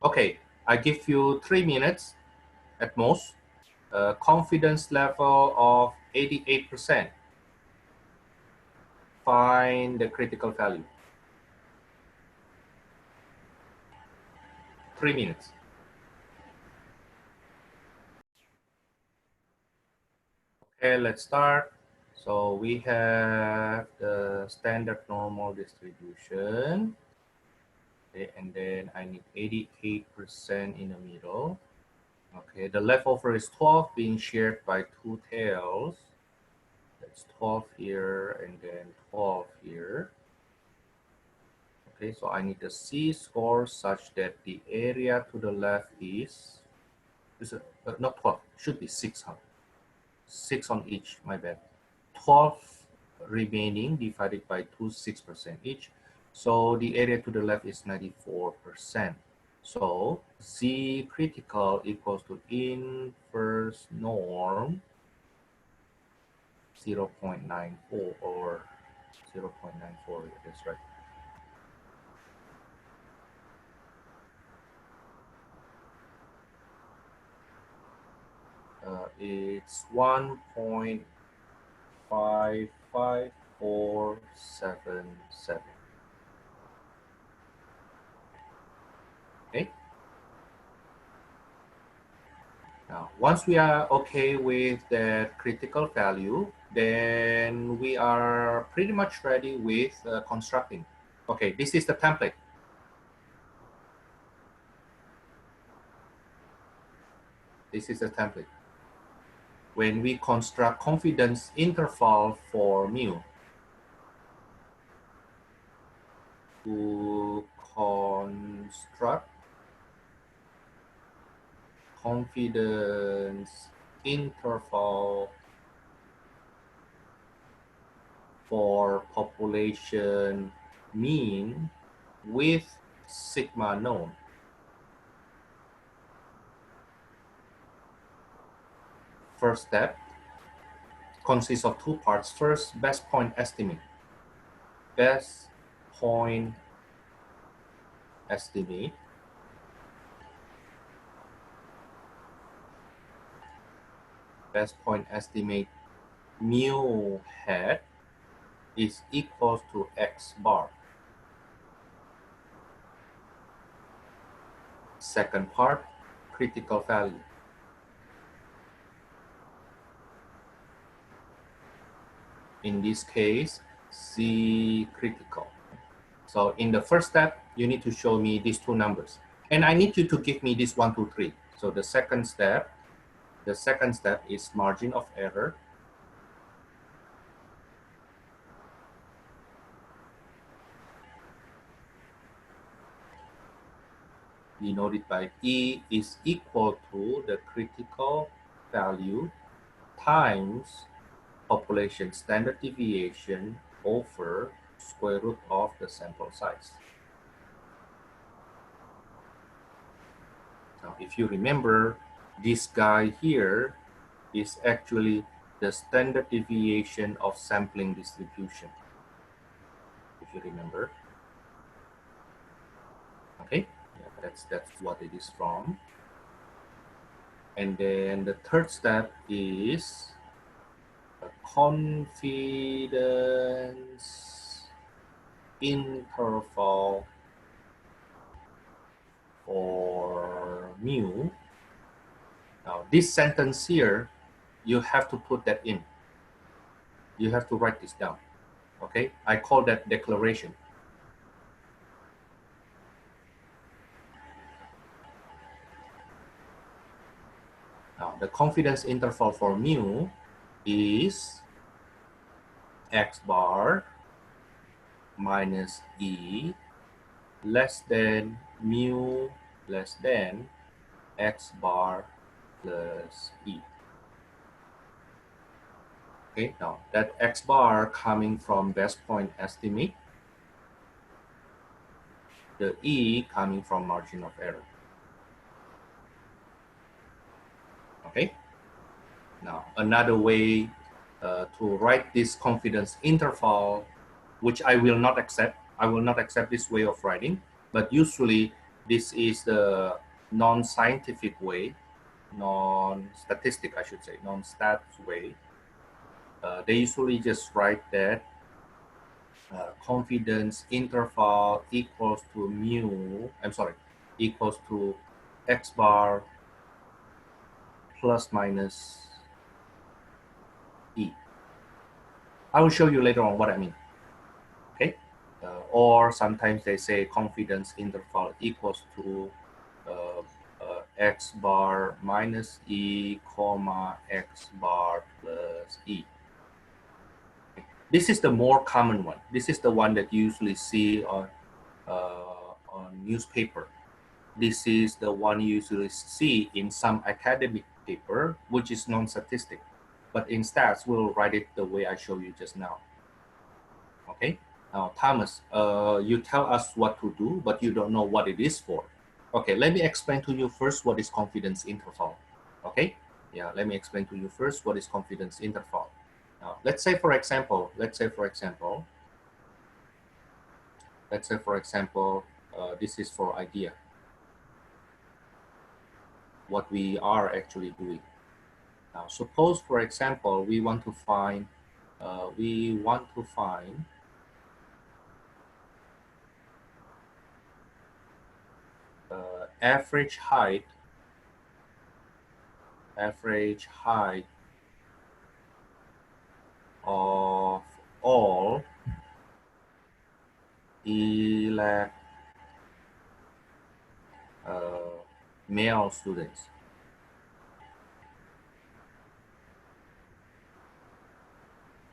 Okay, I give you 3 minutes at most. Confidence level of 88%. Find the critical value. 3 minutes. Okay, let's start. So we have the standard normal distribution. Okay, and then I need 88% in the middle. Okay, the leftover is 12 being shared by two tails. That's 12 here and then 12 here. Okay, so I need a C-score such that the area to the left is not 12, should be 6, huh? 6 on each, my bad. 12 remaining divided by 2, 6% each. So the area to the left is 94%. So Z critical equals to inverse norm 0.94 or 0.94, that's right. It's 1.55477. Okay. Now, once we are okay with the critical value, then we are pretty much ready with constructing. Okay, this is the template. This is the template. When we construct confidence interval for mu, to construct confidence interval for population mean with sigma known. First step consists of two parts. First, best point estimate. Best point estimate. Best point estimate mu hat is equal to x bar. Second part, critical value. In this case, Z critical. So in the first step, you need to show me these two numbers. And I need you to give me this 1, 2, 3. So the second step is margin of error. Denoted by E is equal to the critical value times population standard deviation over square root of the sample size. Now, if you remember, this guy here is actually the standard deviation of sampling distribution, if you remember. Okay, yeah, that's what it is from. And then the third step is a confidence interval for mu. Now, this sentence here, you have to put that in. You have to write this down. Okay, I call that declaration. Now, the confidence interval for mu is x bar minus E less than mu less than x bar plus E. Okay, now that x bar coming from best point estimate, the E coming from margin of error. Okay, now another way to write this confidence interval, which I will not accept. I will not accept this way of writing, but usually This is the non-scientific way, non-statistic, I should say, non-stats way. They usually just write that confidence interval equals to equals to X bar plus minus E. I will show you later on what I mean. Okay, or sometimes they say confidence interval equals to X bar minus E, comma X bar plus E. Okay. This is the more common one. This is the one that you usually see on newspaper. This is the one you usually see in some academic paper, which is non-statistic. But in stats, we'll write it the way I showed you just now. Okay. Now, Thomas, you tell us what to do, but you don't know what it is for. Okay, let me explain to you first what is confidence interval. Okay, yeah, let me explain to you first what is confidence interval. Now, let's say for example, this is for idea. What we are actually doing. Now, suppose for example, we want to find average height of all ELAC male students.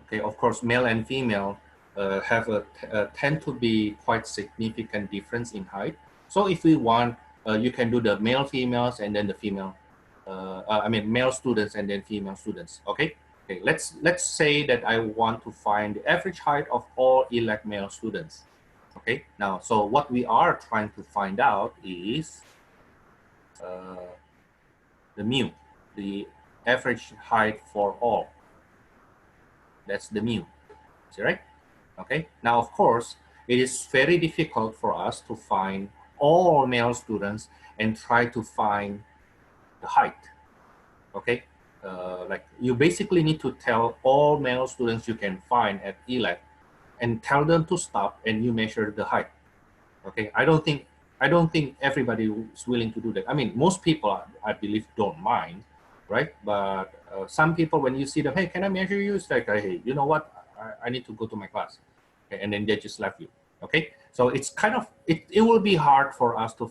Okay, of course, male and female have tend to be quite significant difference in height. So if we want, you can do the male females and then the female, male students and then female students. Okay. Okay. Let's say that I want to find the average height of all ELAC male students. Okay. Now, so what we are trying to find out is the mu, the average height for all. That's the mu. Is right? Okay. Now, of course, it is very difficult for us to find all male students and try to find the height. Okay. Like you basically need to tell all male students you can find at ELAC and tell them to stop and you measure the height. Okay. I don't think everybody is willing to do that. I mean, most people, I believe, don't mind, right? But some people, when you see them, hey, can I measure you? It's like, hey, you know what? I need to go to my class. Okay, and then they just left you. Okay, so it's kind of, it will be hard for us to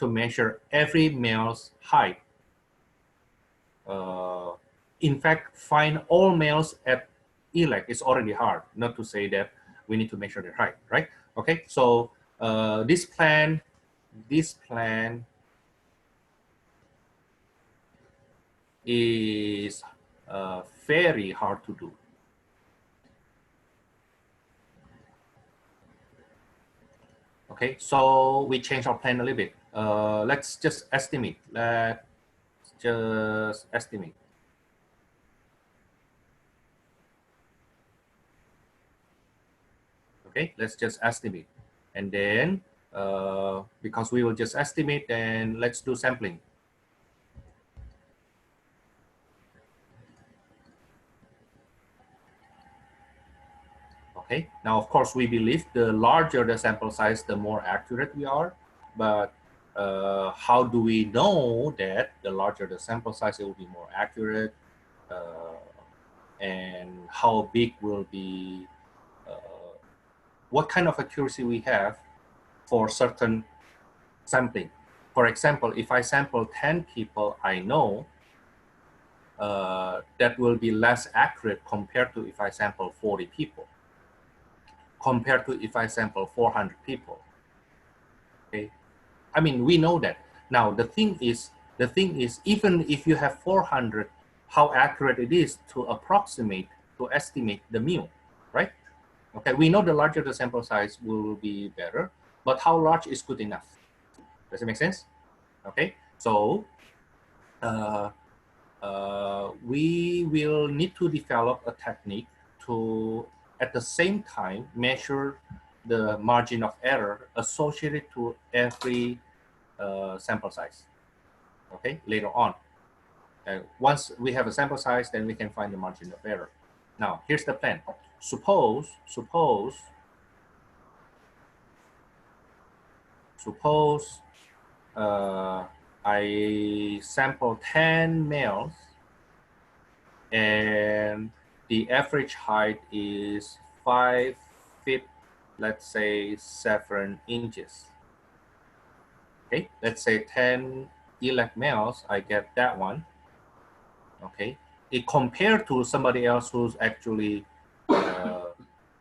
measure every male's height. In fact, find all males at ELAC is already hard, not to say that we need to measure their height, right? Okay, so this plan is very hard to do. Okay, so we change our plan a little bit. Let's just estimate. Okay, let's just estimate. And then, because we will just estimate, then let's do sampling. Okay, now of course we believe the larger the sample size, the more accurate we are. But how do we know that the larger the sample size, it will be more accurate? And how big will be, what kind of accuracy we have for certain sampling? For example, if I sample 10 people, I know that will be less accurate compared to if I sample 40 people, compared to if I sample 400 people. Okay, I mean, we know that. Now the thing is, even if you have 400, how accurate it is to approximate, to estimate the mu, right? Okay, we know the larger the sample size will be better, but how large is good enough? Does it make sense? Okay, so we will need to develop a technique to, at the same time, measure the margin of error associated to every sample size. Okay, later on. Once we have a sample size, then we can find the margin of error. Now, here's the plan. Suppose I sample 10 males and the average height is 5 feet, let's say 7 inches. Okay, let's say 10 ELAC males, I get that one. Okay, it compared to somebody else who's actually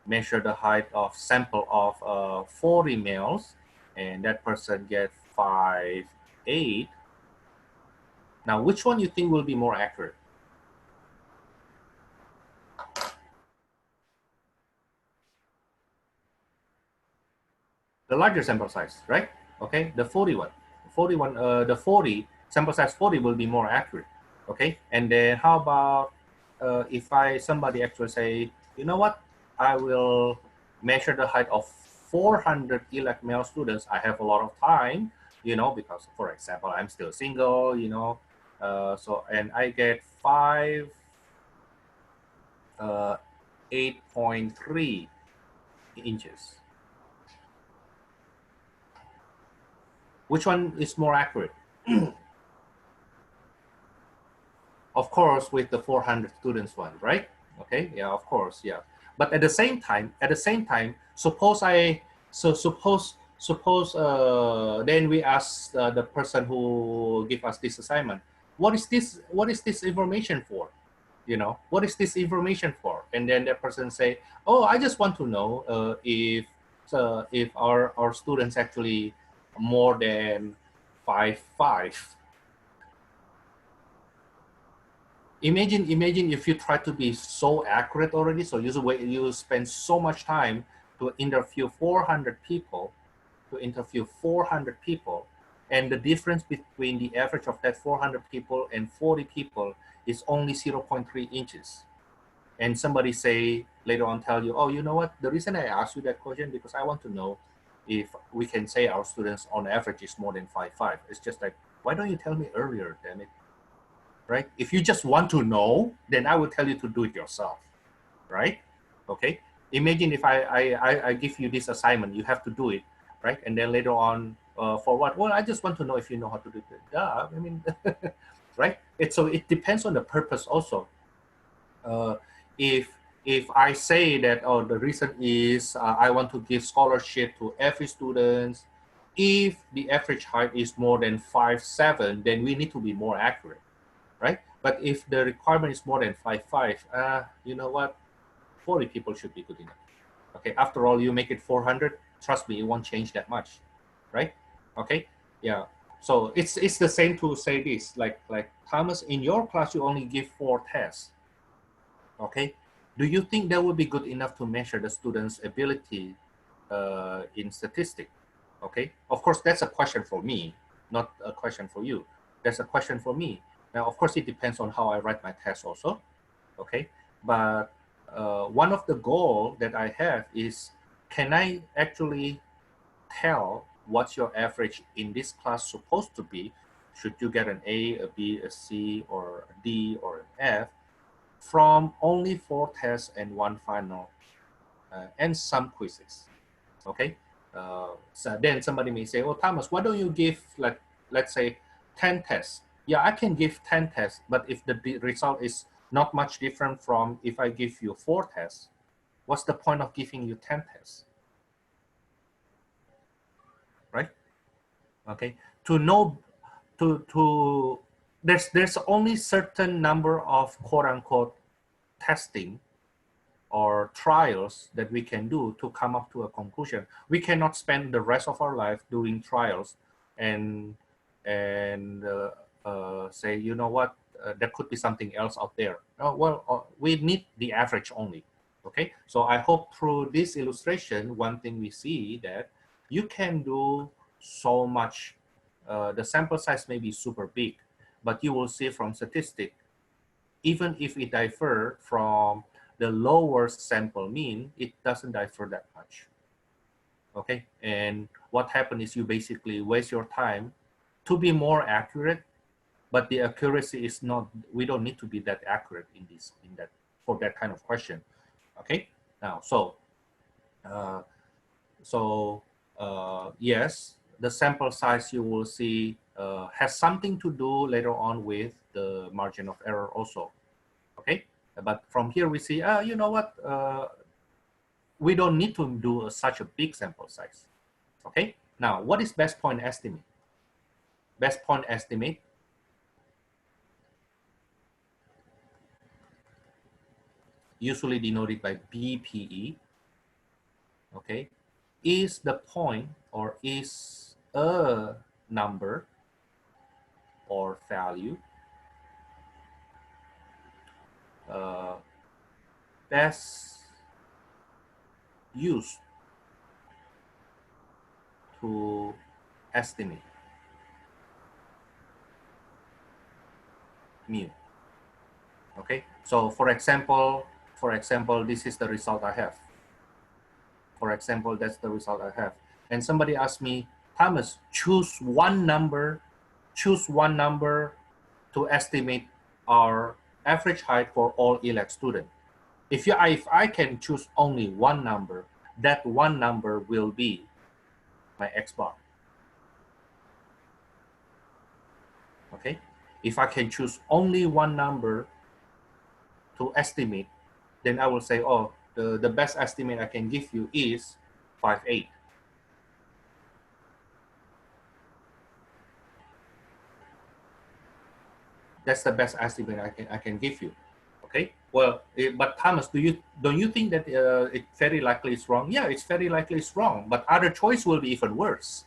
measure the height of sample of 40 males, and that person get 5'8". Now, which one you think will be more accurate? The larger sample size, right? Okay, the 41, the 40 sample size 40 will be more accurate. Okay, and then how about if somebody actually say, you know what, I will measure the height of 400 ELAC male students. I have a lot of time, you know, because for example, I'm still single, you know, and I get 8.3 inches. Which one is more accurate? Of course, with the 400 students one, right? Okay, yeah, of course, yeah. But at the same time, suppose then we ask the person who give us this assignment, what is this information for? You know, what is this information for? And then that person say, oh, I just want to know if our students actually more than 5'5". Imagine if you try to be so accurate already. So you spend so much time to interview 400 people, and the difference between the average of that 400 people and 40 people is only 0.3 inches. And somebody say later on tell you, oh, you know what? The reason I asked you that question because I want to know if we can say our students on average is more than 5'5". It's just like, why don't you tell me earlier, damn it? Right? If you just want to know, then I will tell you to do it yourself, right? Okay. Imagine if I give you this assignment, you have to do it, right? And then later on, for what? Well, I just want to know if you know how to do it. Yeah, I mean, right? So it depends on the purpose also. If I say that, oh, the reason is I want to give scholarship to every student, if the average height is more than 5'7", then we need to be more accurate, right? But if the requirement is more than 5'5", you know what? 40 people should be good enough. Okay, after all, you make it 400, trust me, it won't change that much, right? Okay, yeah. So it's the same to say this, like Thomas, in your class, you only give 4 tests. Okay, do you think that would be good enough to measure the student's ability in statistics? Okay, of course, that's a question for me, not a question for you. That's a question for me. Now, of course, it depends on how I write my test also. Okay, but one of the goals that I have is, can I actually tell what's your average in this class supposed to be? Should you get an A, a B, a C, or a D, or an F from only 4 tests and 1 final and some quizzes? Okay, so then somebody may say, oh, Thomas, why don't you give, like, let's say 10 tests? Yeah, I can give 10 tests, but if the result is not much different from if I give you 4 tests, what's the point of giving you 10 tests? Right? Okay, to know, there's only certain number of quote unquote testing or trials that we can do to come up to a conclusion. We cannot spend the rest of our life doing trials and say, you know what, there could be something else out there. We need the average only. Okay, so I hope through this illustration, one thing we see that you can do so much. The sample size may be super big, but you will see from statistic, even if it differ from the lower sample mean, it doesn't differ that much. Okay, and what happened is you basically waste your time to be more accurate, but the accuracy is not, we don't need to be that accurate for that kind of question. Okay, now, yes, the sample size you will see has something to do later on with the margin of error also. Okay, but from here we see, you know what, we don't need to do such a big sample size. Okay, now what is best point estimate? Best point estimate usually denoted by BPE, okay, is the point or is a number or value best used to estimate mu. Okay, so for example, this is the result I have. For example, that's the result I have. And somebody asked me, Thomas, choose one number to estimate our average height for all ELAC students. If I can choose only one number, that one number will be my X bar. Okay, if I can choose only one number to estimate, then I will say, oh, the best estimate I can give you is 5'8". That's the best estimate I can give you. Okay. Well, but Thomas, don't you think that it very likely is wrong? Yeah, it's very likely it's wrong. But other choice will be even worse,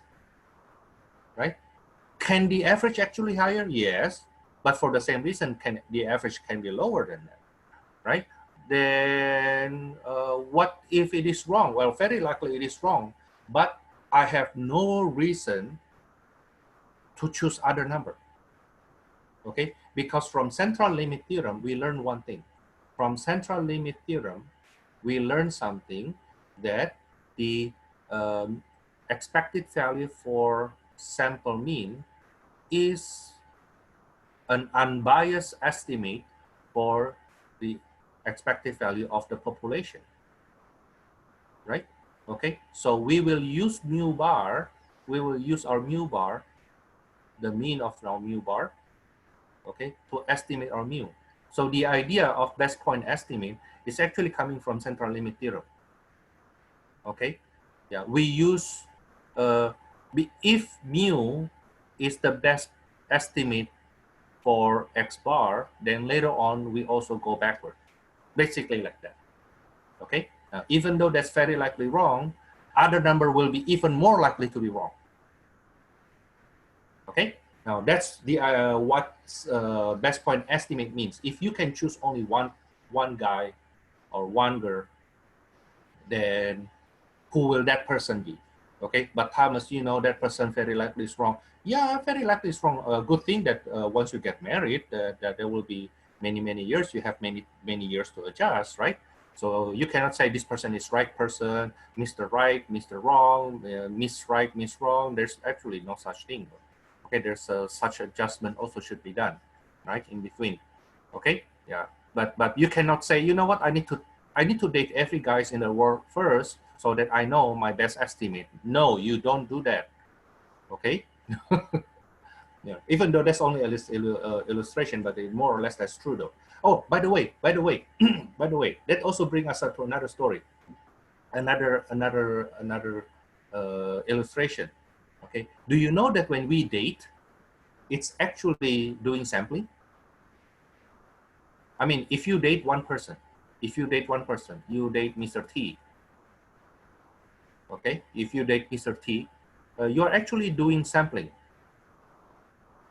right? Can the average actually higher? Yes, but for the same reason, the average can be lower than that, right? Then what if it is wrong? Well, very likely it is wrong, but I have no reason to choose other number. Okay, because from central limit theorem, we learn one thing. From central limit theorem, we learn something that the expected value for sample mean is an unbiased estimate for the expected value of the population, right? Okay, so we will use mu bar, we will use our mu bar, the mean of our mu bar, okay, to estimate our mu. So the idea of best point estimate is actually coming from central limit theorem. Okay, yeah, we use if mu is the best estimate for X bar, then later on we also go backward, basically like that. Okay, even though that's very likely wrong, other number will be even more likely to be wrong. Okay, now that's the what best point estimate means. If you can choose only one guy or one girl, then who will that person be? Okay, but Thomas, you know that person very likely is wrong. Yeah, very likely is wrong. A good thing that once you get married, that there will be many years. You have many years to adjust, right? So you cannot say this person is right person, Mr. Right, Mr. Wrong, Miss Right, Miss Wrong. There's actually no such thing. Okay, there's such adjustment also should be done, right, in between. Okay, yeah, but you cannot say, you know what, I need to date every guys in the world first so that I know my best estimate. No, you don't do that. Okay. Yeah, even though that's only illustration, but more or less that's true though. Oh, by the way, by the way, that also brings us up to another story, another illustration. Okay, do you know that when we date, it's actually doing sampling? I mean, if you date one person, you date Mr. T. Okay, if you date Mr. T, you're actually doing sampling.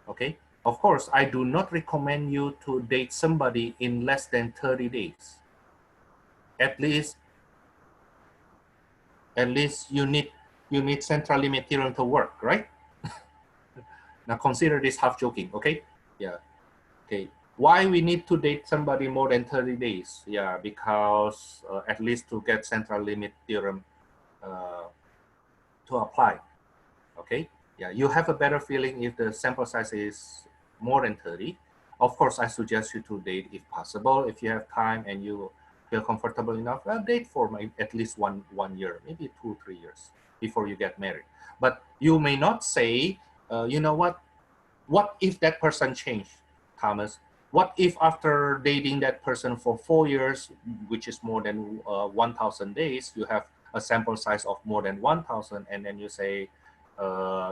Okay, of course, I do not recommend you to date somebody in less than 30 days. At least you need central limit theorem to work, right? Now consider this half joking, okay? Yeah, okay. Why we need to date somebody more than 30 days? Yeah, because at least to get central limit theorem to apply, okay? Yeah, you have a better feeling if the sample size is more than 30. Of course, I suggest you to date if possible. If you have time and you feel comfortable enough, date for at least one year, maybe 2 3 years before you get married. But you may not say, you know what if that person changed, Thomas? What if after dating that person for 4 years, which is more than 1,000 days, you have a sample size of more than 1,000, and then you say,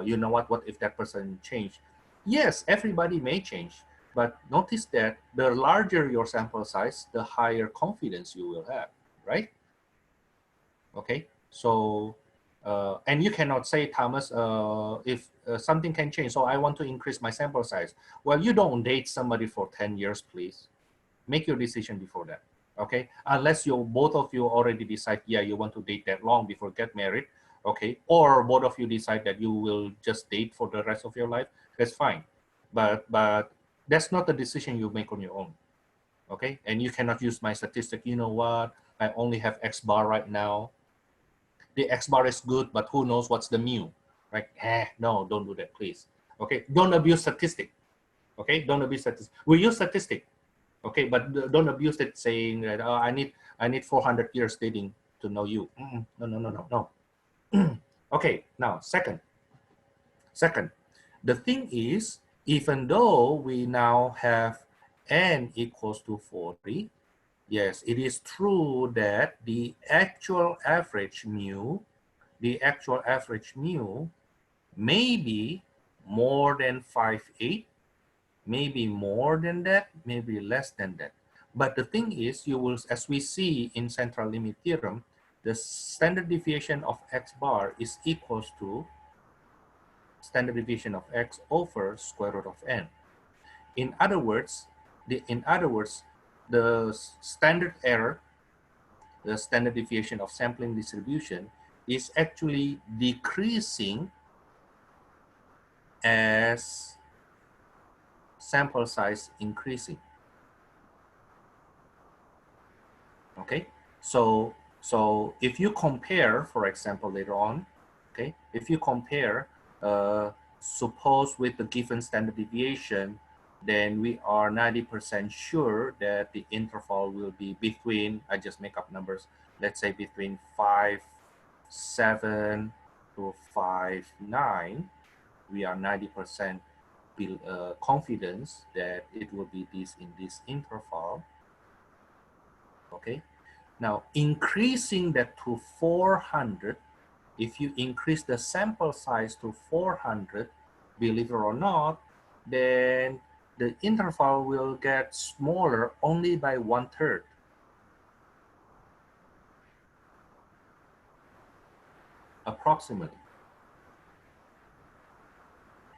you know what if that person changed? Yes, everybody may change, but notice that the larger your sample size, the higher confidence you will have, right? Okay, so and you cannot say, Thomas, if something can change, so I want to increase my sample size. Well, you don't date somebody for 10 years, please. Make your decision before that, okay? Unless you both of you already decide, yeah, you want to date that long before get married, okay? Or both of you decide that you will just date for the rest of your life, that's fine. But that's not the decision you make on your own, okay? And you cannot use my statistic, you know what, I only have X bar right now, the X bar is good, but who knows what's the mu, right? No, don't do that, please. Okay, don't abuse statistic. Okay, don't abuse statistic. We use statistic. Okay, but don't abuse it saying that, oh, I need 400 years dating to know you. No, no, no, no, no. Okay, now second, the thing is, even though we now have n equals to 40, yes, it is true that the actual average mu may be more than 5.8, maybe more than that, maybe less than that. But the thing is, you will, as we see in central limit theorem, the standard deviation of x bar is equals to standard deviation of x over square root of n. In other words, the standard error, the standard deviation of sampling distribution, is actually decreasing as sample size increasing. Okay, so if you compare, for example, later on, okay, if you compare, suppose with the given standard deviation, then we are 90% sure that the interval will be between, I just make up numbers, let's say between 5.7 to 5.9. We are 90% confidence that it will be this in this interval. Okay, now increasing that to 400, if you increase the sample size to 400, believe it or not, then the interval will get smaller only by 1/3, approximately.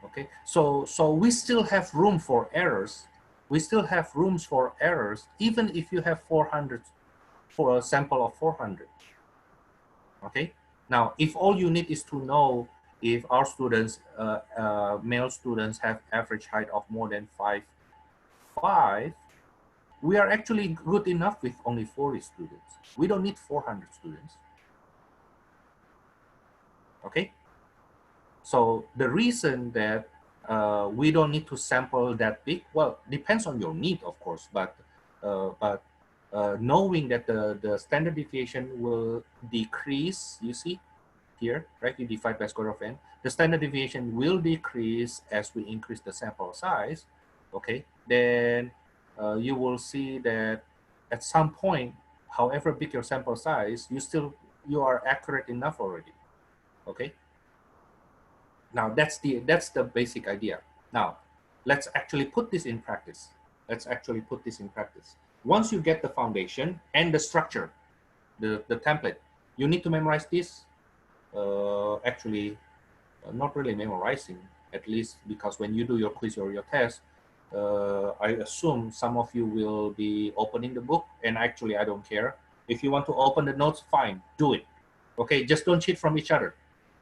Okay, so we still have room for errors. We still have rooms for errors, even if you have 400 for a sample of 400. Okay, now if all you need is to know if our students, male students, have average height of more than 5'5", we are actually good enough with only 40 students. We don't need 400 students. Okay, so the reason that we don't need to sample that big, well, depends on your need, of course, but knowing that the standard deviation will decrease, you see here, right? You divide by square root of n. The standard deviation will decrease as we increase the sample size. Okay, then you will see that at some point, however big your sample size, you are accurate enough already. Okay. Now that's the basic idea. Now let's actually put this in practice. Once you get the foundation and the structure, the template, you need to memorize this. Actually, not really memorizing, at least because when you do your quiz or your test, I assume some of you will be opening the book, and actually I don't care. If you want to open the notes, fine, do it. Okay, just don't cheat from each other.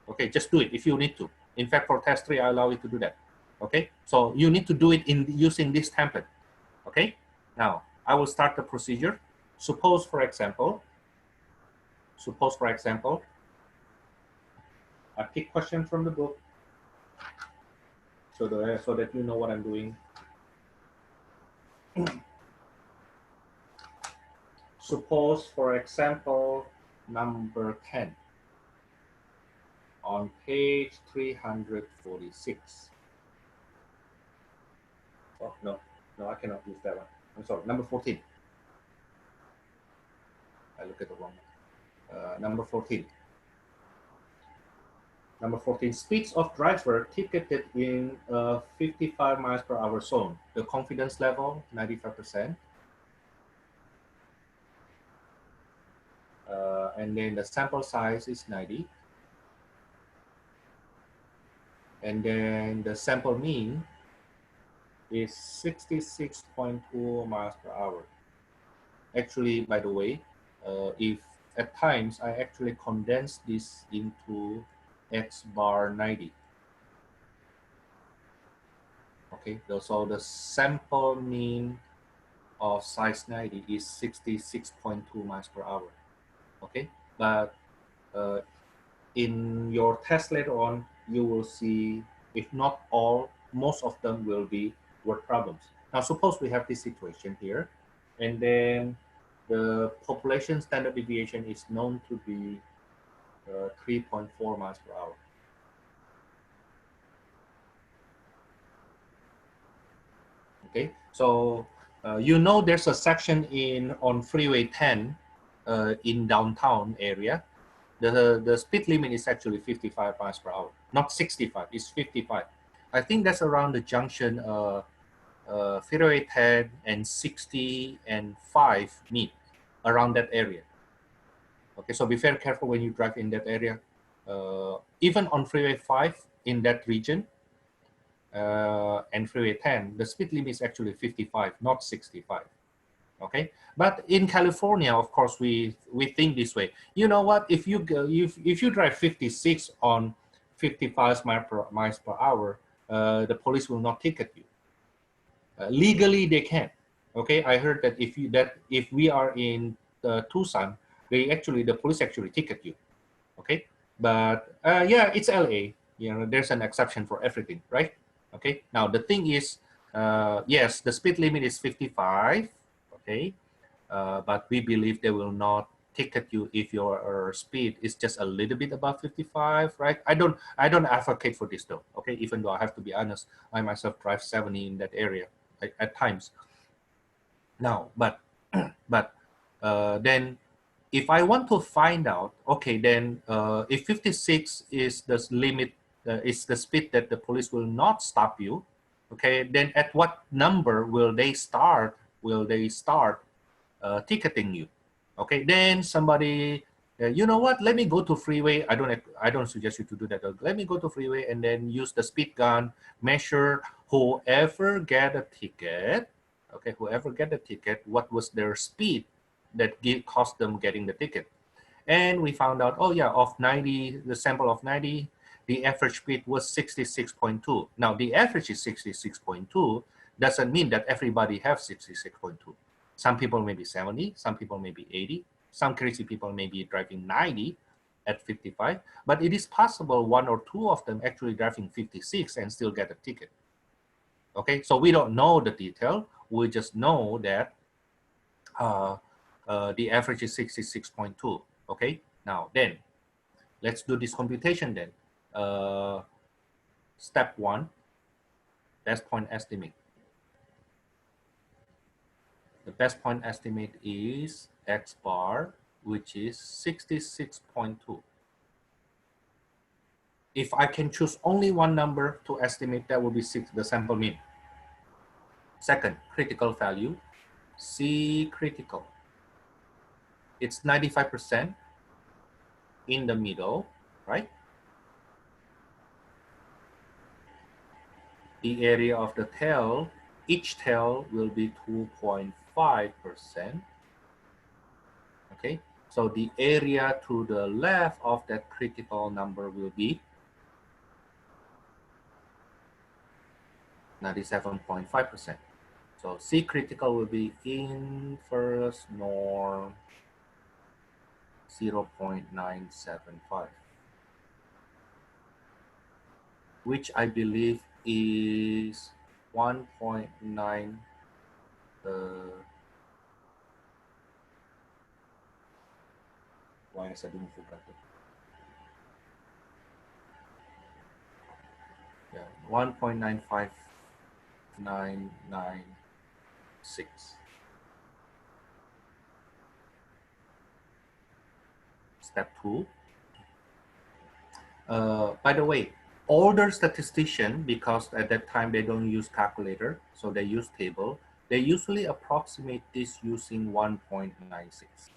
Okay, just do it if you need to. In fact, for test 3, I allow you to do that. Okay, so you need to do it in using this template. Okay, now I will start the procedure. Suppose, for example, I pick question from the book. so that you know what I'm doing. Suppose, for example, number 10 on page 346. Oh, no, I cannot use that one. I'm sorry, number 14. I look at the wrong one. Number 14. Number 14, speeds of driver ticketed in a 55 miles per hour zone. The confidence level, 95%. And then the sample size is 90. And then the sample mean is 66.2 miles per hour. Actually, by the way, if at times I actually condense this into x bar 90. Okay, so the sample mean of size 90 is 66.2 miles per hour. Okay, but in your test later on, you will see, if not all, most of them will be word problems. Now, suppose we have this situation here, and then the population standard deviation is known to be 3.4 miles per hour. Okay, so you know there's a section on Freeway 10 in downtown area. The speed limit is actually 55 miles per hour, not 65, it's 55. I think that's around the junction Freeway 10 and 60 and 5 meet, around that area. Okay, so be very careful when you drive in that area. Even on Freeway 5 in that region and Freeway 10, the speed limit is actually 55, not 65. Okay, but in California, of course, we think this way. You know what? If you go, if you drive 56 on 55 miles per hour, the police will not ticket you. Legally, they can. Okay, I heard that if we are in Tucson, the police actually ticket you. Okay, but yeah, it's LA. You know, there's an exception for everything, right? Okay. Now the thing is, yes, the speed limit is 55. Okay. But we believe they will not ticket you if your speed is just a little bit above 55, right? I don't advocate for this though, okay? Even though I have to be honest, I myself drive 70 in that area at times. Now, but then if I want to find out, okay, then if 56 is the limit, is the speed that the police will not stop you, okay, then at what number will they start? Ticketing you? Okay, then somebody, you know what? Let me go to freeway. I don't suggest you to do that. Let me go to freeway and then use the speed gun, measure whoever get a ticket. Okay, whoever get the ticket, what was their speed that cost them getting the ticket? And we found out, oh yeah, of 90, the sample of 90, the average speed was 66.2. Now the average is 66.2, doesn't mean that everybody have 66.2. Some people may be 70, some people may be 80, some crazy people may be driving 90 at 55, but it is possible one or two of them actually driving 56 and still get a ticket. Okay, so we don't know the detail, we just know that the average is 66.2. Okay, now then, let's do this computation then. Step 1, best point estimate. The best point estimate is X bar, which is 66.2. If I can choose only one number to estimate, that will be the sample mean. Second, critical value, C critical. It's 95% in the middle, right? The area of the tail, each tail will be 2.5%. Okay, so the area to the left of that critical number will be 97.5%. So C critical will be inverse norm 0.975, which I believe is 1.9. Why sa dun forgot it? Yeah, 1.95996. Step 2. By the way, older statistician, because at that time they don't use calculator, so they use table, they usually approximate this using 1.96.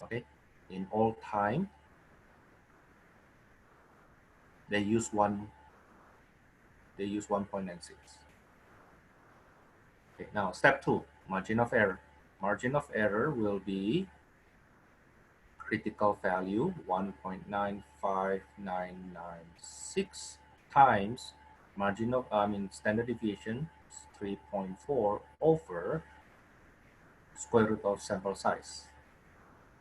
Okay, in all time, they use 1.96. Okay, now step 2, margin of error. Margin of error will be critical value 1.95996 times margin of standard deviation 3.4 over square root of sample size.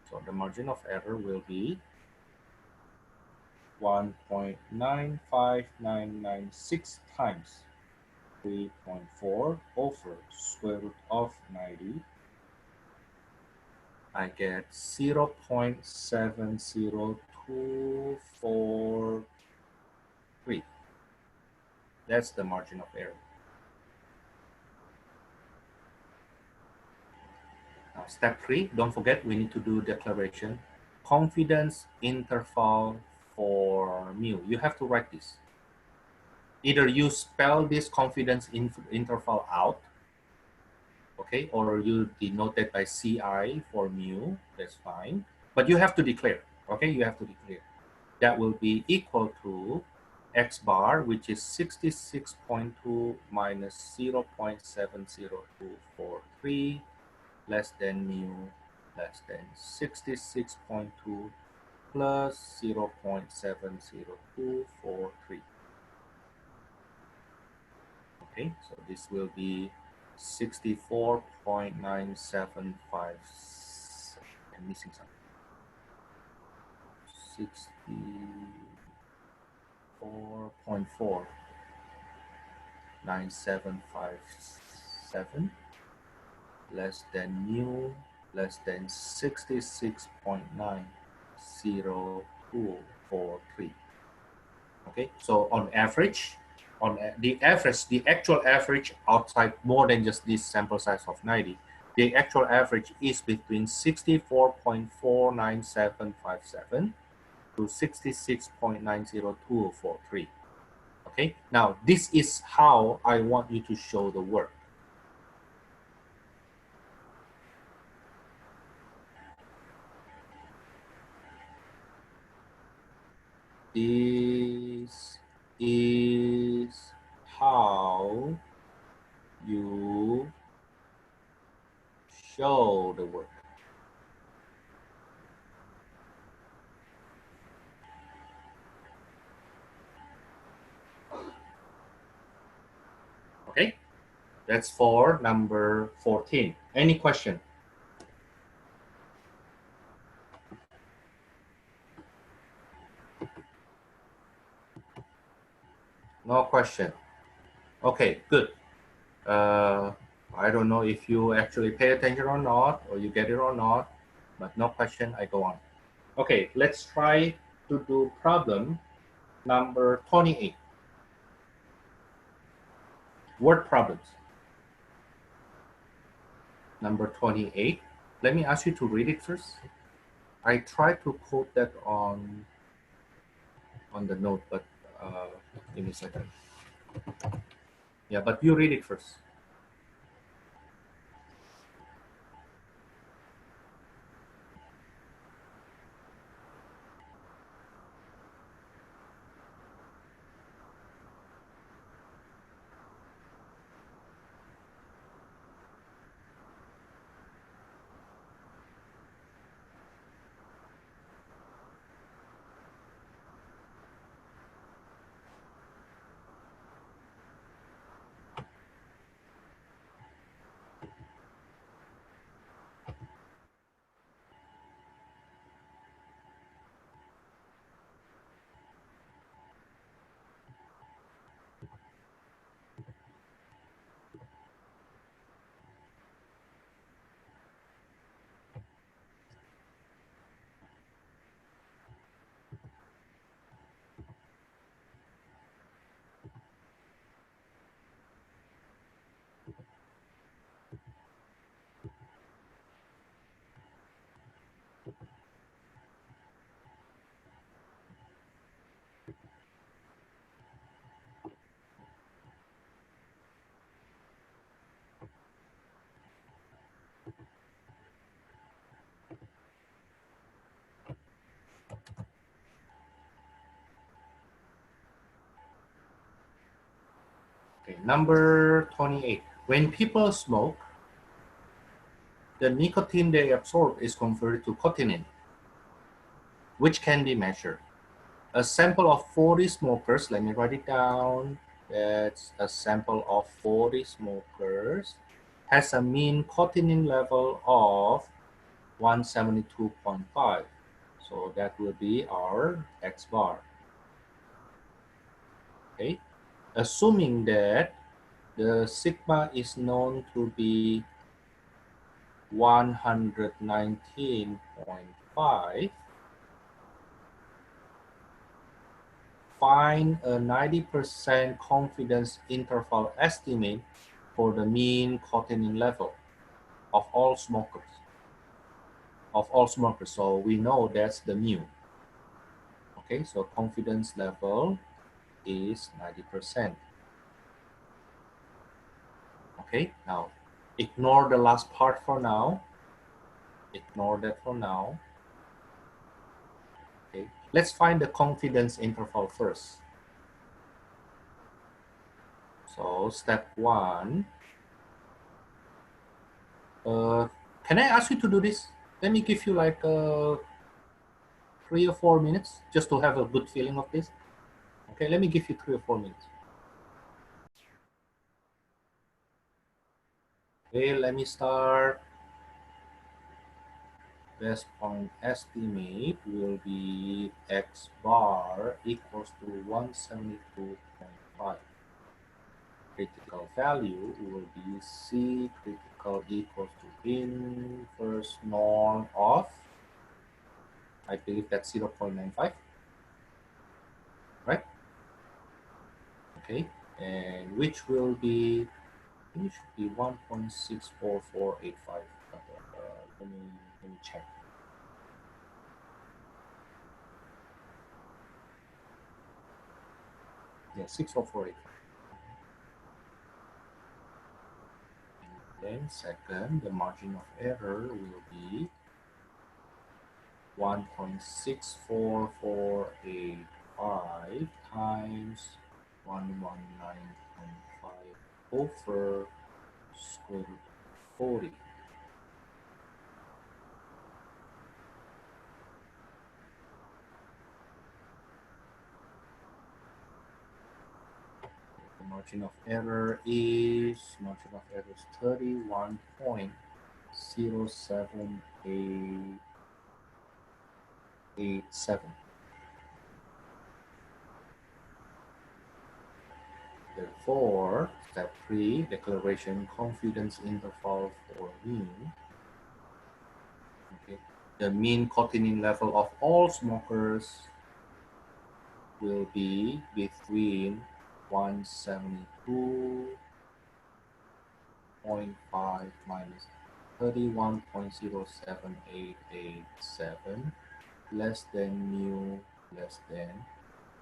So the margin of error will be 1.95996 times 3.4 over square root of 90. I get 0.70243. That's the margin of error. Now, step 3, don't forget we need to do declaration. Confidence interval for mu. You have to write this. Either you spell this confidence interval out, okay, or you denote it by CI for mu, that's fine. But you have to declare, okay, you have to declare. That will be equal to X bar, which is 66.2 minus 0.70243 less than mu less than 66.2 plus 0.70243. Okay, so this will be 64.975. I'm missing something. 64.49757 less than mu less than 66.90243. Okay, so on average, the actual average outside more than just this sample size of 90, the actual average is between 64.49757 to 66.90243. Okay, now this is how I want you to show the work. This is how you show the work. Okay, that's for number 14. Any question? No question. Okay, good. I don't know if you actually pay attention or not, or you get it or not, but no question, I go on. Okay, let's try to do problem number 28. Word problems. Number 28. Let me ask you to read it first. I tried to quote that on the note, but give me a second. Yeah, but you read it first. Okay, number 28. When people smoke, the nicotine they absorb is converted to cotinine, which can be measured. A sample of 40 smokers, let me write it down. That's a sample of 40 smokers, has a mean cotinine level of 172.5. So that will be our X bar. Okay. Assuming that the sigma is known to be 119.5, find a 90% confidence interval estimate for the mean cotinine level of all smokers. So we know that's the mu. Okay, so confidence level is 90%. Okay, now ignore the last part for now. Ignore that for now. Okay, let's find the confidence interval first. So step one, can I ask you to do this? Let me give you like 3 or 4 minutes just to have a good feeling of this. Okay, let me give you 3 or 4 minutes. Okay, let me start. Best point estimate will be X bar equals to 172.5. Critical value will be C critical equals to inverse norm of, I believe that's 0.95, right? Okay, and which will be, it should be 1.64485. Let me check. Yeah, 64485. Then second, the margin of error will be 1.64485 times 119.5 over square root of 40. The margin of error is 31.07887. Therefore, step 3, declaration confidence interval for mean. Okay. The mean cotinine level of all smokers will be between 172.5 minus 31.07887 less than mu less than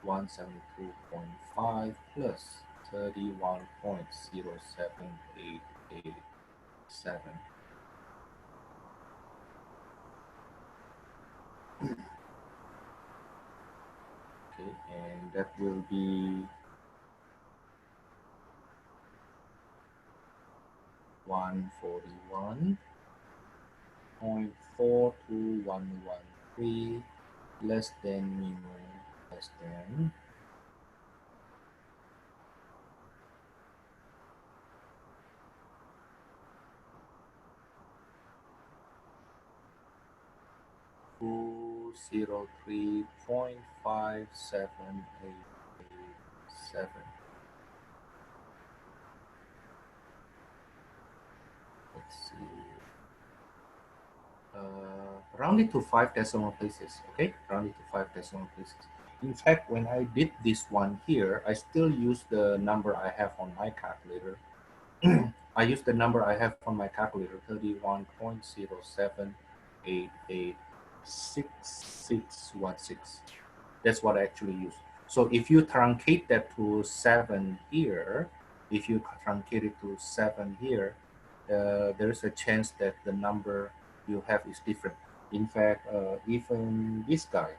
172.5 plus 31.07887. Okay, and that will be 141.42113 less than mu less than 203.57887. Let's see. Round it to 5 decimal places. Okay, round it to 5 decimal places. In fact, when I did this one here, I still use the number I have on my calculator. I use the number I have on my calculator, 31.078866616. That's what I actually use. So if you truncate that to 7 here, if you truncate it to 7 here, there is a chance that the number you have is different. In fact, even this guy,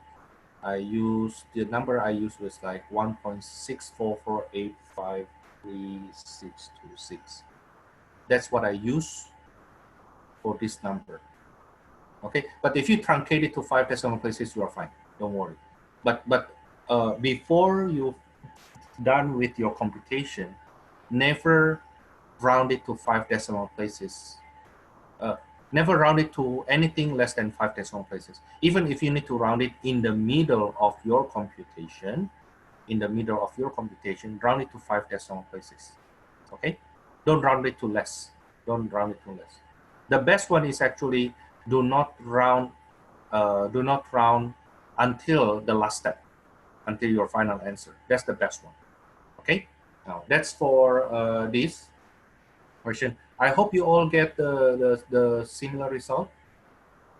the number I used was like 1.64485 3626. That's what I use for this number. Okay, but if you truncate it to 5 decimal places, you are fine. Don't worry. But before you've done with your computation, never round it to 5 decimal places. Never round it to anything less than 5 decimal places. Even if you need to round it in the middle of your computation, round it to 5 decimal places. Okay, don't round it to less. Don't round it to less. The best one is actually do not round until the last step, until your final answer. That's the best one. Okay, now that's for this question. I hope you all get the similar result.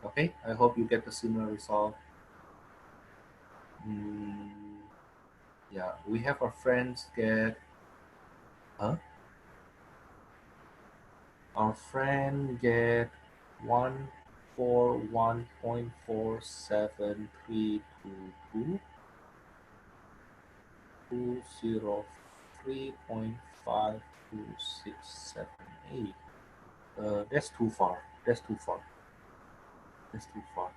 Okay, I hope you get the similar result. Yeah, we have our friends get, our friend get 141.47322 203.52678. That's too far. That's too far. That's too far.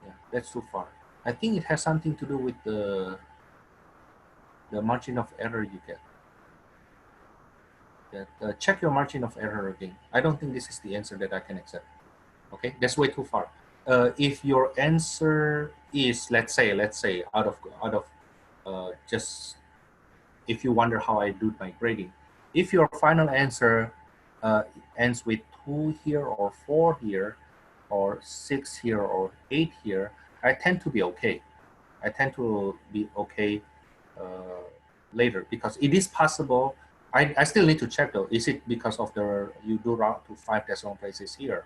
Yeah, that's too far. I think it has something to do with the margin of error you get. Check your margin of error again. I don't think this is the answer that I can accept. Okay, that's way too far. If your answer is, let's say, out of just, if you wonder how I do my grading, if your final answer ends with 2 here or 4 here or 6 here or 8 here, I tend to be okay. I tend to be okay later, because it is possible. I still need to check though. Is it because of you do round to 5 decimal places here?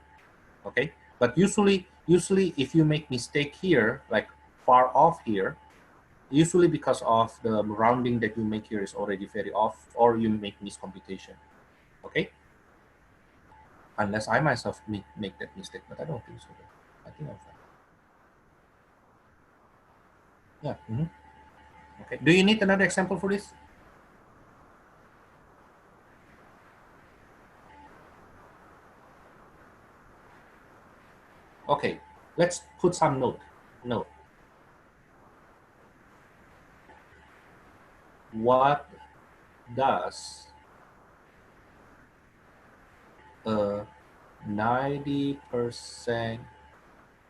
Okay, but usually if you make mistake here, like far off here, usually because of the rounding that you make here is already very off, or you make miscomputation. Okay, unless I myself make that mistake, but I don't think so. I think I'm fine. Yeah. Okay, do you need another example for this? Okay, let's put some note. What does a 90%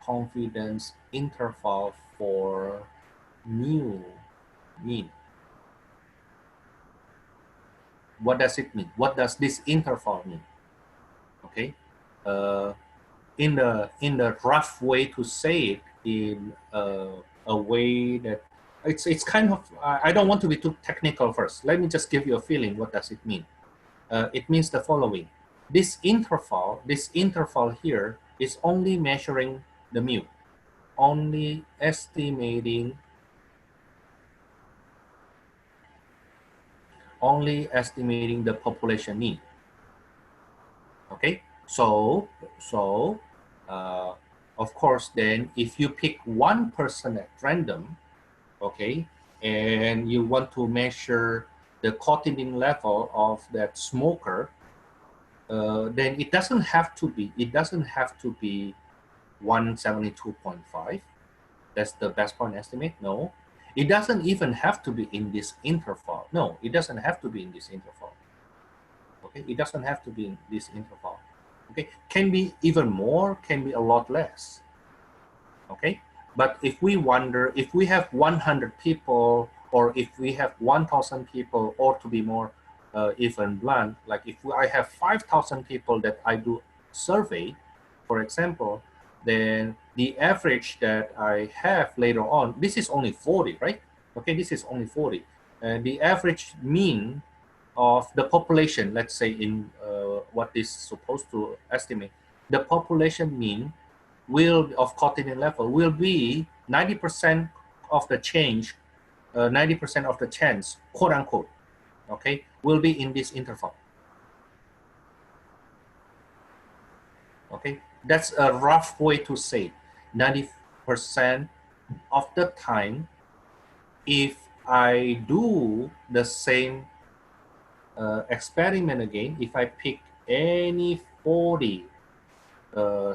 confidence interval for mu mean? What does it mean? What does this interval mean? Okay, in the rough way to say it, in a way that it's kind of, I don't want to be too technical first. Let me just give you a feeling. What does it mean? It means the following. This interval here is only measuring the mu, only estimating the population mean. Okay, so of course, then if you pick one person at random, okay, and you want to measure the cotinine level of that smoker, then it doesn't have to be 172.5. That's the best point estimate. No, it doesn't even have to be in this interval. No, it doesn't have to be in this interval. Okay, it doesn't have to be in this interval. Okay, can be even more, can be a lot less. Okay, but if we wonder, if we have 100 people, or if we have 1,000 people, or to be more even blunt, like if I have 5,000 people that I do survey, for example, then the average that I have later on, this is only 40, right? Okay, this is only 40. And the average mean of the population, let's say in what is supposed to estimate, the population mean of cotinine level will be 90% of the change, 90% of the chance, quote unquote, okay, will be in this interval. Okay, that's a rough way to say 90% of the time, if I do the same experiment again. If I pick any 40,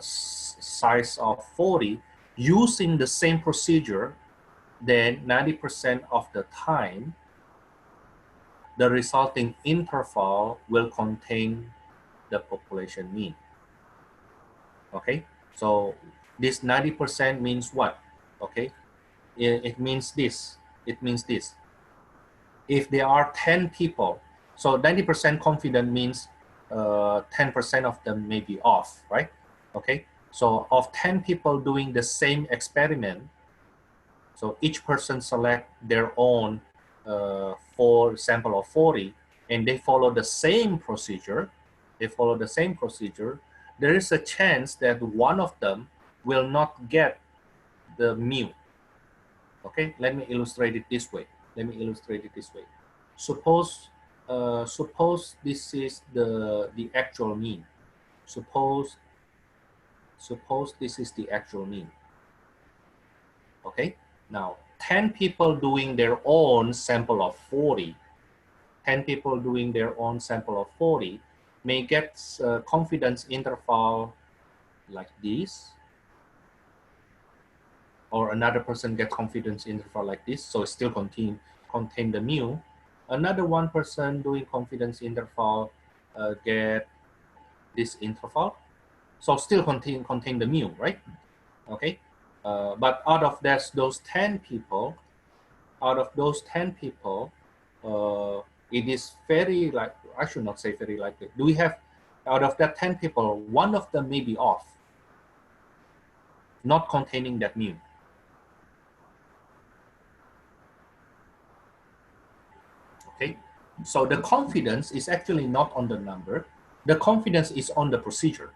size of 40, using the same procedure, then 90% of the time, the resulting interval will contain the population mean. Okay, so this 90% means what? Okay, it means this. It means this. If there are 10 people, so 90% confident means 10% of them may be off, right? Okay, so of 10 people doing the same experiment, so each person select their own for sample of 40, and they follow the same procedure. They follow the same procedure. There is a chance that one of them will not get the mu. Okay, let me illustrate it this way. Let me illustrate it this way. Suppose, suppose this is the actual mean. Suppose this is the actual mean. Okay, now 10 people doing their own sample of 40, 10 people doing their own sample of 40 may get confidence interval like this, or another person get confidence interval like this, so it still contain the mu. Another one person doing confidence interval get this interval, so still contain the mu, right? Okay, but out of those 10 people, it is very like, I should not say very likely. Do we have, out of that 10 people, one of them may be off, not containing that mu. Okay, so the confidence is actually not on the number. The confidence is on the procedure.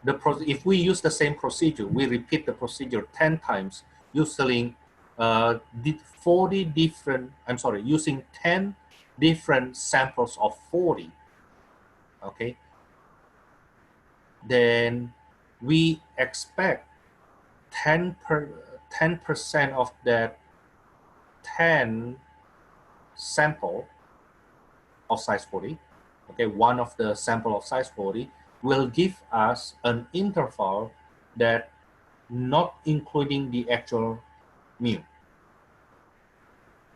If we use the same procedure, we repeat the procedure 10 times using 40 different, I'm sorry, using 10 different samples of 40, okay, then we expect 10% of that 10 sample of size 40, okay, one of the sample of size 40 will give us an interval that not including the actual mu.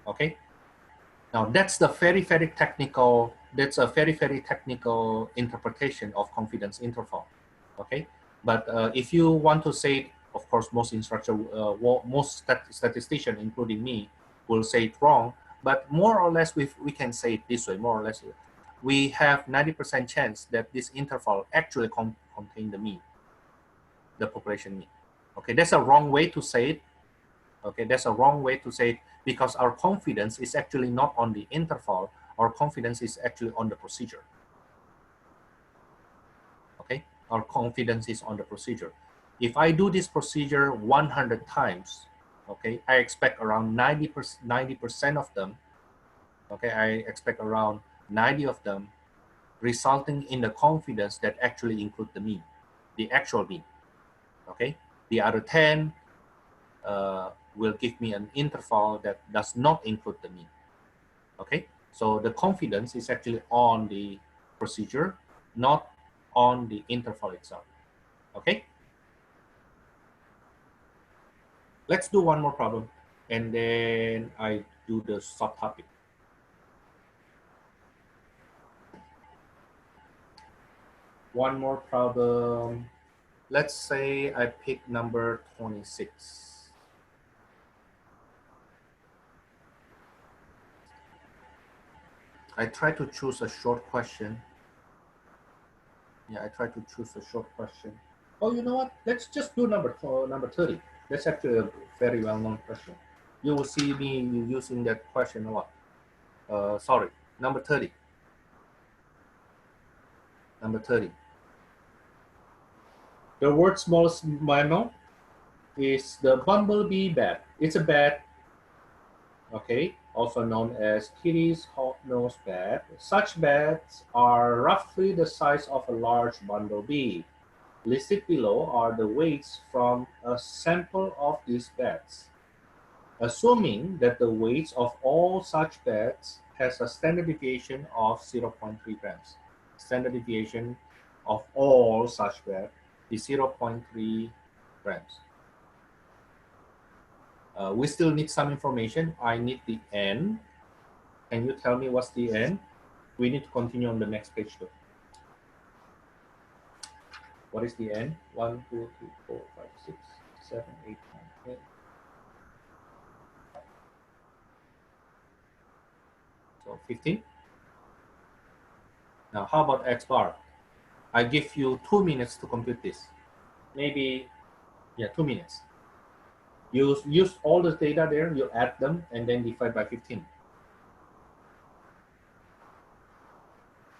Okay, now that's the very technical, that's a very technical interpretation of confidence interval. Okay, but if you want to say, of course, most instructor, most statistician, including me, will say it wrong, but more or less we can say it this way, more or less. We have 90% chance that this interval actually contain the mean, the population mean. Okay, that's a wrong way to say it. Okay, that's a wrong way to say it, because our confidence is actually not on the interval. Our confidence is actually on the procedure. Okay, our confidence is on the procedure. If I do this procedure 100 times, okay, I expect around 90% of them, okay, I expect around 90 of them resulting in the confidence that actually include the mean, the actual mean. Okay, the other 10 will give me an interval that does not include the mean. Okay, so the confidence is actually on the procedure, not on the interval itself. Okay, let's do one more problem, and then I do the subtopic. One more problem. Let's say I pick number 26. I try to choose a short question. Yeah, I try to choose a short question. Oh, you know what? Let's just do number 30. That's actually a very well-known question. You will see me using that question a lot. Sorry, number 30. Number 30. The world's smallest mammal is the bumblebee bat. It's a bat, okay, also known as Kitti's hawk-nosed bat. Such bats are roughly the size of a large bumblebee. Listed below are the weights from a sample of these bats. Assuming that the weights of all such bats has a standard deviation of 0.3 grams. Standard deviation of all such graph is 0.3 grams. We still need some information. I need the n. Can you tell me what's the n? We need to continue on the next page too. What is the n? 1, 2, 3, 4, 5, 6, 7, 8, 9, 10. So 15. Now, how about X bar? I give you 2 minutes to compute this. Maybe, yeah, 2 minutes. You use all the data there, you add them, and then divide by 15.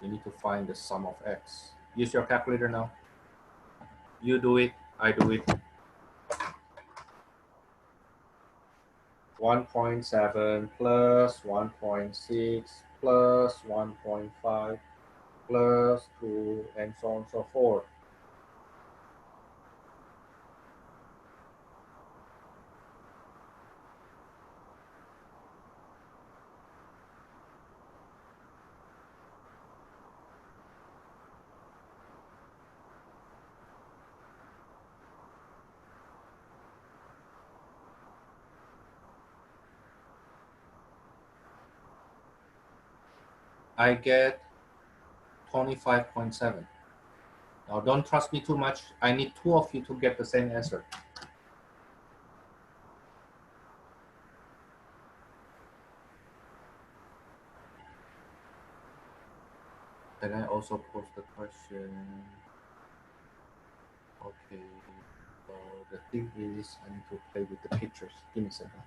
You need to find the sum of X. Use your calculator now. You do it, I do it. 1.7 plus 1.6 plus 1.5 plus 2, and so on and so forth. I get 25.7. Now, don't trust me too much. I need 2 of you to get the same answer. Can I also post the question? Okay. So the thing is, I need to play with the pictures. Give me a second.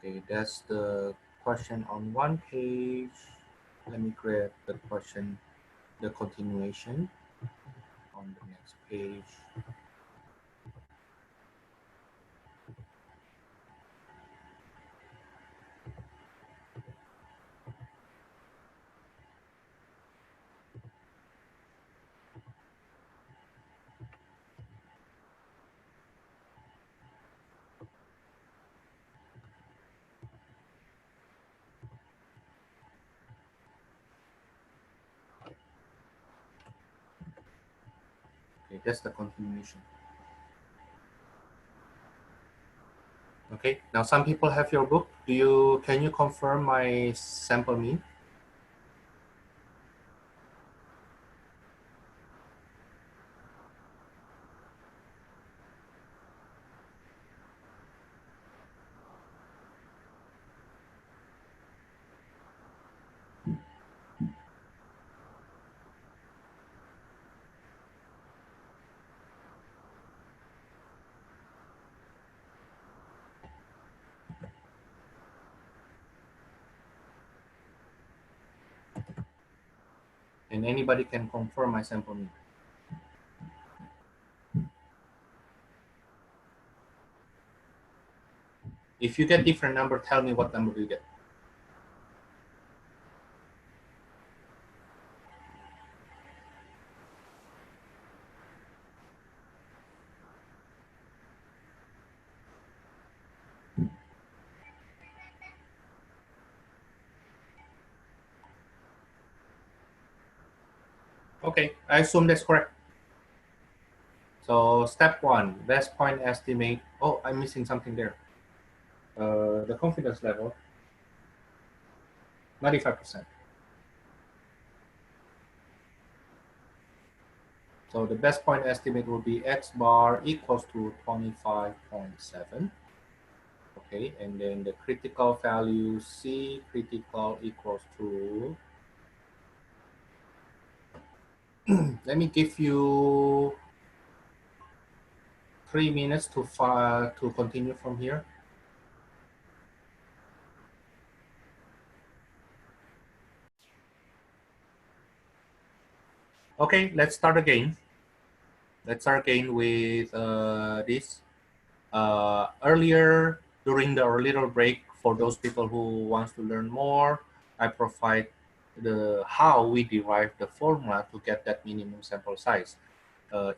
Okay, that's the question on one page. Let me grab the question, the continuation on the next page. Okay, that's the continuation. Okay, now some people have your book. Can you confirm my sample mean? And anybody can confirm my sample mean. If you get different number, tell me what number you get. Okay, I assume that's correct. So step 1, best point estimate. Oh, I'm missing something there. The confidence level, 95%. So the best point estimate will be X bar equals to 25.7. Okay, and then the critical value C critical equals to, let me give you 3 minutes to continue from here. Okay, let's start again. Let's start again with this. Earlier during the little break, for those people who wants to learn more, I provide the how we derive the formula to get that minimum sample size.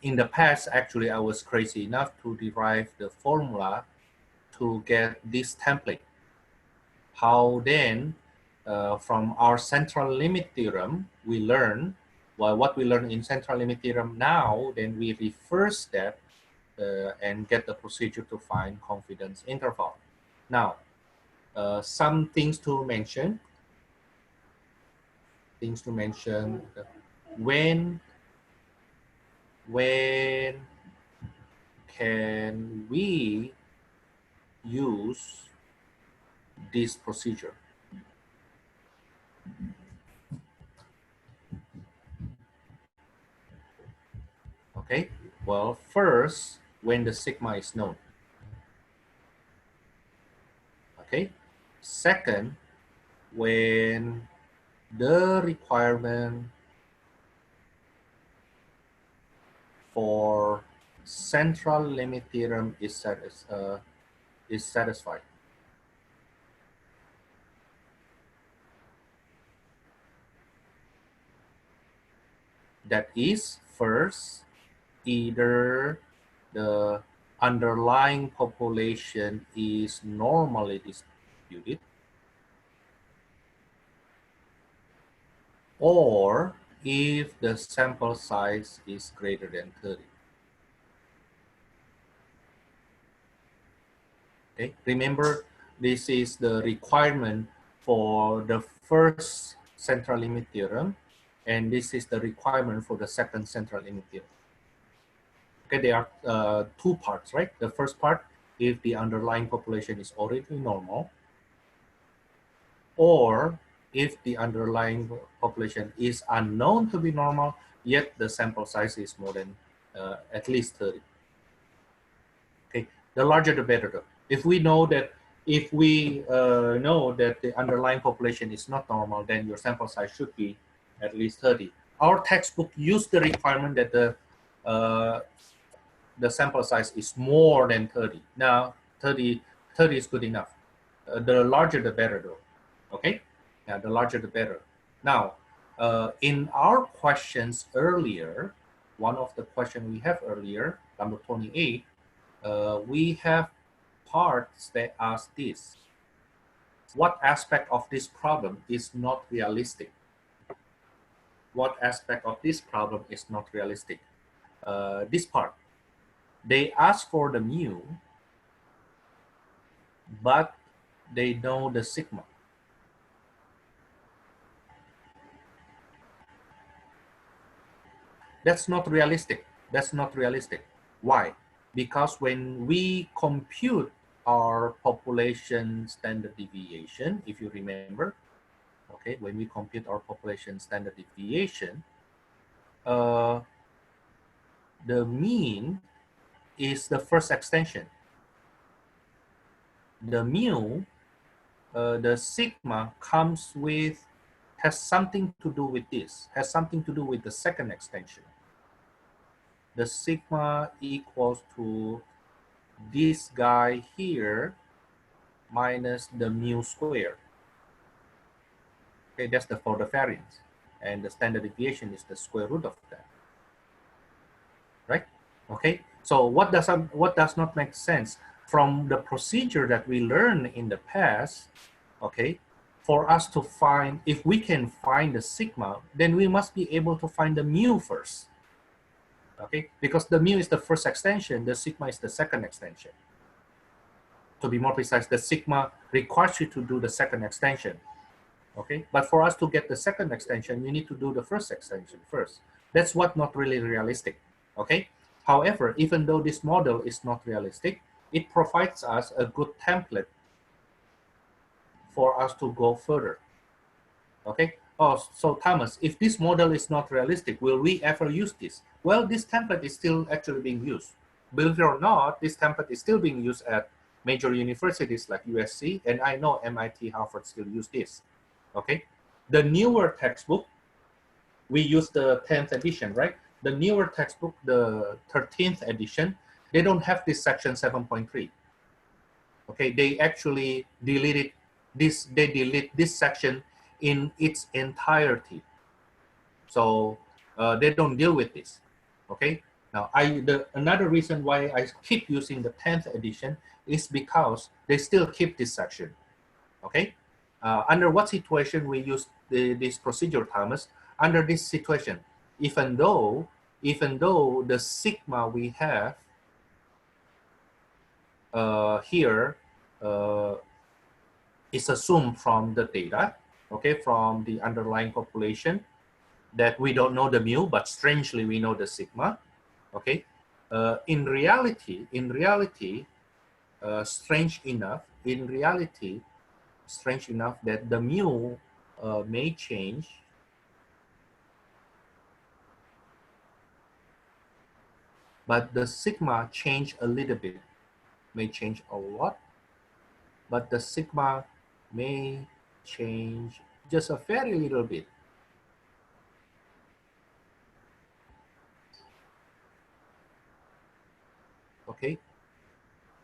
In the past, actually, I was crazy enough to derive the formula to get this template. How then, from our central limit theorem, we learn, well, what we learn in central limit theorem now, then we reverse that and get the procedure to find confidence interval. Now, some things to mention. When can we use this procedure? Okay, well, first, when the sigma is known. Okay, second, when the requirement for central limit theorem is satisfied. That is, first, either the underlying population is normally distributed, or if the sample size is greater than 30. Okay, remember, this is the requirement for the first central limit theorem, and this is the requirement for the second central limit theorem. Okay, there are two parts, right? The first part, if the underlying population is already normal, or if the underlying population is unknown to be normal, yet the sample size is more than at least 30. Okay, the larger the better though. If we know that the underlying population is not normal, then your sample size should be at least 30. Our textbook used the requirement that the sample size is more than 30. Now, 30 is good enough. The larger the better though. Okay, yeah, the larger the better. Now, in our questions earlier, one of the questions we have earlier, number 28, we have parts that ask this: what aspect of this problem is not realistic? What aspect of this problem is not realistic? This part. They ask for the mu, but they know the sigma. That's not realistic. That's not realistic. Why? Because when we compute our population standard deviation, if you remember, okay, when we compute our population standard deviation, the mean is the first extension. The mu, the sigma comes with has something to do with this, has something to do with the second extension. The sigma equals to this guy here minus the mu squared. Okay, that's for the variance. And the standard deviation is the square root of that. Right? Okay, so what does not make sense from the procedure that we learned in the past, okay, for us to find, if we can find the sigma, then we must be able to find the mu first. Okay, because the mu is the first extension, the sigma is the second extension. To be more precise, the sigma requires you to do the second extension. Okay, but for us to get the second extension, you need to do the first extension first. That's what not really realistic. Okay, however, even though this model is not realistic, it provides us a good template for us to go further. Okay, oh, so Thomas, if this model is not realistic, will we ever use this? Well, this template is still actually being used. Believe it or not, this template is still being used at major universities like USC, and I know MIT, Harvard still use this. Okay, the newer textbook, we use the 10th edition, right? The newer textbook, the 13th edition, they don't have this section 7.3. Okay, they actually deleted this, they delete this section in its entirety. So they don't deal with this. Okay, now another reason why I keep using the 10th edition is because they still keep this section. Okay, under what situation we use this procedure, Thomas? Under this situation, even though the sigma we have here is assumed from the data, okay, from the underlying population, that we don't know the mu, but strangely we know the sigma. Okay, in reality, strange enough that the mu may change, but the sigma change a little bit, may change a lot, but the sigma may change just a very little bit. Okay.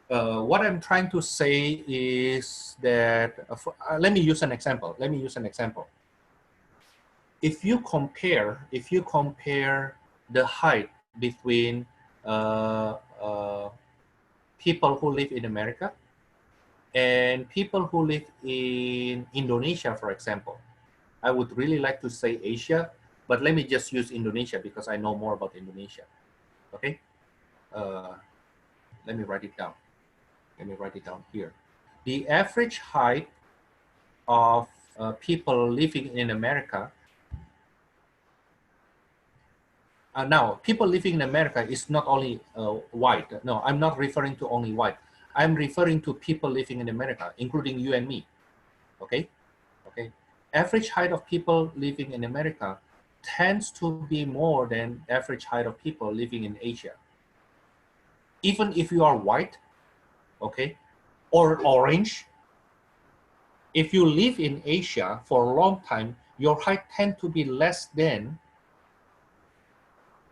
What I'm trying to say is that, let me use an example. If you compare the height between people who live in America and people who live in Indonesia, for example, I would really like to say Asia, but let me just use Indonesia because I know more about Indonesia. Okay, let me write it down. Let me write it down here. The average height of people living in America. Now, people living in America is not only white. No, I'm not referring to only white. I'm referring to people living in America, including you and me. Okay? Okay. Average height of people living in America tends to be more than average height of people living in Asia. Even if you are white, okay, or orange, if you live in Asia for a long time, your height tend to be less than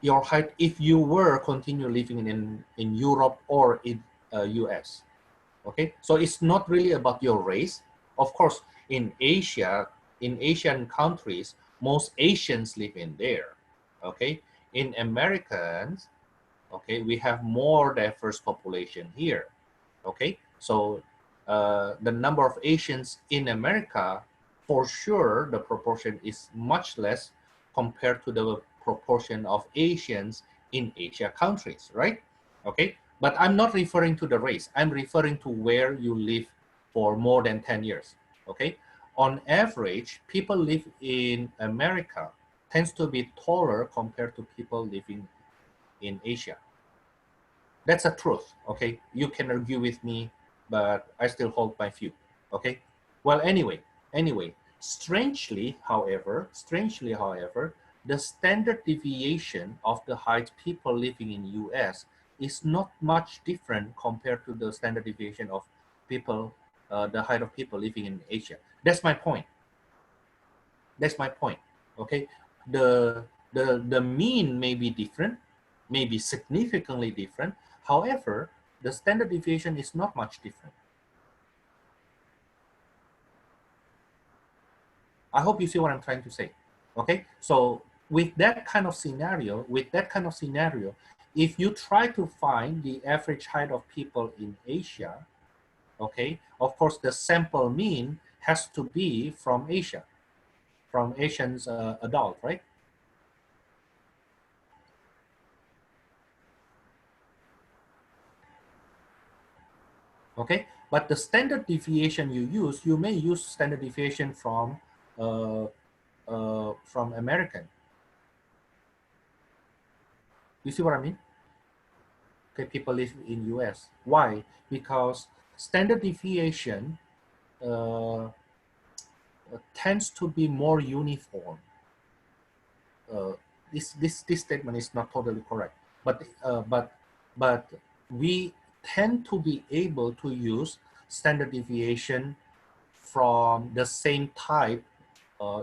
your height if you were continue living in Europe or in US. Okay, so it's not really about your race. Of course, in Asia, in Asian countries, most Asians live in there. Okay, in Americans, okay, we have more diverse population here. Okay, so the number of Asians in America, for sure, the proportion is much less compared to the proportion of Asians in Asia countries, right? Okay, but I'm not referring to the race. I'm referring to where you live for more than 10 years, okay? On average, people live in America tends to be taller compared to people living in Asia. That's a truth, okay? You can argue with me, but I still hold my view, okay? Well, anyway, strangely, however, the standard deviation of the height people living in US is not much different compared to the standard deviation of people, the height of people living in Asia. That's my point. That's my point. Okay, the mean may be different, may be significantly different. However, the standard deviation is not much different. I hope you see what I'm trying to say. Okay, so with that kind of scenario, if you try to find the average height of people in Asia, okay, of course the sample mean has to be from Asia, from Asians adult, right? Okay, but the standard deviation you may use standard deviation from American. You see what I mean? Okay, people live in US. Why? Because standard deviation tends to be more uniform. Uh, this statement is not totally correct, but we tend to be able to use standard deviation from the same type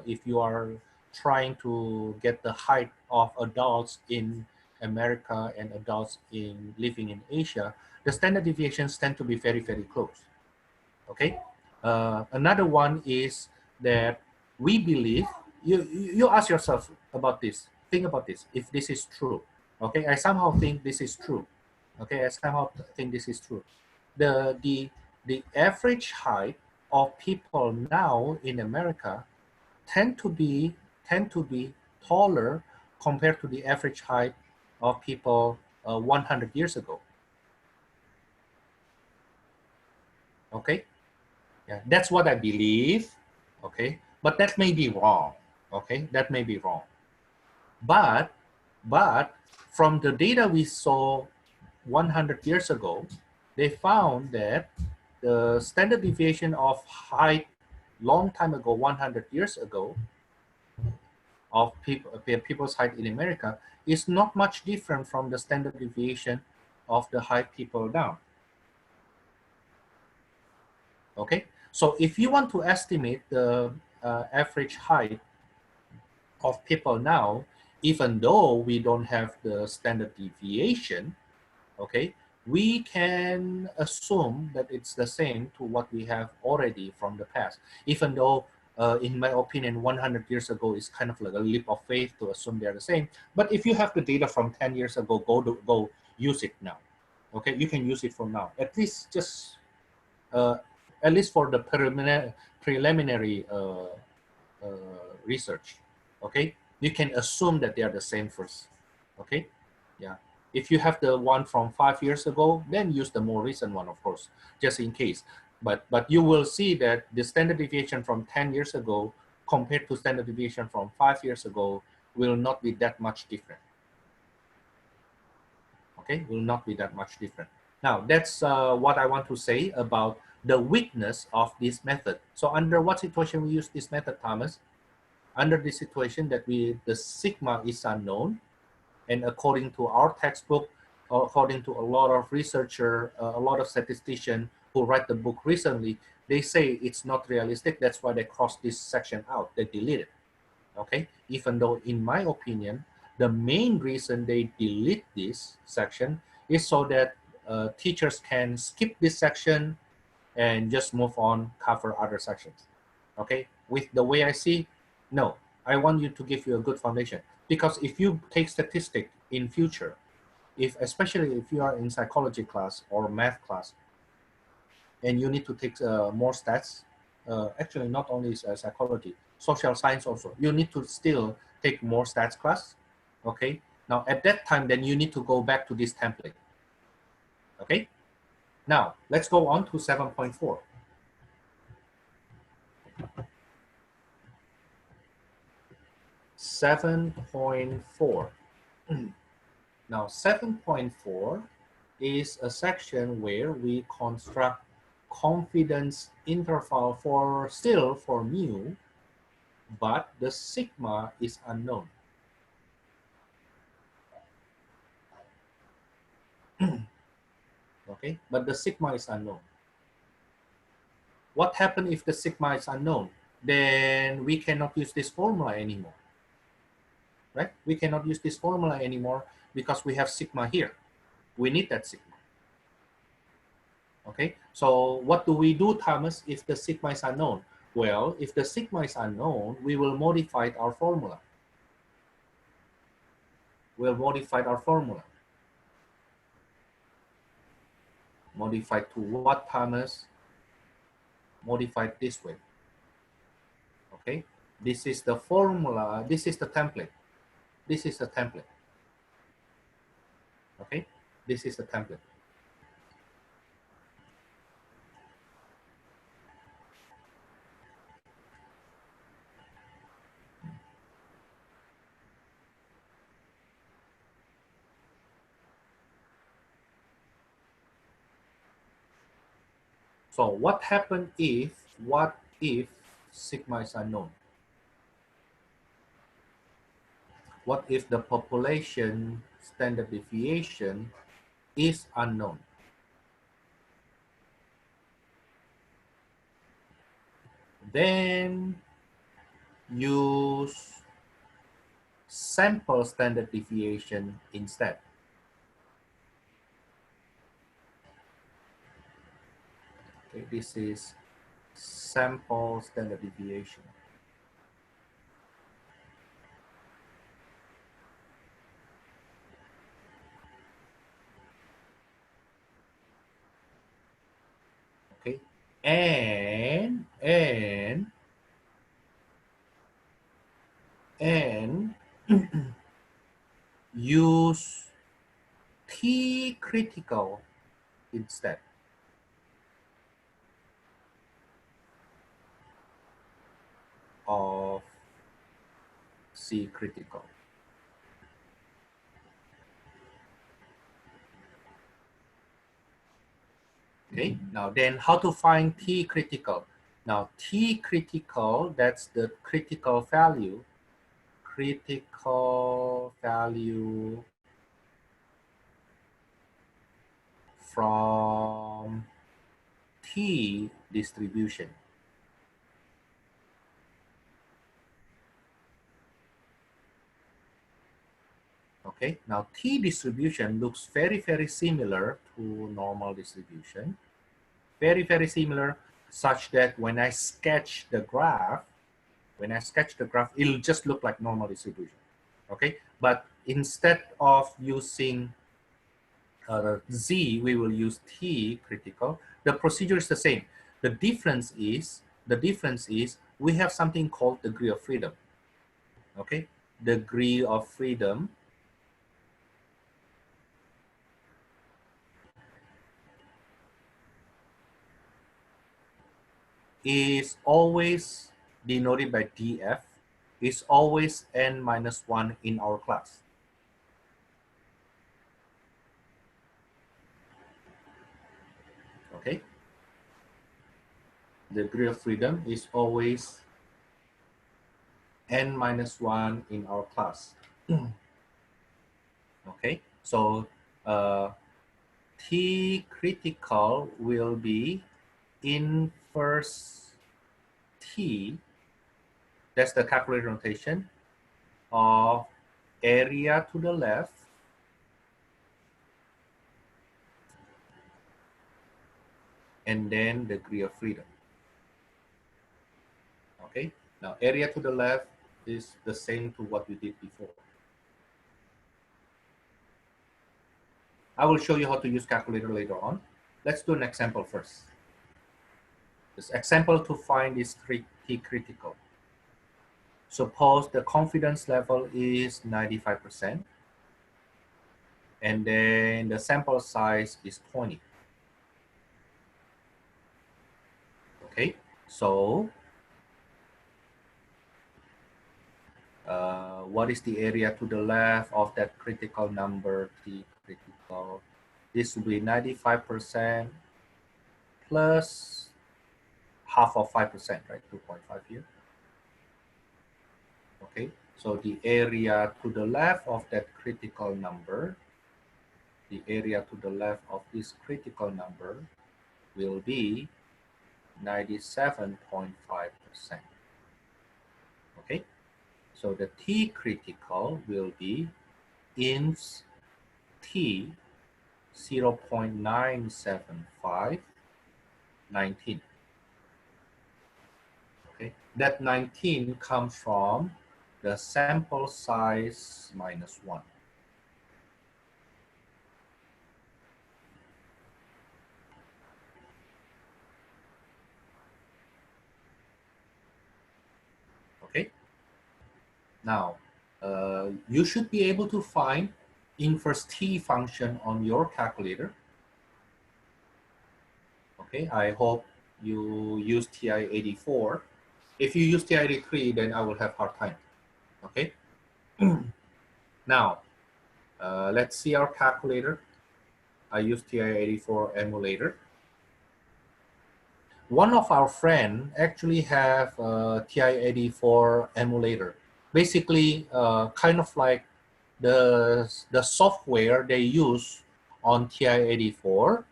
if you are trying to get the height of adults in America and adults in living in Asia, the standard deviations tend to be very, very close. Okay. Another one is that we believe, you ask yourself about this, think about this, if this is true. Okay, I somehow think this is true. Okay, I somehow think this is true. The average height of people now in America tend to be tend to be taller compared to the average height of people 100 years ago. Okay, yeah, that's what I believe. Okay, but that may be wrong. Okay, that may be wrong. But but from the data we saw 100 years ago, they found that the standard deviation of height long time ago, 100 years ago, of people's height in America is not much different from the standard deviation of the height people now. Okay, so if you want to estimate the average height of people now, even though we don't have the standard deviation, okay, we can assume that it's the same to what we have already from the past, even though in my opinion 100 years ago is kind of like a leap of faith to assume they're the same. But if you have the data from 10 years ago, go use it now. Okay, you can use it from now, uh, at least for the preliminary uh, research. Okay, you can assume that they are the same first. Okay, yeah. If you have the one from 5 years ago, then use the more recent one, of course, just in case. But you will see that the standard deviation from 10 years ago compared to standard deviation from 5 years ago will not be that much different. Okay, will not be that much different. Now, that's what I want to say about the weakness of this method. So under what situation we use this method, Thomas? Under the situation that the sigma is unknown, and according to our textbook, according to a lot of researcher, a lot of statisticians who write the book recently, they say it's not realistic. That's why they cross this section out. They delete it. Okay, even though in my opinion, the main reason they delete this section is so that teachers can skip this section and just move on, cover other sections. Okay, with the way I see, no, I want you to give you a good foundation, because if you take statistic in future, especially if you are in psychology class or math class, and you need to take more stats, actually not only psychology, social science also, you need to still take more stats class. Okay, now at that time, then you need to go back to this template. Okay, now let's go on to 7.4. 7.4. Now 7.4 is a section where we construct confidence interval for mu, but the sigma is unknown. Okay, but the sigma is unknown. What happens if the sigma is unknown? then we cannot use this formula anymore, right? We cannot use this formula anymore because we have sigma here. We need that sigma. Okay, so what do we do, Thomas, if the sigma is unknown? Well, if the sigma is unknown, we will modify our formula. We'll modify our formula. Modify to what, Thomas? Modify this way. Okay, this is the formula. This is the template. This is the template. Okay, this is the template. So what happened if, what if sigma is unknown? What if the population standard deviation is unknown? Then use sample standard deviation instead. Okay, this is sample standard deviation. Okay, and use T critical instead of C critical. Okay, now then how to find T critical? Now T critical, that's the critical value from T distribution. Okay, now T distribution looks very, very similar to normal distribution. Very, very similar, such that when I sketch the graph, it'll just look like normal distribution. Okay, but instead of using Z, we will use T critical. The procedure is the same. The difference is we have something called degree of freedom. Okay, degree of freedom is always denoted by df, is always n minus 1 in our class. Okay, the degree of freedom is always n minus 1 in our class. Okay, so T critical will be inverse T, that's the calculated notation, of area to the left and then degree of freedom. Okay, now area to the left is the same to what we did before. I will show you how to use calculator later on. Let's do an example first. This example to find is T critical. Suppose the confidence level is 95%, and then the sample size is 20. Okay, so what is the area to the left of that critical number, T critical? This will be 95% plus half of 5%, right? 2.5 here. Okay, so the area to the left of that critical number, the area to the left of this critical number will be 97.5%. So the T critical will be inf T 0.97519. Okay, that 19 comes from the sample size minus 1. Okay, now you should be able to find inverse T function on your calculator. Okay, I hope you use TI-84. If you use TI-83, then I will have hard time. Okay, now let's see our calculator. I use TI-84 emulator. One of our friend actually have a TI-84 emulator. Basically, kind of like the software they use on TI-84.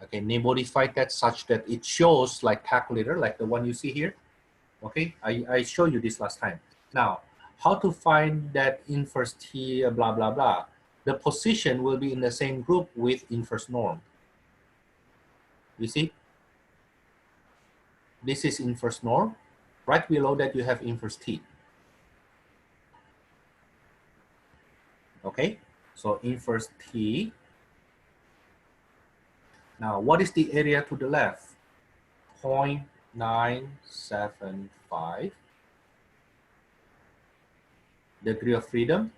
Okay, they modified that such that it shows like calculator, like the one you see here. Okay, I showed you this last time. Now, how to find that inverse T, blah, blah, blah. The position will be in the same group with inverse norm. You see? This is inverse norm. Right below that, you have inverse T. Okay, so inverse T. Now, what is the area to the left? 0.975. Degree of freedom,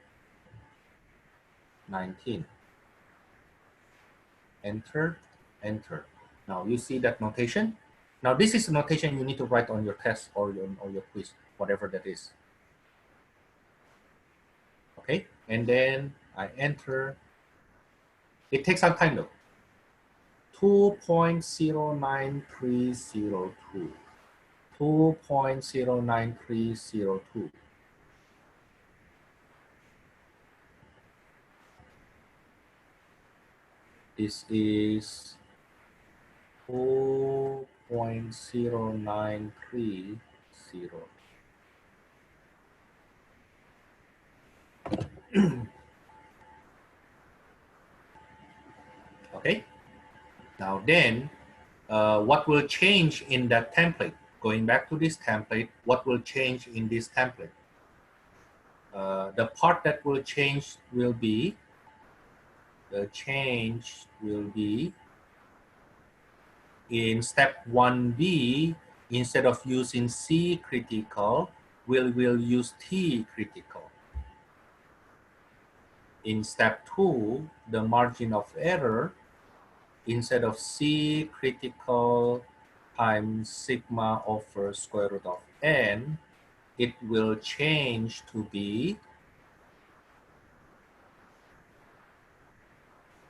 19. Enter, enter. Now, you see that notation? Now, this is the notation you need to write on your test or your quiz, whatever that is. Okay, and then I enter. It takes some time though. 2.09302. 2.09302. This is 2.0930. Okay, now then what will change in that template? Going back to this template, what will change in this template? The part that will change will be, in step 1B, instead of using C critical, we'll use T critical. In step 2, the margin of error, instead of C critical times sigma over square root of n, it will change to be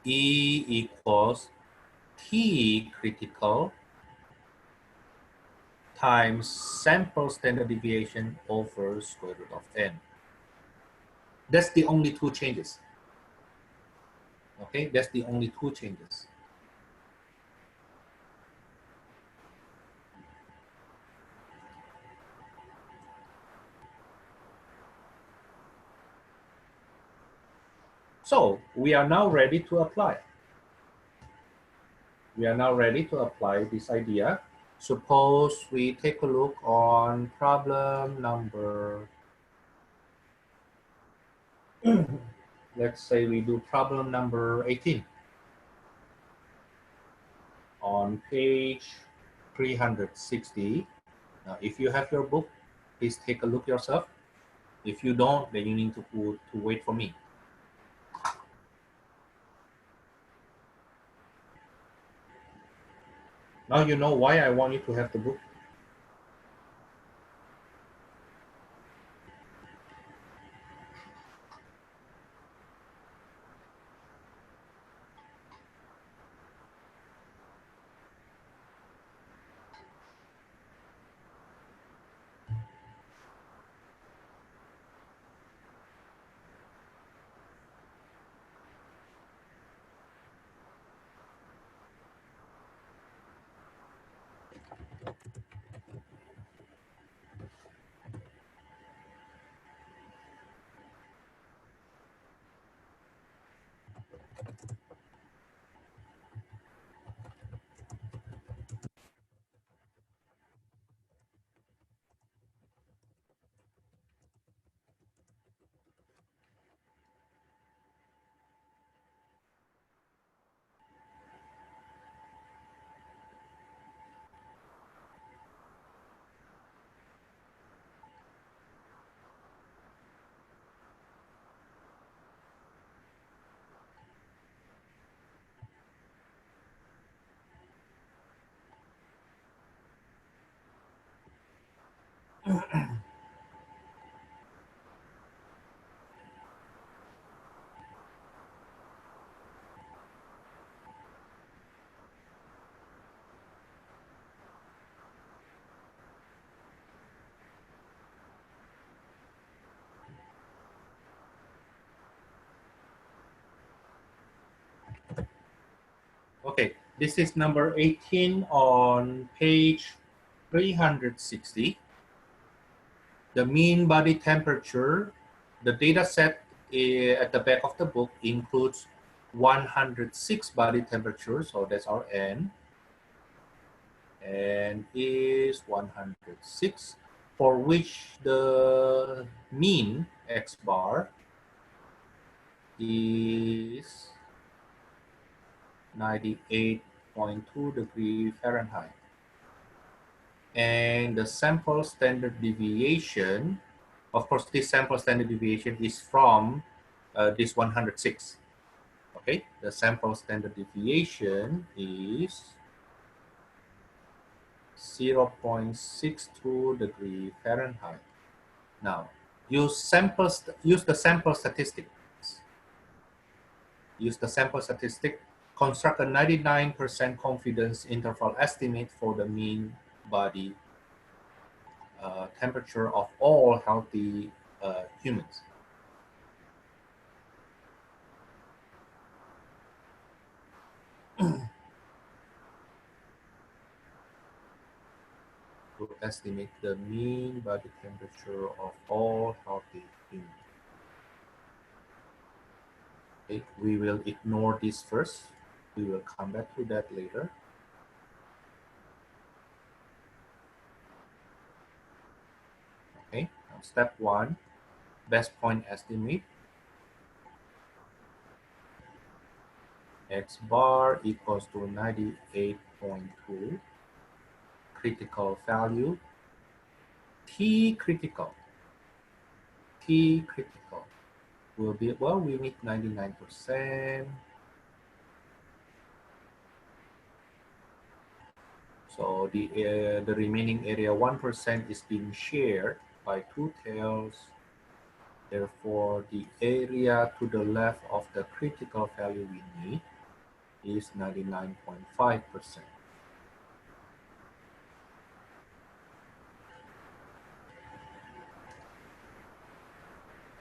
E equals T critical times sample standard deviation over square root of n. That's the only two changes. Okay, that's the only two changes. So we are now ready to apply. We are now ready to apply this idea. Suppose we take a look on problem number, let's say we do problem number 18 on page 360. Now, if you have your book, please take a look yourself. If you don't, then you need to wait for me. Now you know why I want you to have the book. Okay, this is number 18 on page 360. The mean body temperature, the data set at the back of the book includes 106 body temperatures, so that's our N, and is 106, for which the mean X bar is 98.2 degree Fahrenheit. And the sample standard deviation, of course, this sample standard deviation is from this 106. Okay, the sample standard deviation is 0.62 degree Fahrenheit. Now, use the sample statistic. Use the sample statistic. Construct a 99% confidence interval estimate for the mean body temperature of all healthy humans. To estimate the mean body temperature of all healthy humans. Okay, we will ignore this first. We will come back to that later. Okay, now step 1, best point estimate. X bar equals to 98.2. Critical value. T critical will be, well, we need 99%. So the remaining area 1% is being shared by two tails. Therefore, the area to the left of the critical value we need is 99.5%.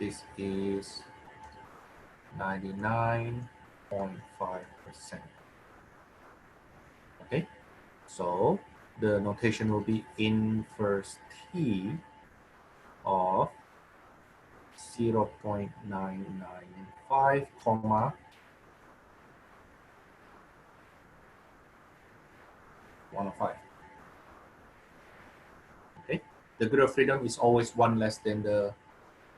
This is 99.5%. Okay, so the notation will be inverse T of 0.995, comma 105. Okay, the degree of freedom is always one less than the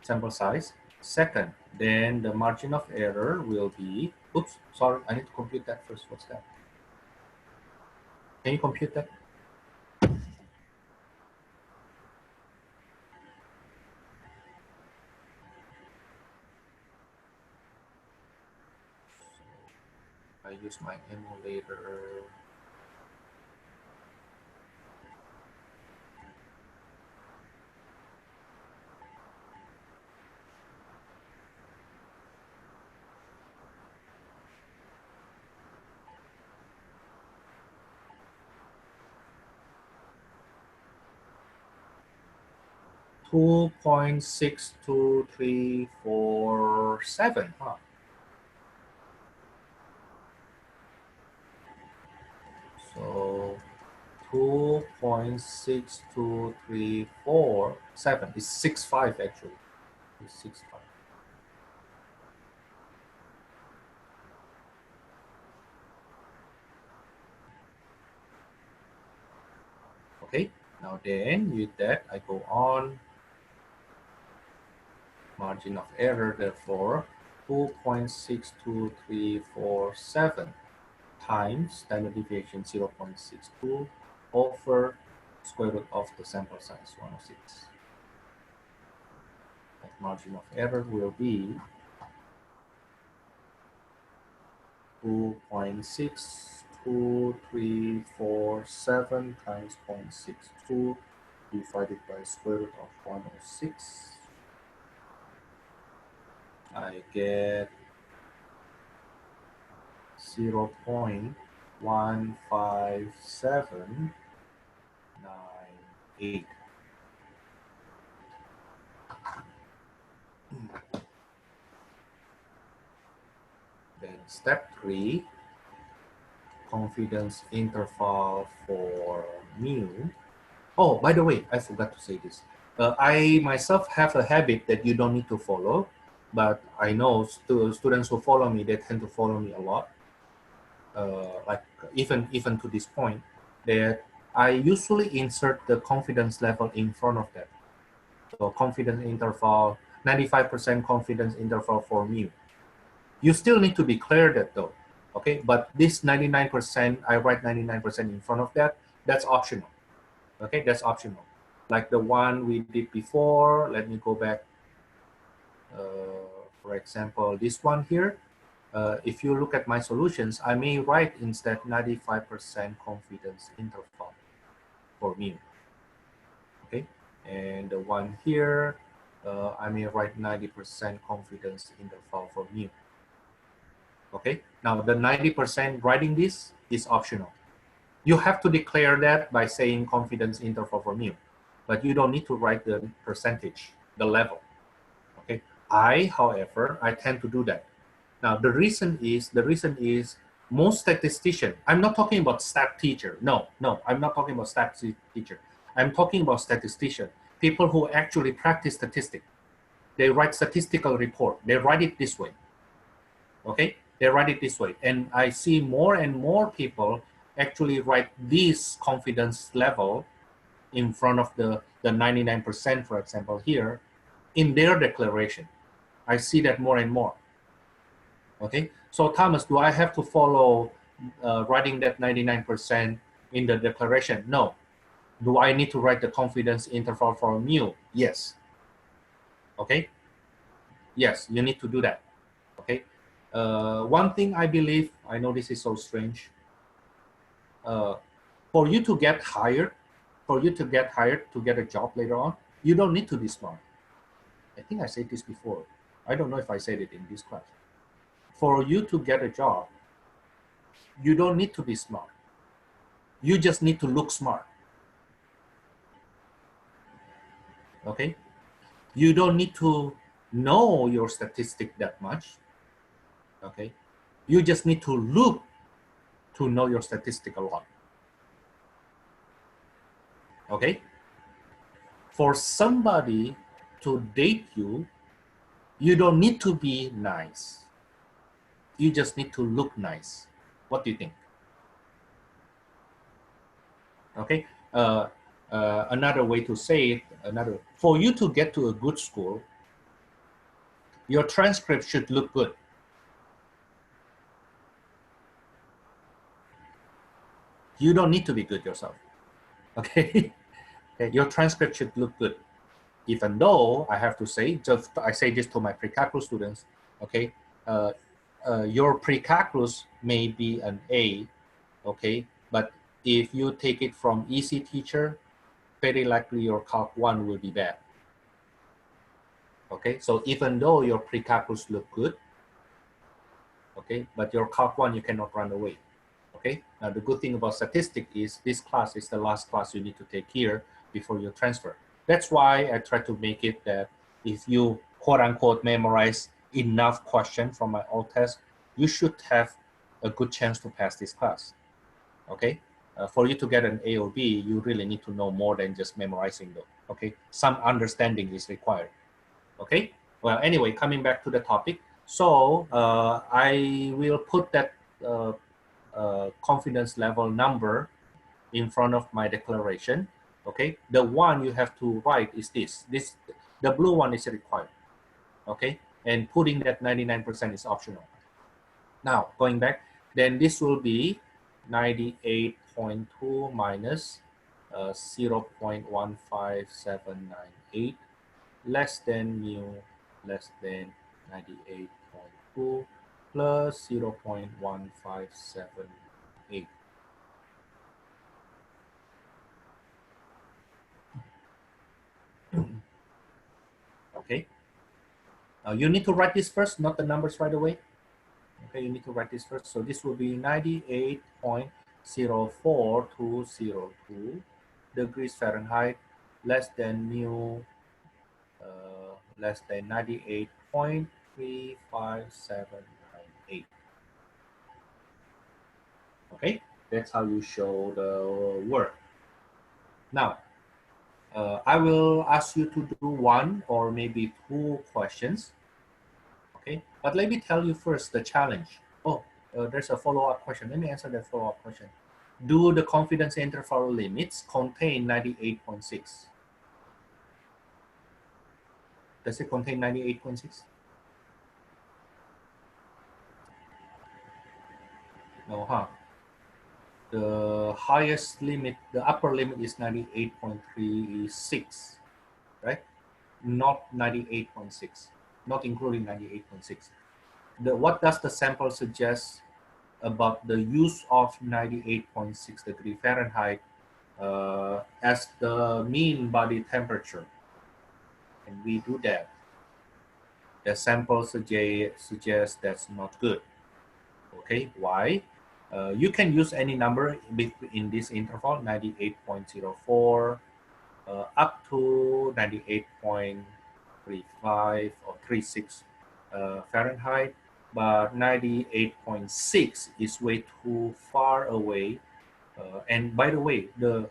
sample size. Second, then the margin of error will be, oops, sorry, I need to compute that first. What's that? Can you compute that? I use my emulator. Two 2.62347, huh? So 2.62347 is 65 actually. It's 65. Okay, now then with that I go on margin of error, therefore 2.62347 times standard deviation 0.62 over square root of the sample size 106. That margin of error will be 2.62347 times 0.62 divided by square root of 106. I get 0.15798. Then step 3, confidence interval for mu. Oh, by the way, I forgot to say this. I myself have a habit that you don't need to follow, but I know students who follow me, they tend to follow me a lot. Like even to this point, that I usually insert the confidence level in front of that. So confidence interval, 95% confidence interval for mu. You still need to declare that though, okay? But this 99%, I write 99% in front of that. That's optional, okay? That's optional. Like the one we did before, let me go back. For example, this one here, if you look at my solutions, I may write instead 95% confidence interval for mu, okay? And the one here, I may write 90% confidence interval for mu. Okay, now the 90% writing this is optional. You have to declare that by saying confidence interval for mu, but you don't need to write the percentage, the level. Okay, however, I tend to do that. Now the reason is most statistician, I'm not talking about stat teacher. No, I'm not talking about stat teacher. I'm talking about statistician, people who actually practice statistics. They write statistical report. They write it this way. Okay, they write it this way, and I see more and more people actually write this confidence level in front of the 99%, for example, here in their declaration. I see that more and more. Okay, so Thomas, do I have to follow writing that 99% in the declaration? No. Do I need to write the confidence interval for mu? Yes. Okay, yes, you need to do that. Okay, one thing I believe, I know this is so strange, for you to get hired, to get a job later on, you don't need to be smart. I think I said this before. I don't know if I said it in this class. For you to get a job, you don't need to be smart. You just need to look smart. Okay? You don't need to know your statistic that much. Okay? You just need to look to know your statistic a lot. Okay? For somebody to date you, you don't need to be nice. You just need to look nice. What do you think? Okay. Another way to say it, for you to get to a good school, your transcript should look good. You don't need to be good yourself. Okay. Okay. Your transcript should look good. Even though I have to say, I say this to my pre-calculus students, okay, your pre-calculus may be an A, okay, but if you take it from easy teacher, very likely your Calc 1 will be bad. Okay, so even though your pre-calculus look good, okay, but your Calc 1 you cannot run away. Okay, now the good thing about statistics is this class is the last class you need to take here before you transfer. That's why I try to make it that if you quote unquote memorize enough questions from my old test, you should have a good chance to pass this class. Okay, for you to get an A or B, you really need to know more than just memorizing though. Okay, some understanding is required. Okay, well, anyway, coming back to the topic. So I will put that confidence level number in front of my declaration. Okay, the one you have to write is this. The blue one is required. Okay, and putting that 99% is optional. Now going back, then this will be 98.2 minus 0.15798 less than mu less than 98.2 plus 0.1578. Okay. You need to write this first, not the numbers right away. Okay, you need to write this first. So this will be 98.04202 degrees Fahrenheit less than mu less than 98.35798. Okay, that's how you show the work. Now, I will ask you to do one or maybe two questions. Okay, but let me tell you first the challenge. Oh, there's a follow-up question. Let me answer that follow-up question. Do the confidence interval limits contain 98.6? Does it contain 98.6? No, huh? The highest limit, the upper limit is 98.36, right? Not 98.6, not including 98.6. What does the sample suggest about the use of 98.6 degree Fahrenheit as the mean body temperature? And we do that. The sample suggests that's not good. Okay, why? You can use any number in this interval, 98.04 up to 98.35 or 36 Fahrenheit, but 98.6 is way too far away. And by the way, the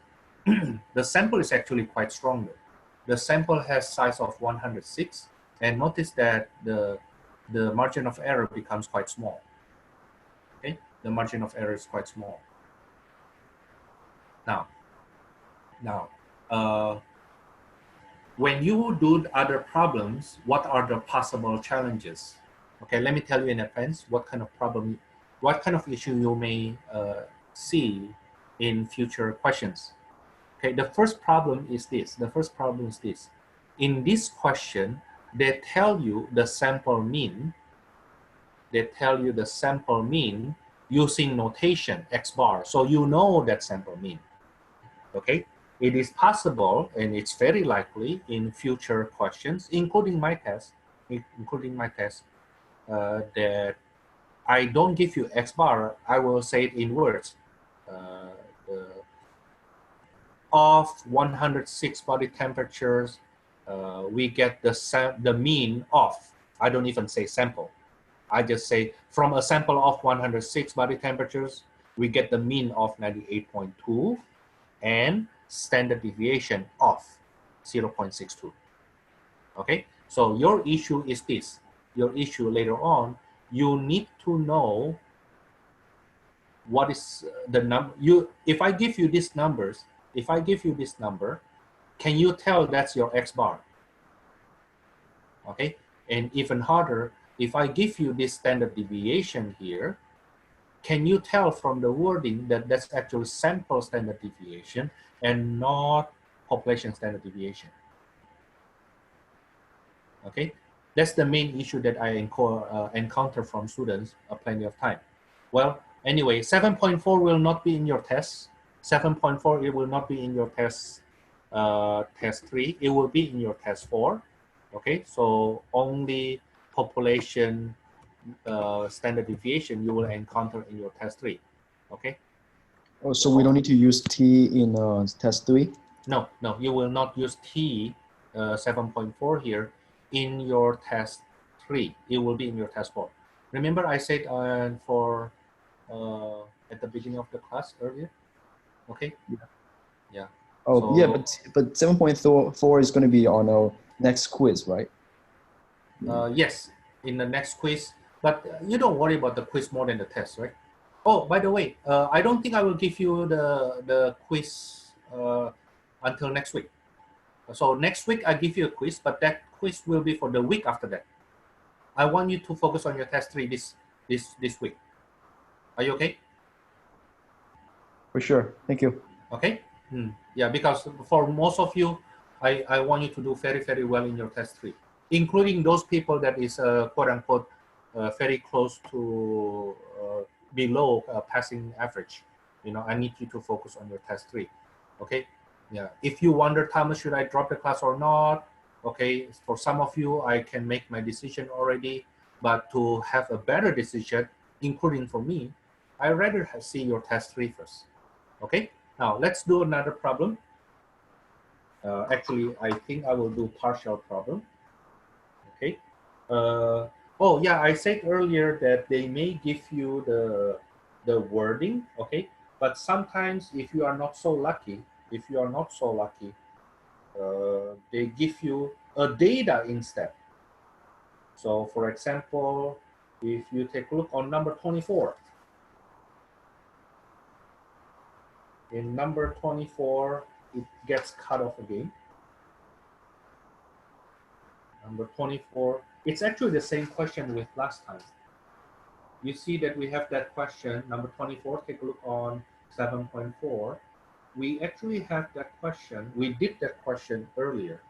the sample is actually quite stronger. The sample has size of 106, and notice that the margin of error becomes quite small. Okay, the margin of error is quite small. Now, when you do other problems, what are the possible challenges? Okay, let me tell you in advance what kind of problem, what kind of issue you may see in future questions. Okay, the first problem is this. The first problem is this. In this question, they tell you the sample mean. They tell you the sample mean using notation X bar. So you know that sample mean. Okay, it is possible and it's very likely in future questions, including my test, that I don't give you X bar. I will say it in words. Of 106 body temperatures, we get the mean of, I don't even say sample. I just say from a sample of 106 body temperatures, we get the mean of 98.2 and standard deviation of 0.62. Okay, so your issue is this. Your issue later on, you need to know what is the number. If I give you these numbers, if I give you this number, can you tell that's your X bar? Okay, and even harder, if I give you this standard deviation here, can you tell from the wording that that's actually sample standard deviation and not population standard deviation? Okay, that's the main issue that I encounter from students plenty of time. Well, anyway, 7.4 will not be in your test. 7.4, it will not be in your test, test 3. It will be in your test 4. Okay, so only population standard deviation you will encounter in your test 3. Okay. Oh, so we don't need to use T in test 3? No, you will not use T 7.4 here in your test 3. It will be in your test 4. Remember I said for at the beginning of the class earlier? Okay. Yeah. Oh, so, yeah, but 7.4 is going to be on our next quiz, right? Yes, in the next quiz. But you don't worry about the quiz more than the test, right? Oh, by the way, I don't think I will give you the quiz until next week. So next week I give you a quiz, but that quiz will be for the week after that. I want you to focus on your test 3 this week. Are you okay? For sure. Thank you. Okay. Yeah, because for most of you, I want you to do very, very well in your test 3, including those people that is quote unquote very close to below passing average. You know, I need you to focus on your test 3. Okay. Yeah. If you wonder, Thomas, should I drop the class or not? Okay. For some of you, I can make my decision already, but to have a better decision, including for me, I rather see your test 3 first. Okay. Now let's do another problem. Actually, I think I will do partial problem. Okay. Oh yeah, I said earlier that they may give you the wording. Okay, but sometimes if you are not so lucky, they give you a data instead. So for example, if you take a look on number 24, in number 24, it gets cut off again. Number 24, it's actually the same question with last time. You see that we have that question, number 24, take a look on 7.4. We actually have that question, we did that question earlier.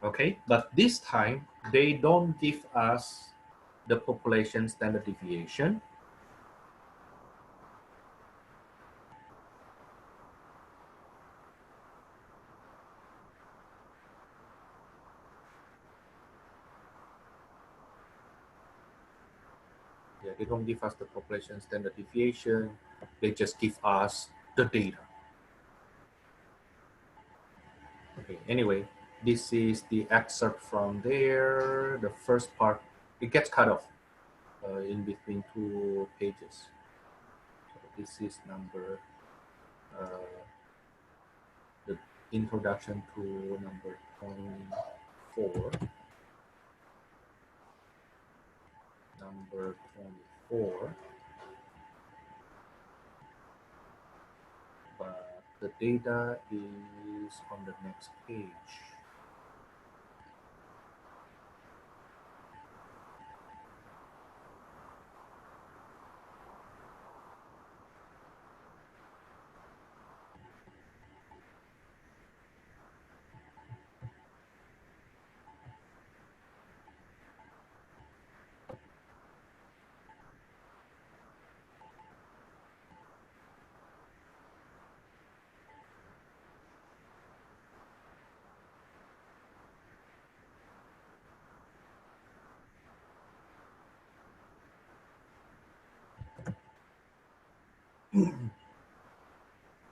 Okay, but this time, they don't give us the population standard deviation. Yeah, they don't give us the population standard deviation. They just give us the data. Okay, anyway, this is the excerpt from there. The first part, it gets cut off in between 2 pages. So this is number, the introduction to number 24. Number 24. But the data is on the next page.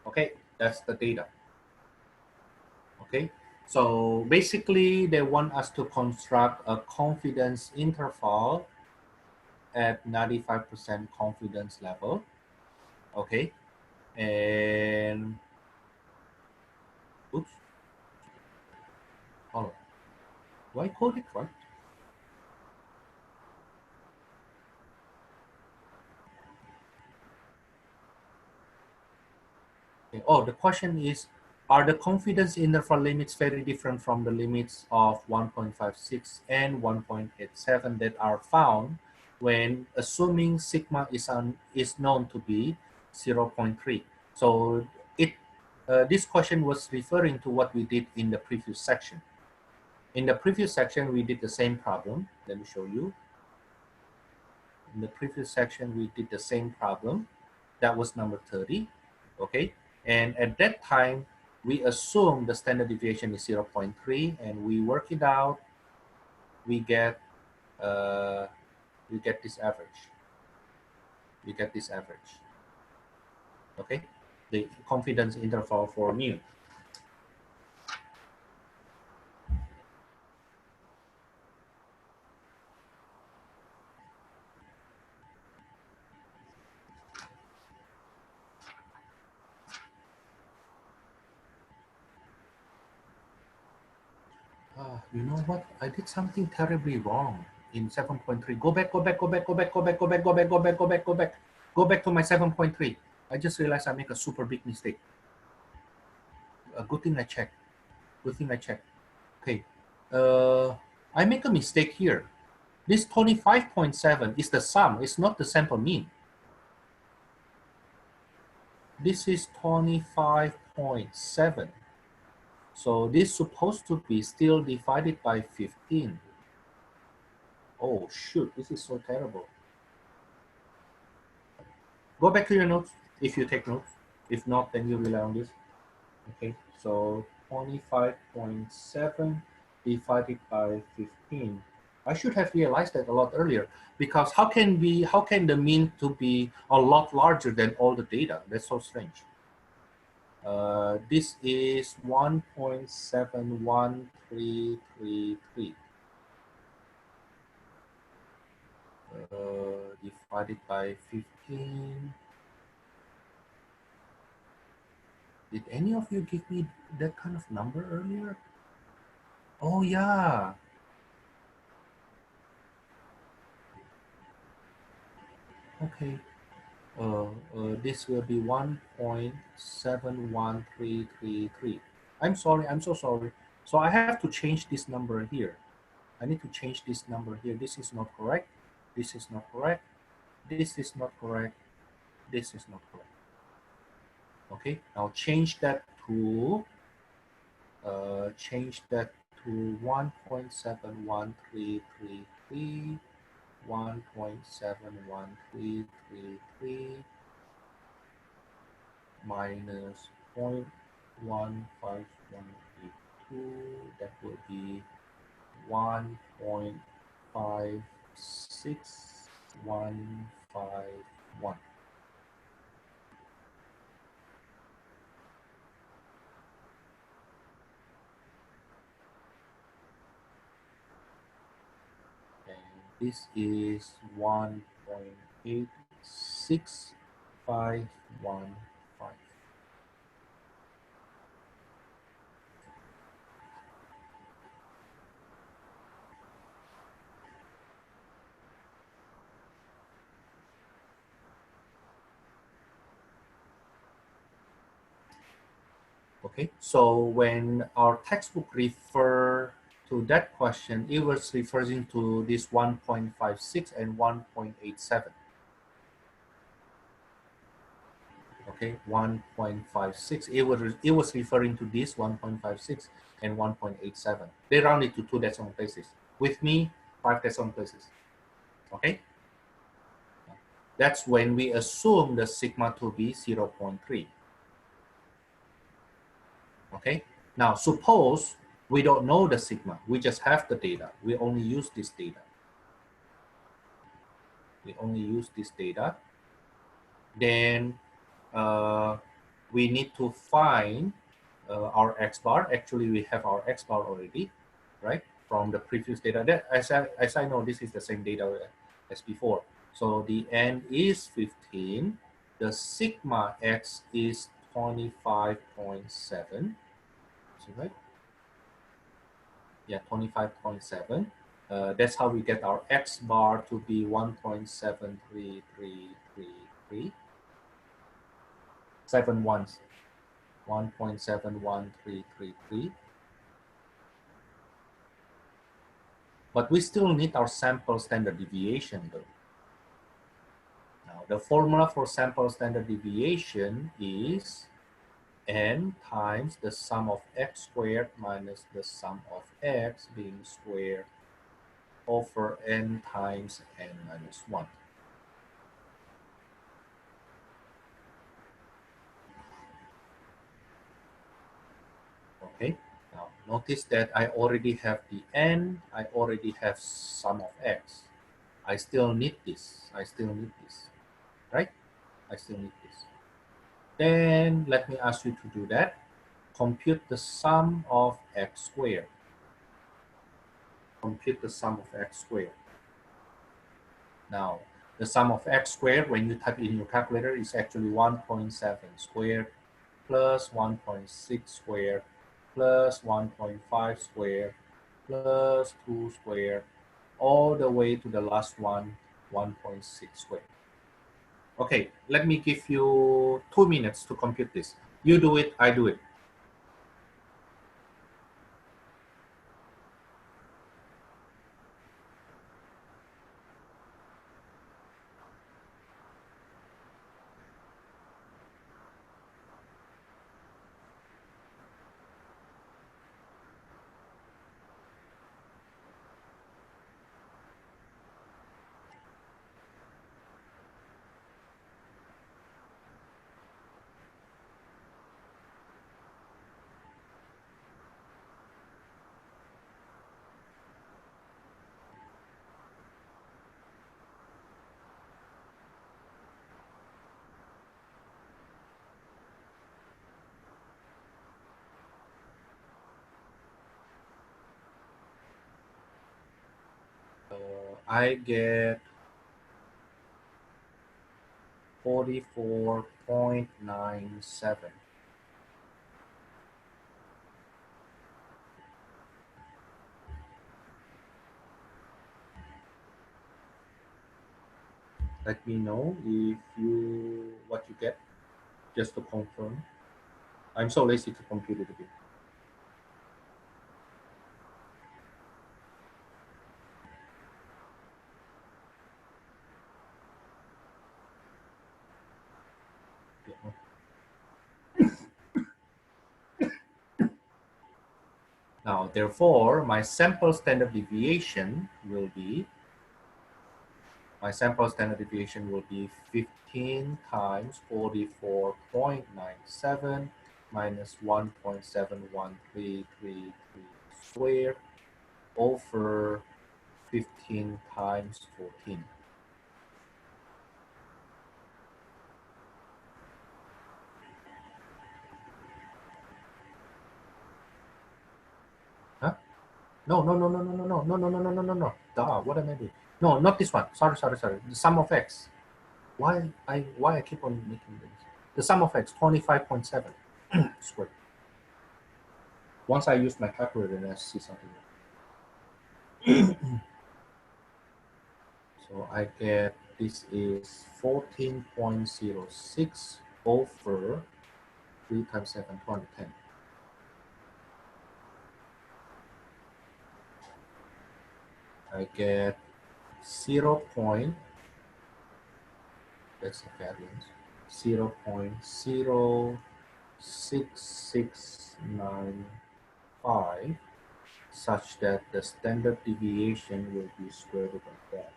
Okay, that's the data. Okay, so basically they want us to construct a confidence interval at 95% confidence level. Okay, and oops, hold on. Do I code it right? Okay. Oh, the question is, are the confidence interval limits very different from the limits of 1.56 and 1.87 that are found when assuming sigma is known to be 0.3? So this question was referring to what we did in the previous section. In the previous section, we did the same problem. Let me show you. In the previous section, we did the same problem. That was number 30. Okay. And at that time, we assume the standard deviation is 0.3 and we work it out. We get this average. We get this average. Okay. The confidence interval for mu. You know what? I did something terribly wrong in 7.3. Go back, go back, go back, go back, go back, go back, go back, go back, go back, go back. Go back to my 7.3. I just realized I make a super big mistake. Good thing I checked. Good thing I checked. Okay. I make a mistake here. This 25.7 is the sum. It's not the sample mean. This is 25.7. So this is supposed to be still divided by 15. Oh, shoot. This is so terrible. Go back to your notes if you take notes. If not, then you rely on this. Okay, so 25.7 divided by 15. I should have realized that a lot earlier, because how can the mean to be a lot larger than all the data? That's so strange. This is 1.71333 divided by 15. Did any of you give me that kind of number earlier? Oh yeah. Okay. This will be 1.71333. I'm sorry, I'm so sorry. So I have to change this number here. I need to change this number here. This is not correct. This is not correct. This is not correct. This is not correct. Okay, now change that to 1.71333, 1.71333 minus 0.1582, that will be 1.56151. And this is 1.86515. Okay, so when our textbook refer to that question, it was referring to this 1.56 and 1.87. Okay, 1.56. It was referring to this 1.56 and 1.87. They rounded to 2 decimal places. With me, 5 decimal places. Okay, that's when we assume the sigma to be 0.3. Okay, now suppose we don't know the sigma, we just have the data, we only use this data. Then we need to find our x bar. Actually, we have our x bar already, right, from the previous data. That, as I know, this is the same data as before. So the n is 15, the sigma x is 25.7, right? Yeah, 25.7. That's how we get our x bar to be 1.73333. 1.71333. But we still need our sample standard deviation though. Now, the formula for sample standard deviation is n times the sum of x squared minus the sum of x being squared over n times n minus 1. Okay, now notice that I already have the n, I already have sum of x. I still need this, right? I still need this. Then let me ask you to do that. Compute the sum of x squared. Compute the sum of x squared. Now, the sum of x squared, when you type in your calculator, is actually 1.7 squared plus 1.6 squared plus 1.5 squared plus 2 squared, all the way to the last one, 1.6 squared. Okay, let me give you 2 minutes to compute this. You do it, I do it. I get 44.97. Let me know if you what you get, just to confirm. I'm so lazy to compute it again. Now, therefore, my sample standard deviation will be 15 times 44.97 minus 1.71333 squared over 15 times 14. Huh? No. Duh, what am I doing? No, not this one. Sorry. The sum of x. Why I keep on making this? The sum of x, 25.7 squared. Once I use my calculator, then I see something. So I get this is 14.06 over 3 times 7, 210. I get 0. That's the variance. 0.06695, such that the standard deviation will be square root of that.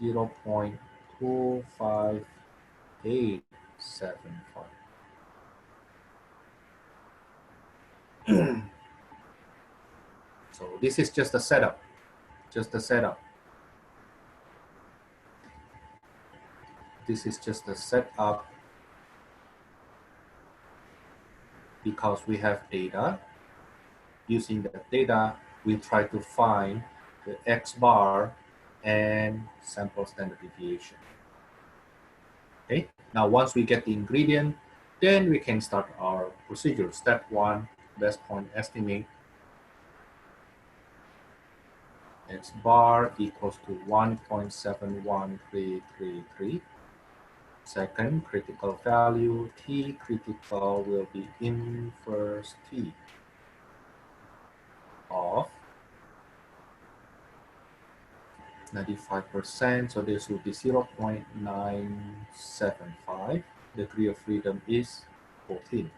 0.25875. So this is just a setup. This is just a setup because we have data. Using the data, we try to find the X bar and sample standard deviation. Okay, now once we get the ingredient, then we can start our procedure. Step 1, best point estimate. X bar equals to 1.71333. Second, critical value, T critical will be inverse T of 95%, so this will be 0.975. Degree of freedom is 14.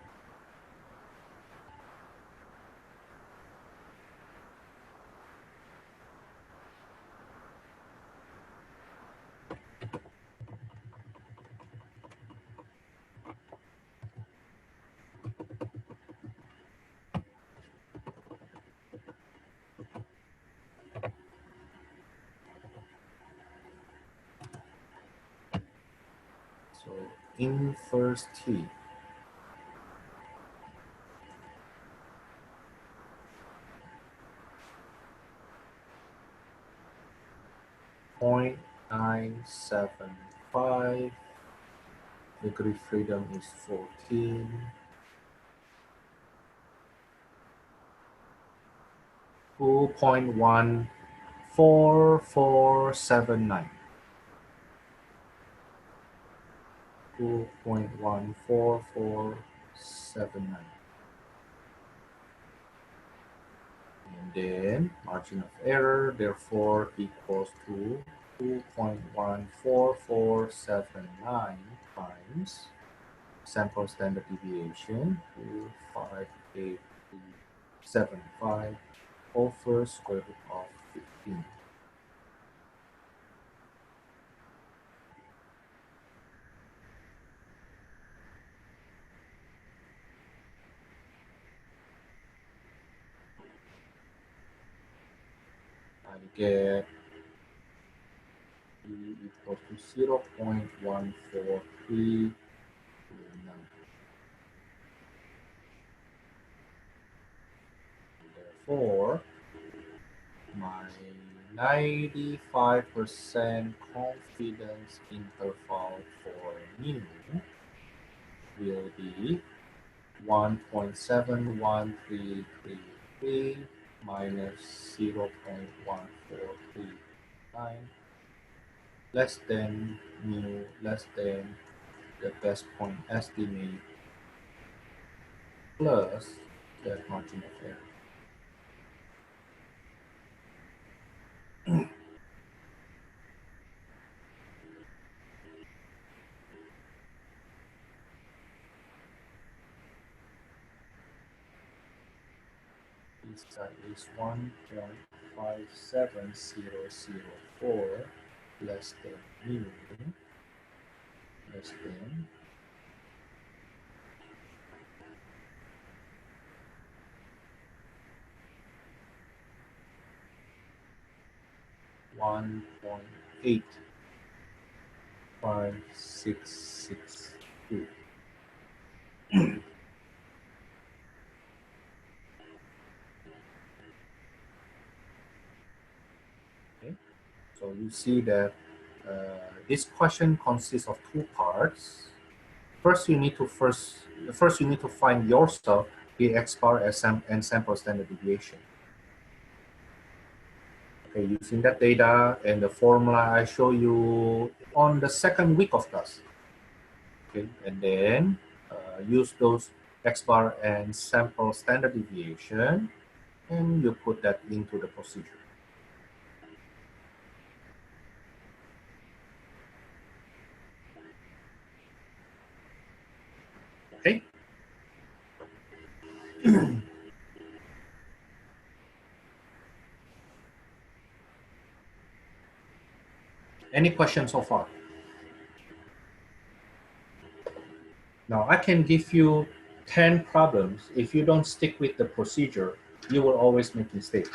So inverse T. Point 975. Degree freedom is 14. 2.14479. 2.14479. And then margin of error, therefore, equals to 2.14479 times sample standard deviation, 25875 over square root of 15. I get E equals to 0.14329. Therefore, my 95% confidence interval for mu will be 1.71333 minus 0.1439 less than mu less than the best point estimate plus the margin of error. This side is 1.57004 less than mu less than 1.85662. Okay, so you see that this question consists of two parts. First, you need to find yourself the X bar and sample standard deviation. Okay, using that data and the formula I show you on the second week of class. Okay, and then use those X bar and sample standard deviation, and you put that into the procedure. Okay. Any questions so far? Now I can give you 10 problems. If you don't stick with the procedure, you will always make mistake.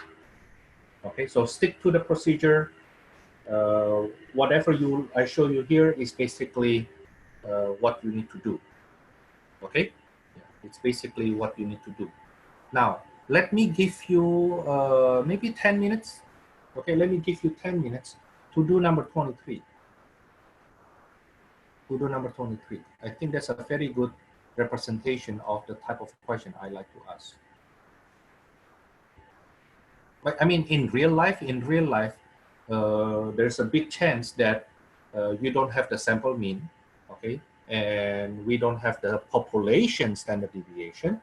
Okay, so stick to the procedure. Whatever I show you here is basically what you need to do. Okay, it's basically what you need to do. Now let me give you maybe 10 minutes. Okay, let me give you 10 minutes to do number 23. To do number 23. I think that's a very good representation of the type of question I like to ask. But I mean, in real life, there's a big chance that you don't have the sample mean, okay, and we don't have the population standard deviation,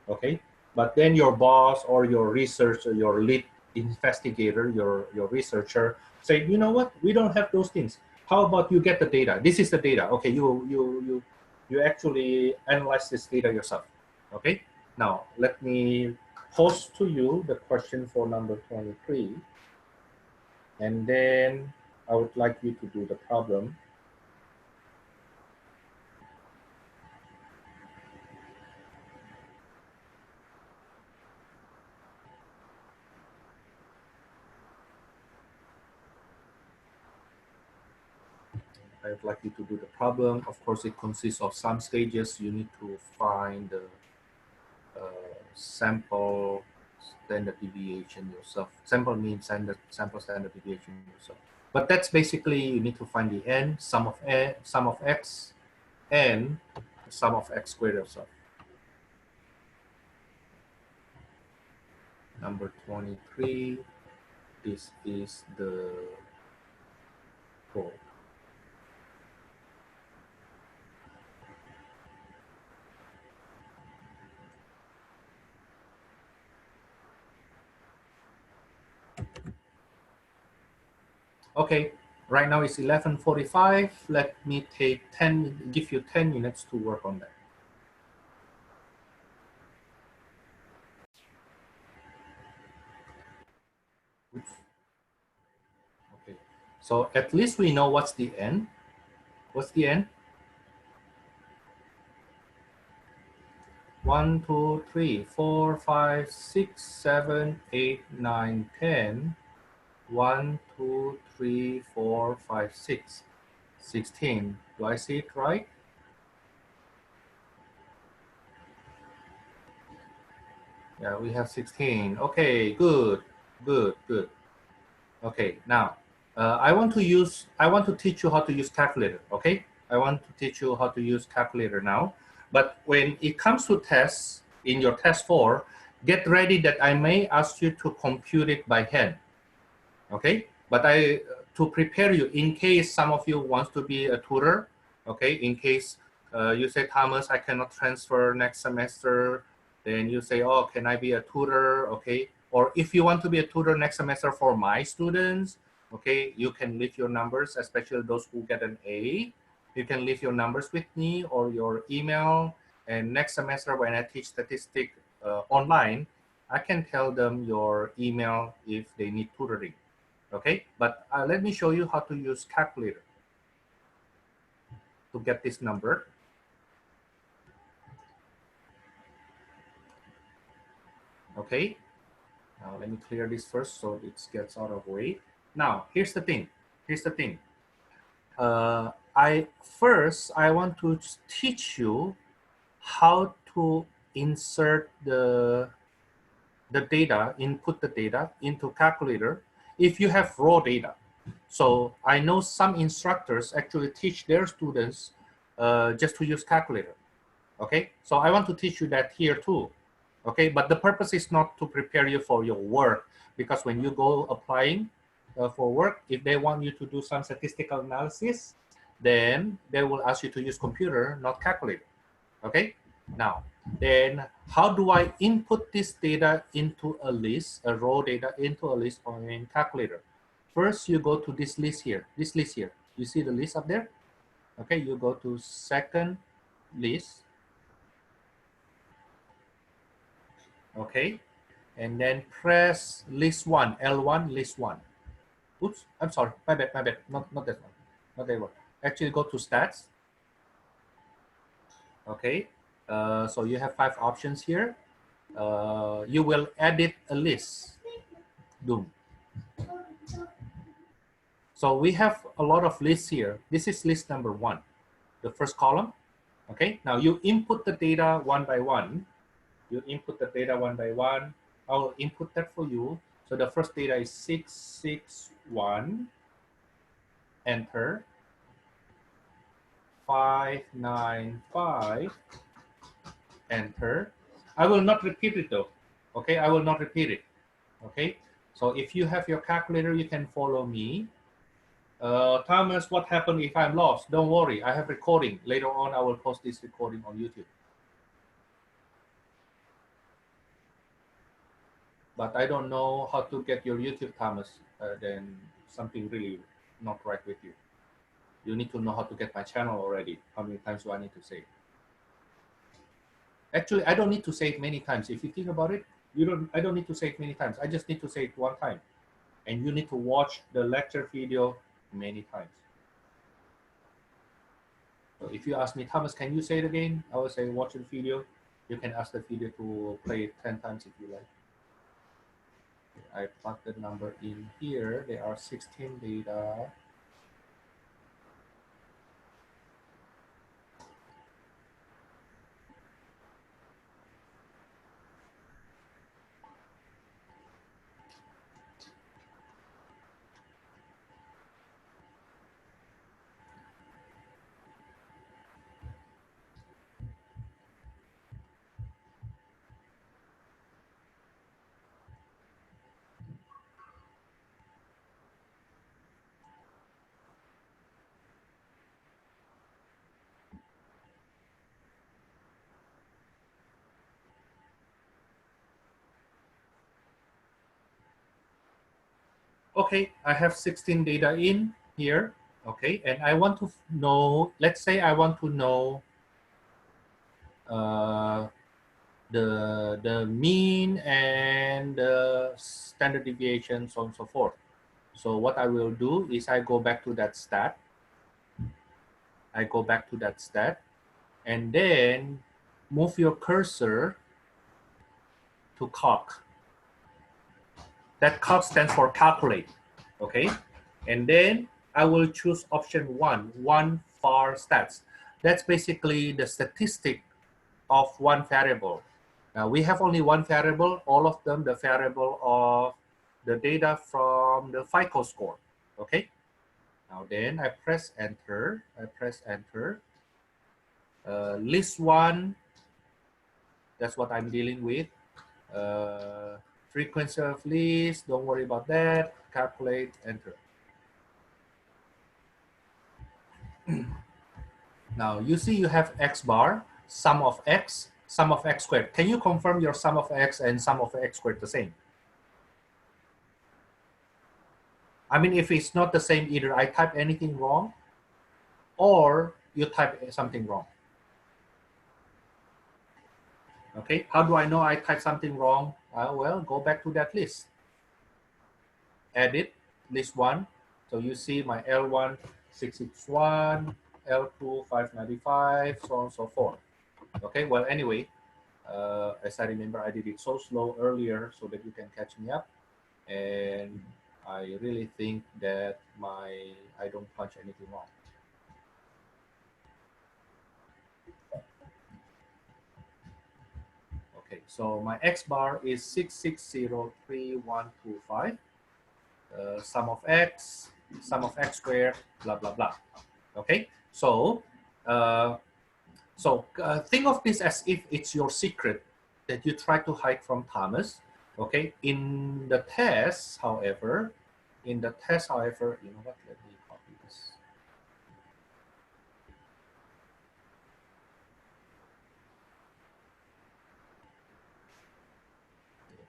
okay. But then your boss or your researcher, your lead investigator, your researcher say, you know what, we don't have those things. How about you get the data? This is the data. Okay, you actually analyze this data yourself. Okay. Now let me pose to you the question for number 23, and then I would like you to do the problem. I would like you to do the problem. Of course, it consists of some stages. You need to find the sample standard deviation yourself. Sample means sample standard deviation yourself. But that's basically, you need to find the n, sum of x, and sum of x squared yourself. Number 23, this is the goal. Okay, right now it's 11:45. Let me give you 10 minutes to work on that. Oops. Okay, so at least we know what's the n. What's the n? 1, 2, 3, 4, 5, 6, 7, 8, 9, 10. 1, 2, 3, 4, 5, 6. 16. Do I see it right? Yeah, we have 16. Okay, good, good, good. Okay, now I want to teach you how to use calculator. Okay, I want to teach you how to use calculator now. But when it comes to tests in your test 4, get ready that I may ask you to compute it by hand. Okay, but to prepare you in case some of you wants to be a tutor. Okay, in case you say, Thomas, I cannot transfer next semester, then you say, oh, can I be a tutor? Okay, or if you want to be a tutor next semester for my students, okay, you can leave your numbers, especially those who get an A. You can leave your numbers with me or your email, and next semester when I teach statistics online, I can tell them your email if they need tutoring. Okay, but let me show you how to use calculator to get this number. Okay, now let me clear this first so it gets out of the way. Now here's the thing. I want to teach you how to insert the data, input the data into calculator if you have raw data. So I know some instructors actually teach their students just to use calculator. Okay, so I want to teach you that here too. Okay, but the purpose is not to prepare you for your work, because when you go applying for work, if they want you to do some statistical analysis, then they will ask you to use computer, not calculator. Okay, now then how do I input this data into a list, a raw data into a list on calculator? First, you go to this list here. You see the list up there? Okay, you go to second list. Okay, and then press list 1, L1, list 1. Oops, I'm sorry, my bad, not that one, not that one. Actually go to stats. Okay, so you have 5 options here. You will edit a list. Boom. So we have a lot of lists here. This is list number 1, the first column. Okay, now you input the data one by one. You input the data one by one. I will input that for you. So the first data is 661, enter. 595, enter. I will not repeat it though. Okay, I will not repeat it. Okay, so if you have your calculator, you can follow me. Thomas, what happened if I'm lost? Don't worry, I have recording. Later on, I will post this recording on YouTube. But I don't know how to get your YouTube, Thomas. Then something really not right with you. You need to know how to get my channel already. How many times do I need to say? Actually, I don't need to say it many times. If you think about it, I don't need to say it many times. I just need to say it one time. And you need to watch the lecture video many times. So if you ask me, Thomas, can you say it again? I will say, watch the video. You can ask the video to play it 10 times if you like. I plug the number in here. There are 16 data. Okay, I have 16 data in here. Okay, and I want to know, let's say I want to know the mean and the standard deviation, so on and so forth. So what I will do is I go back to that stat. And then move your cursor to calc. That calc stands for calculate. Okay, and then I will choose option 1 var stats. That's basically the statistic of one variable. Now we have only one variable, all of them, the variable of the data from from the FICO score. Okay. Now then I press enter. List one, that's what I'm dealing with. Frequency of list, don't worry about that. Calculate, enter. Now you see you have x bar, sum of x squared. Can you confirm your sum of x and sum of x squared the same? I mean, if it's not the same, either I type anything wrong or you type something wrong. Okay, how do I know I typed something wrong? Well, go back to that list. Edit, list one. So you see my L1, 661, L2, 595, so on and so forth. Okay, well, anyway, as I remember, I did it so slow earlier so that you can catch me up. And I really think that I don't punch anything wrong. Okay, so my X bar is 6603125. Sum of x squared, blah, blah, blah. Okay, so think of this as if it's your secret that you try to hide from Thomas. Okay, in the test, however, you know what, let me copy this.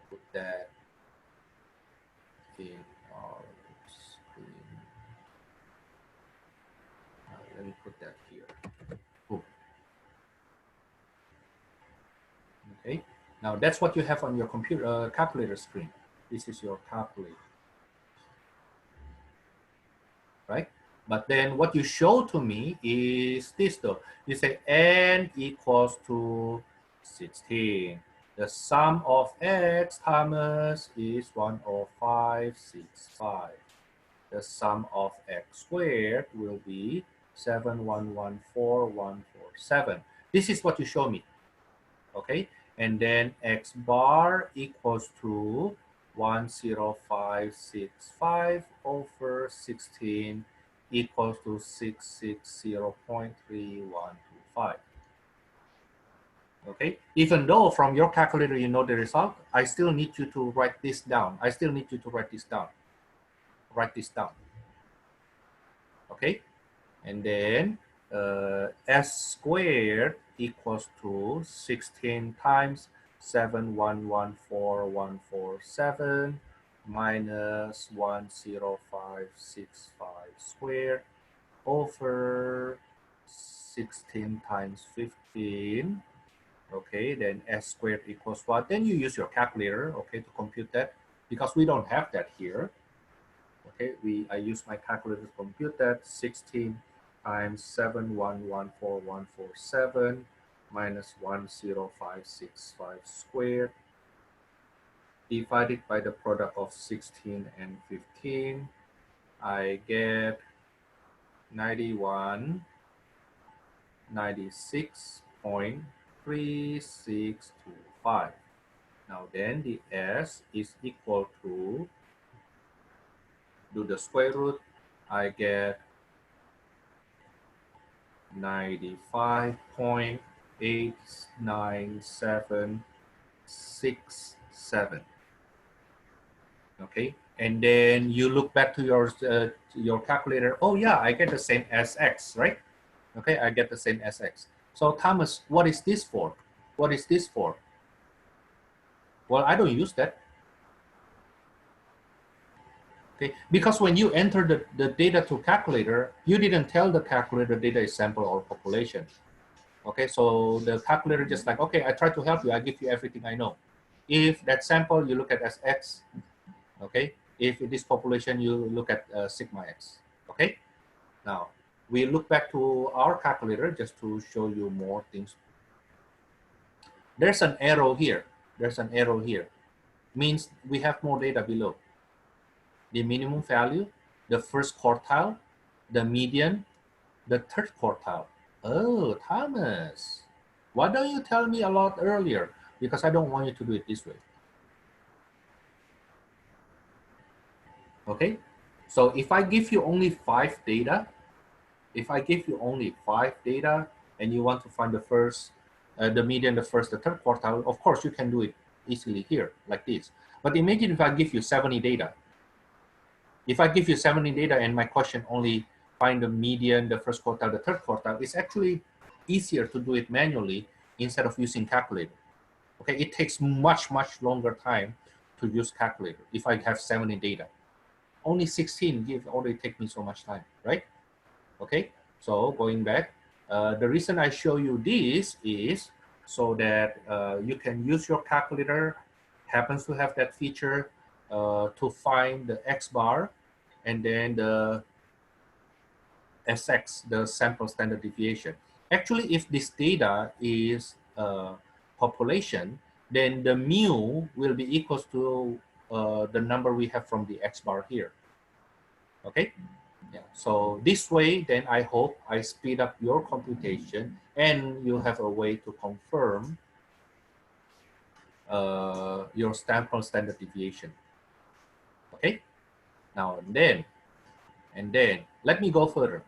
Put that in our screen. Let me put that here. Boom. Okay, now that's what you have on your computer calculator screen. This is your calculator, right? But then what you show to me is this though. You say n equals to 16. The sum of x, Thomas, is 10565. The sum of x squared will be 7114147. This is what you show me. Okay, and then x bar equals to 10565 over 16 equals to 660.3125. Okay, even though from your calculator you know the result, I still need you to write this down. Write this down. Okay, and then s squared equals to 16 times 7114147 minus 10565 squared over 16 times 15. Okay, then s squared equals what? Then you use your calculator, okay, to compute that, because we don't have that here. Okay, I use my calculator to compute that. 16 times 7114147 minus 10565 squared divided by the product of 16 and 15. I get 96.3625. Now then the S is equal to, do the square root, I get 95.89767. Okay, and then you look back to your calculator. Oh yeah, I get the same as x, right? Okay, I get the same as x. So Thomas, what is this for? What is this for? Well, I don't use that. Okay, because when you enter the data to calculator, you didn't tell the calculator data is sample or population. Okay, so the calculator just like, okay, I try to help you, I give you everything I know. If that sample, you look at as x. Okay, if it is population, you look at sigma x. Okay, now we look back to our calculator just to show you more things. There's an arrow here. Means we have more data below. The minimum value, the first quartile, the median, the third quartile. Oh, Thomas, why don't you tell me a lot earlier? Because I don't want you to do it this way. Okay, so if I give you only 5 data, and you want to find the first, the median, the first, the third quartile, of course you can do it easily here like this. But imagine if I give you 70 data. If I give you 70 data and my question only find the median, the first quartile, the third quartile, it's actually easier to do it manually instead of using calculator. Okay, it takes much longer time to use calculator if I have 70 data. Only 16 give already take me so much time, right? Okay, so going back, the reason I show you this is so that you can use your calculator, happens to have that feature, to find the X bar and then the SX, the sample standard deviation. Actually, if this data is population, then the mu will be equals to the number we have from the X bar here. Okay, yeah. So this way, then I hope I speed up your computation and you have a way to confirm your sample standard deviation. Okay, now and then let me go further.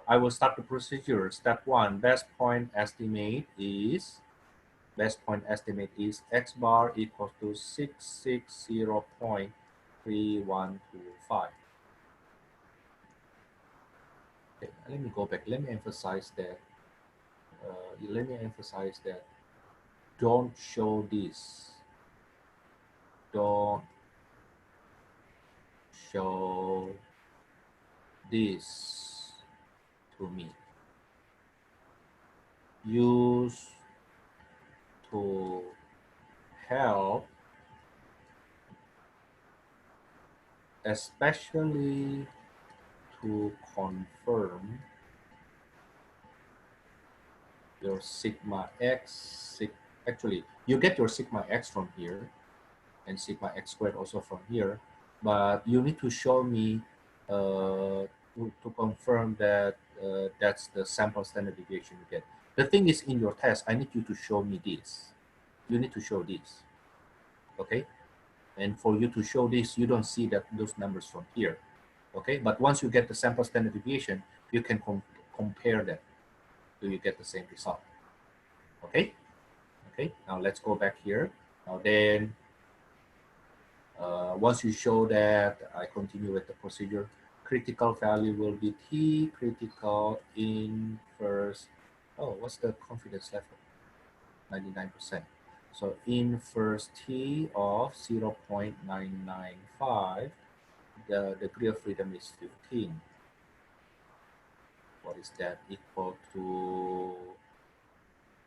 I will start the procedure. Step 1, best point estimate is X bar equals to 660.3125. Okay, let me go back. Let me emphasize that. Don't show this. Don't show this to me. Use to help, especially to confirm your sigma x. Actually, you get your sigma x from here and sigma x squared also from here, but you need to show me to confirm that that's the sample standard deviation you get. The thing is, in your test, I need you to show me this. You need to show this, okay? And for you to show this, you don't see that those numbers from here, okay? But once you get the sample standard deviation, you can compare them. So you get the same result, okay? Okay, now let's go back here. Now then, once you show that, I continue with the procedure. Critical value will be T critical in first. Oh, what's the confidence level? 99%. So in first T of 0.995, the degree of freedom is 15. What is that equal to?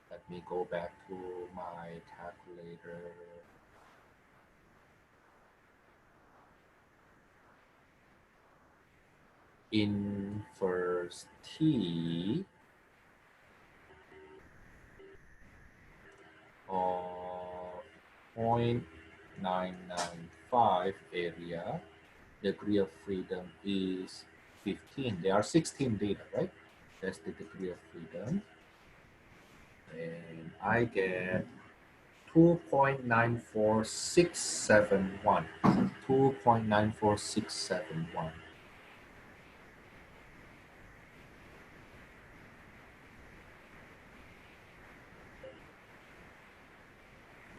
Let me go back to my calculator. In first T of 0.995 area, degree of freedom is 15. There are 16 data, right? That's the degree of freedom. And I get 2.94671. 2.94671.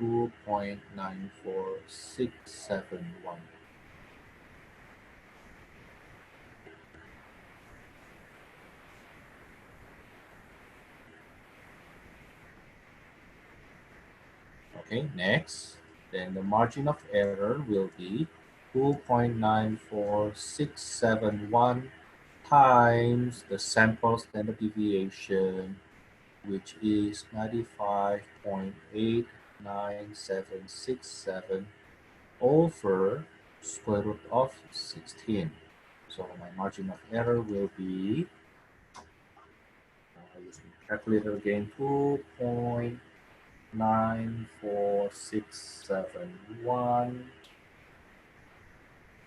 2.94671. Okay, next, then the margin of error will be 2.94671 times the sample standard deviation, which is 95.89767 over square root of 16. So my margin of error will be, using calculator again, 2.94671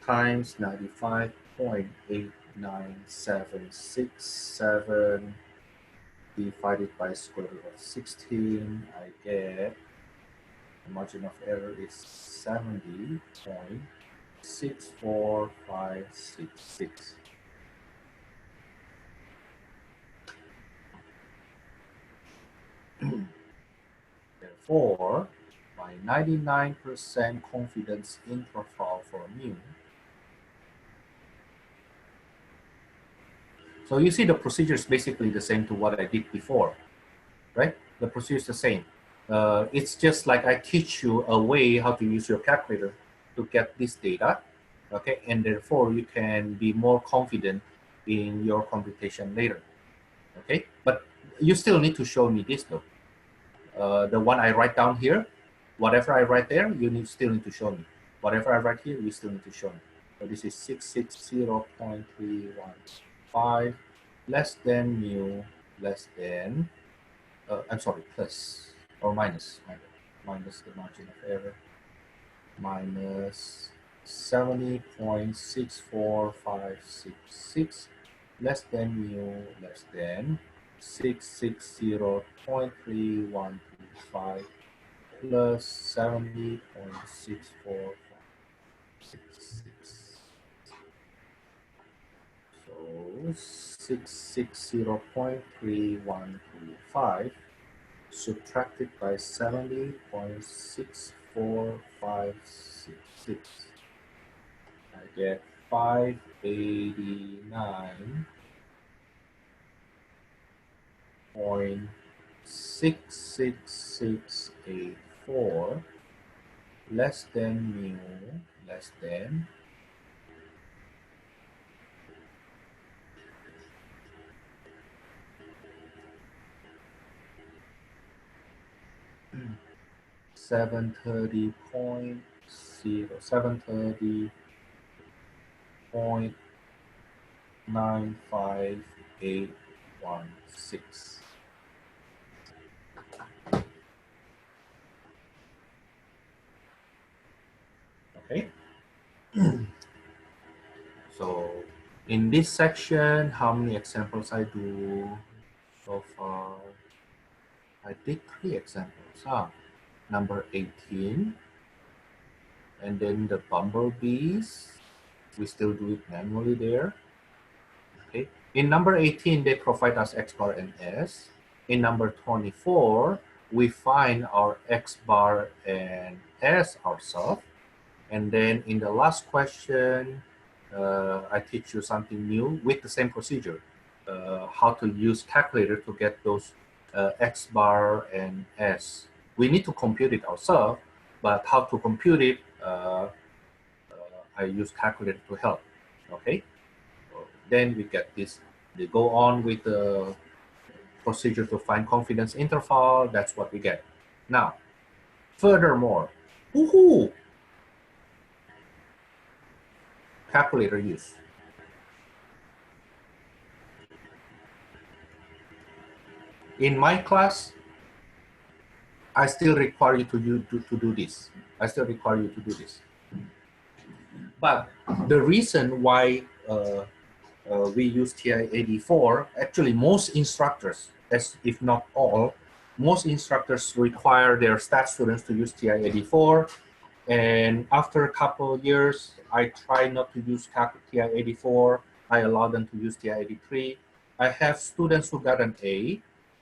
times 95.89767 divided by square root of 16. I get The margin of error is 70.64566. Therefore, my 99% confidence interval for mu. So you see the procedure is basically the same to what I did before, right? The procedure is the same. It's just like I teach you a way how to use your calculator to get this data, okay? And therefore you can be more confident in your computation later, okay? But you still need to show me this though. The one I write down here, whatever I write there, still need to show me. Whatever I write here, you still need to show me. So this is 660.315 less than mu less than, I'm sorry, plus or minus the margin of error, minus 70.64566 less than mu less than 660.3125 plus 70.64566. So 660.3125 subtracted by 70.6456. I get 589.66684 less than mu less than 730.95816. Okay. So in this section, how many examples I do so far? I did 3 examples. Number 18, and then the bumblebees, we still do it manually there. Okay. In number 18, they provide us X bar and S. In number 24, we find our X bar and S ourselves. And then in the last question, I teach you something new with the same procedure, how to use calculator to get those X bar and S. We need to compute it ourselves, but how to compute it, I use calculator to help, okay? So then we get this. They go on with the procedure to find confidence interval. That's what we get. Now, furthermore, woohoo! Calculator use. In my class, I still require you to do this. I still require you to do this. But the reason why we use TI-84, actually most instructors, as if not all, most instructors require their staff students to use TI-84. And after a couple of years, I try not to use TI-84. I allow them to use TI-83. I have students who got an A.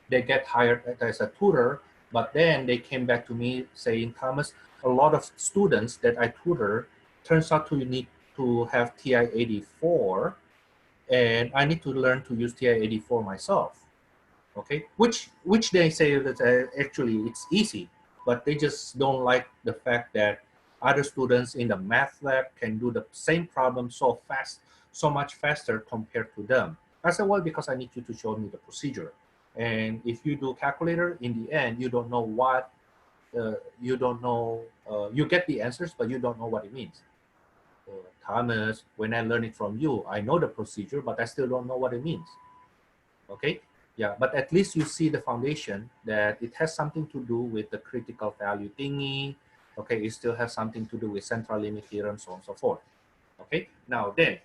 They get hired as a tutor, but then they came back to me saying, Thomas, a lot of students that I tutor turns out to need to have TI-84, and I need to learn to use TI-84 myself. Okay, which they say that actually it's easy, but they just don't like the fact that other students in the math lab can do the same problem so fast, so much faster compared to them. I said, well, because I need you to show me the procedure. And if you do calculator, in the end, you don't know what, you don't know, you get the answers, but you don't know what it means. Thomas, when I learn it from you, I know the procedure, but I still don't know what it means. Okay, yeah, but at least you see the foundation that it has something to do with the critical value thingy. Okay, it still has something to do with central limit theorem, so on and so forth. Okay, now then,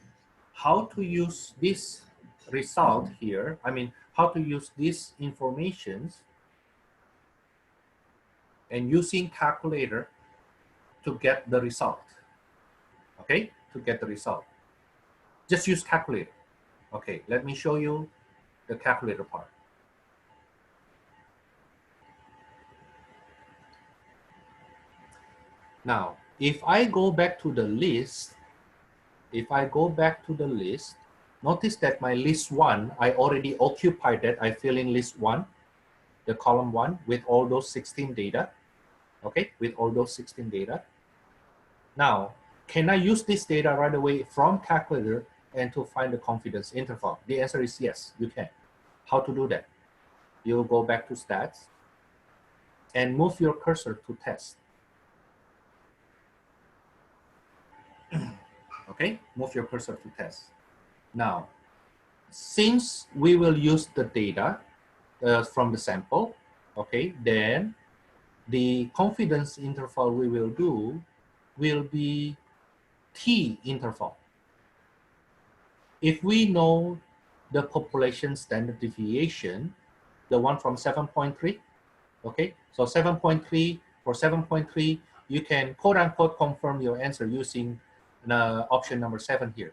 how to use this result here, I mean, how to use these informations and using calculator to get the result. Okay, to get the result. Just use calculator. Okay, let me show you the calculator part. Now, if I go back to the list, notice that my list 1, I already occupied that. I fill in list 1, the column 1 with all those 16 data. Okay, with all those 16 data. Now, can I use this data right away from calculator and to find the confidence interval? The answer is yes, you can. How to do that? You go back to stats and move your cursor to test. Okay, move your cursor to test. Now, since we will use the data from the sample, okay, then the confidence interval we will do will be T interval. If we know the population standard deviation, the one from 7.3, okay, so 7.3, for 7.3, you can quote unquote confirm your answer using option number 7 here.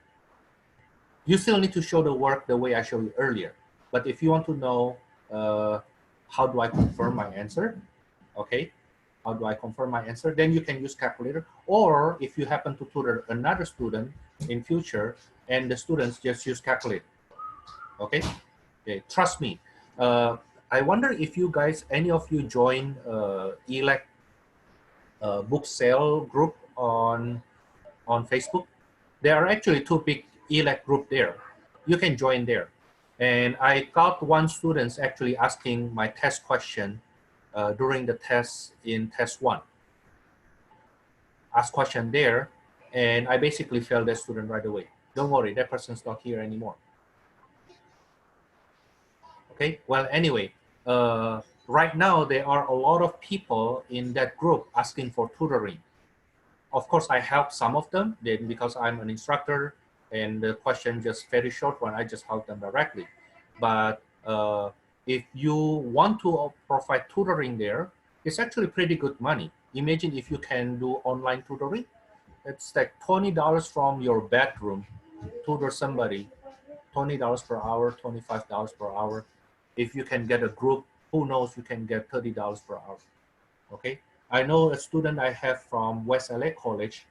You still need to show the work the way I showed you earlier. But if you want to know how do I confirm my answer, okay, how do I confirm my answer, then you can use calculator. Or if you happen to tutor another student in future and the students just use calculator, okay? Okay, trust me. I wonder if you guys, any of you join ELAC book sale group on Facebook. There are actually 2 big ELAC group there. You can join there. And I got one student actually asking my test question during the test in test 1. Ask question there, and I basically failed that student right away. Don't worry, that person's not here anymore. Okay, well, anyway, right now there are a lot of people in that group asking for tutoring. Of course, I help some of them then because I'm an instructor and the question just very short one, I just help them directly. But if you want to provide tutoring there, it's actually pretty good money. Imagine if you can do online tutoring. It's like $20 from your bedroom, tutor somebody, $20 per hour, $25 per hour. If you can get a group, who knows, you can get $30 per hour. Okay, I know a student I have from West LA College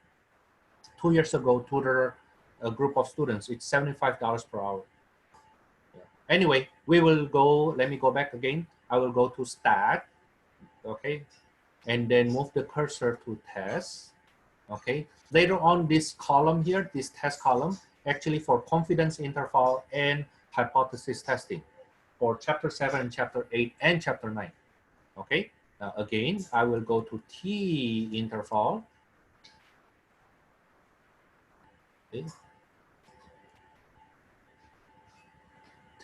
2 years ago tutor a group of students. It's $75 per hour. Yeah. Anyway, we will go, let me go back again. I will go to stat, okay, and then move the cursor to test, okay. Later on, this column here, this test column, actually for confidence interval and hypothesis testing for chapter 7, chapter 8, and chapter 9, okay. Now again, I will go to T interval. Okay.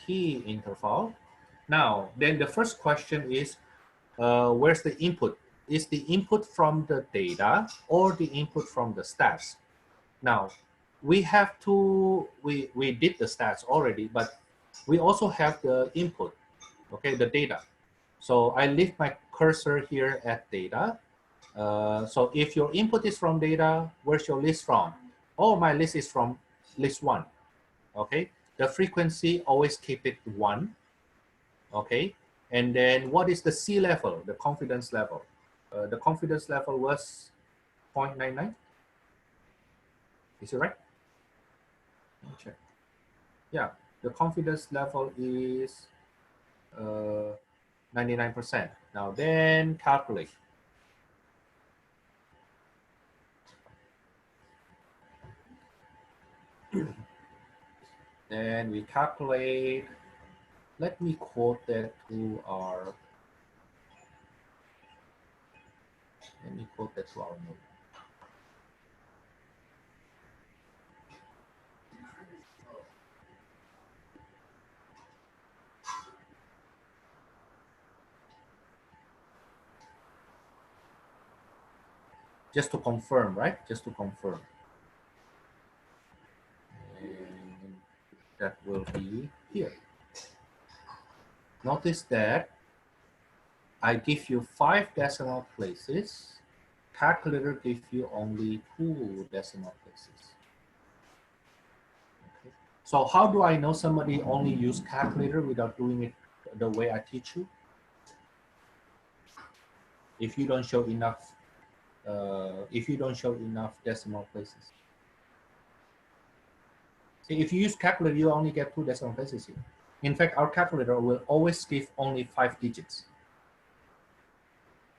T interval. Now, then the first question is, where's the input? Is the input from the data or the input from the stats? Now, we have to, we did the stats already, but we also have the input, okay, the data. So I leave my cursor here at data. So if your input is from data, where's your list from? Oh, my list is from list 1, okay? The frequency, always keep it 1, okay? And then what is the C level, the confidence level? The confidence level was 0.99. Is it right? Let me check. Yeah, the confidence level is 99%. Now then calculate. Then we calculate. Let me quote that to our, node. Just to confirm, right? Just to confirm. And that will be here. Notice that I give you 5 decimal places. Calculator gives you only 2 decimal places. Okay. So how do I know somebody only use calculator without doing it the way I teach you? If you don't show enough, decimal places. See, if you use calculator, you only get 2 decimal places here. In fact, our calculator will always give only 5 digits.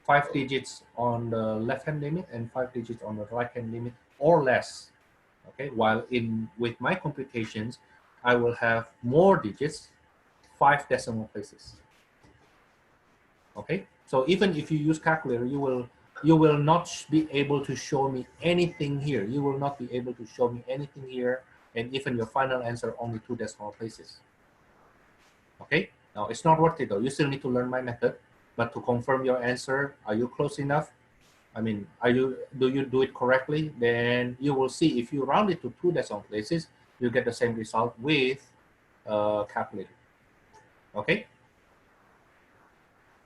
5 digits on the left-hand limit and 5 digits on the right-hand limit or less. Okay, while with my computations, I will have more digits, 5 decimal places. Okay, so even if you use calculator, you will not be able to show me anything here. You will not be able to show me anything here, and even your final answer only 2 decimal places. Okay, now it's not worth it though. You still need to learn my method, but to confirm your answer, are you close enough? I mean, do you do it correctly? Then you will see if you round it to 2 decimal places, you get the same result with calculator. Okay.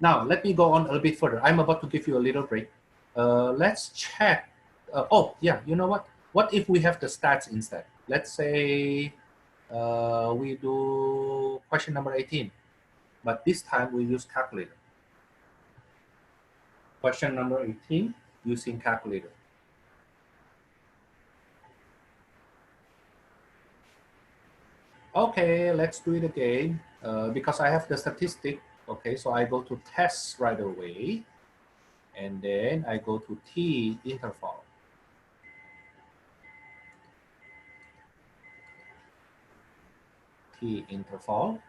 Now let me go on a little bit further. I'm about to give you a little break. Let's check. Oh yeah, you know what? What if we have the stats instead? Let's say we do question number 18, but this time we use calculator. Question number 18 using calculator. Okay, let's do it again. Because I have the statistic, okay, so I go to test right away, and then I go to T interval. T interval.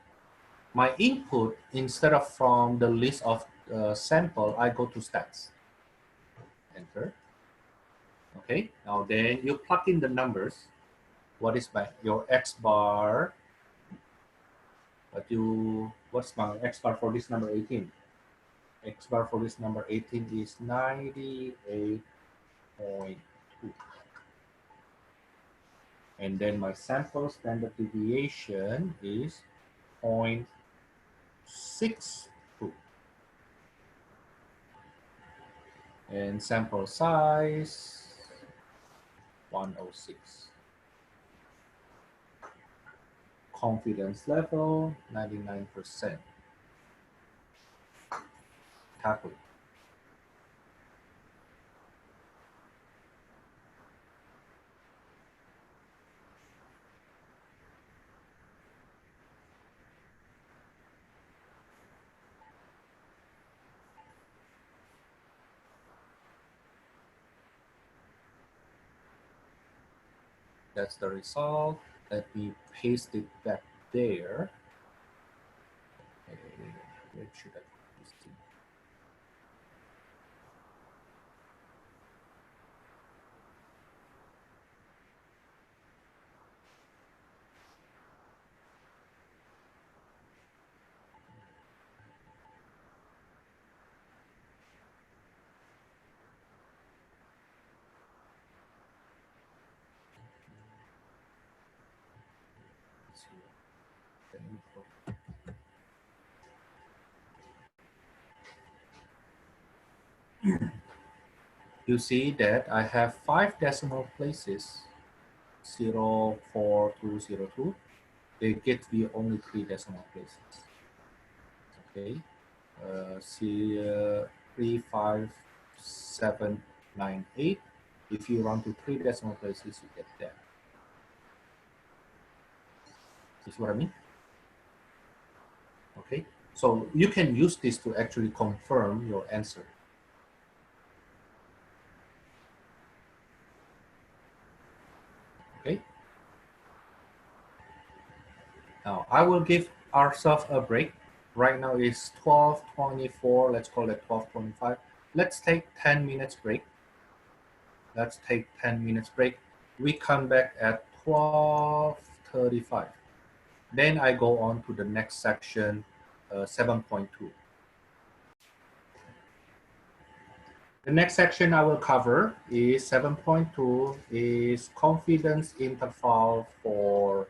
My input, instead of from the list of sample, I go to stats. Enter. Okay, now then you plug in the numbers. What is your X bar? What's my X bar for this number 18? X bar for this number 18 is 98.2. And then my sample standard deviation is 0.62. And sample size 106. Confidence level 99%. Calculate. That's the result. Let me paste it back there. Okay, where should I paste it? It's here. You see that I have 5 decimal places, 04202. They get me only 3 decimal places. Okay, see 35798. If you round to 3 decimal places, you get that. Is what I mean? Okay, so you can use this to actually confirm your answer. Okay. Now I will give ourselves a break. Right now it's 12:24. Let's call it 12:25. Let's take 10 minutes break. Let's take 10 minutes break. We come back at 12:35. Then I go on to the next section, 7.2. The next section I will cover is 7.2, is confidence interval for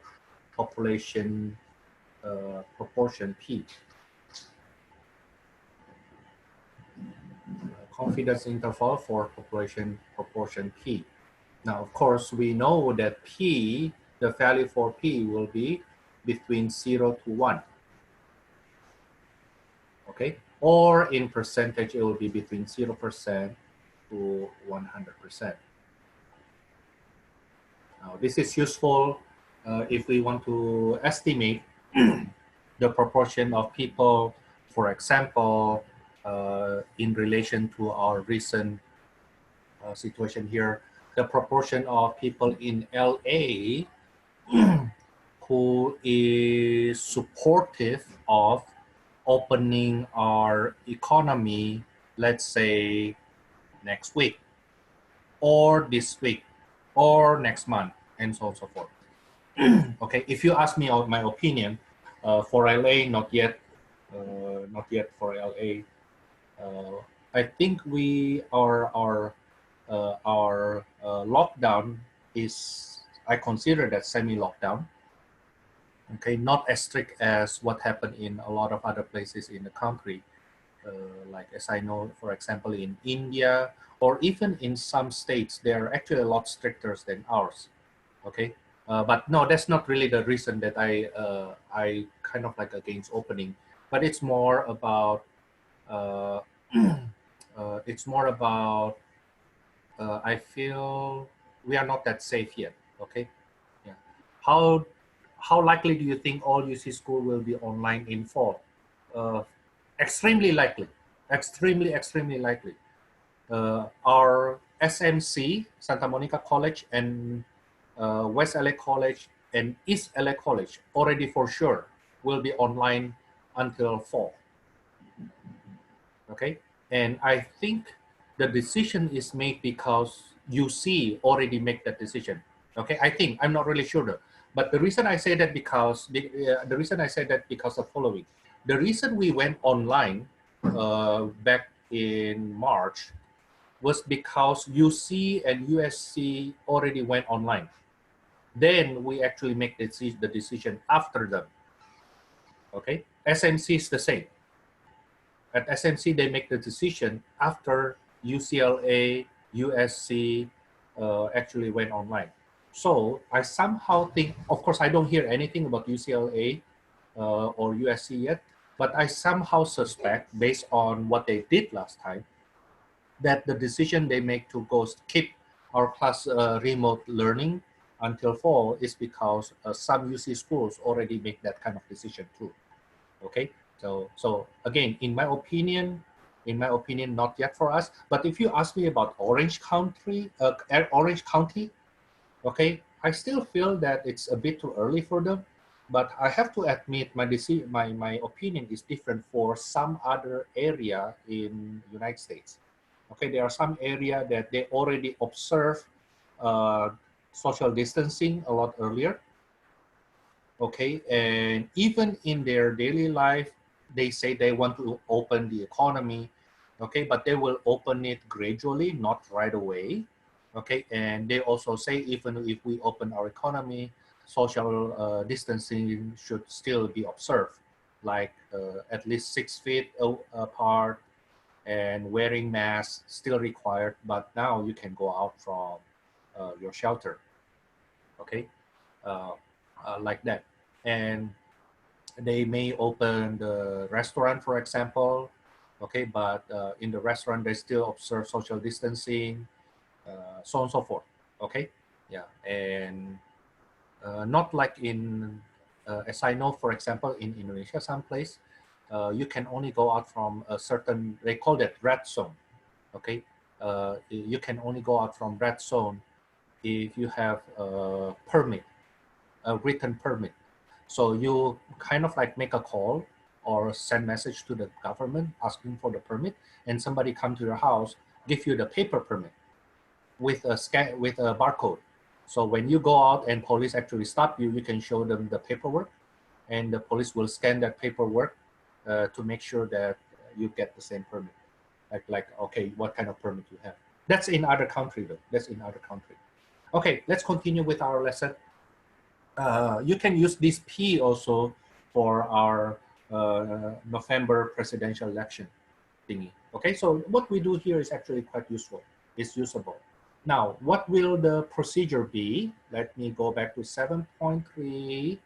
population proportion P. confidence interval for proportion P. Now, of course, we know that P, the value for P will be between 0 to 1. Okay, or in percentage, it will be between 0% to 100%. Now, this is useful if we want to estimate the proportion of people, for example, in relation to our recent situation here, the proportion of people in LA who is supportive of opening our economy, let's say next week, or this week, or next month, and so on and so forth. Okay, if you ask me my opinion, for LA, not yet for LA. I think our lockdown is, I consider that semi-lockdown. Okay, not as strict as what happened in a lot of other places in the country. Like as I know, for example, in India, or even in some states, they're actually a lot stricter than ours. Okay, but no, that's not really the reason that I kind of like against opening, but it's more about uh, it's more about I feel we are not that safe yet. Okay, yeah. How how likely do you think all UC school will be online in fall? Uh, Extremely likely. Extremely likely. Our SMC, Santa Monica College, and West LA College and East LA College already for sure will be online until fall. Okay, and I think the decision is made because UC already make that decision. Okay, I think, I'm not really sure though. But the reason I say that because the reason I say that because of following. The reason we went online back in March was because UC and USC already went online. Then we actually make the decision after them. Okay, SMC is the same. At SMC, they make the decision after UCLA, USC actually went online. So I somehow think, of course, I don't hear anything about UCLA or USC yet, but I somehow suspect, based on what they did last time, that the decision they make to go keep our class remote learning until fall is because some UC schools already make that kind of decision too. Okay, so again, in my opinion, not yet for us. But if you ask me about Orange County, okay, I still feel that it's a bit too early for them. But I have to admit, my opinion is different for some other area in United States. Okay, there are some area that they already observe uh, social distancing a lot earlier. Okay, and even in their daily life, they say they want to open the economy. Okay, but they will open it gradually, not right away. Okay, and they also say even if we open our economy, social distancing should still be observed, like at least 6 feet apart, and wearing masks still required. But now you can go out from your shelter. Okay, uh, like that. And they may open the restaurant, for example. Okay, but in the restaurant they still observe social distancing, so on and so forth. Okay, yeah, and not like in, as I know, for example, in Indonesia, someplace you can only go out from a certain, they call that red zone. Okay, you can only go out from red zone if you have a permit, a written permit. So you kind of like make a call or send message to the government asking for the permit, and somebody come to your house, give you the paper permit with a scan, with a barcode. So when you go out and police actually stop you, you can show them the paperwork, and the police will scan that paperwork to make sure that you get the same permit. Like okay, what kind of permit you have? That's in other country though. That's in other country. Okay, let's continue with our lesson. You can use this P also for our November presidential election thingy. Okay, so what we do here is actually quite useful. It's usable. Now, what will the procedure be? Let me go back to 7.3,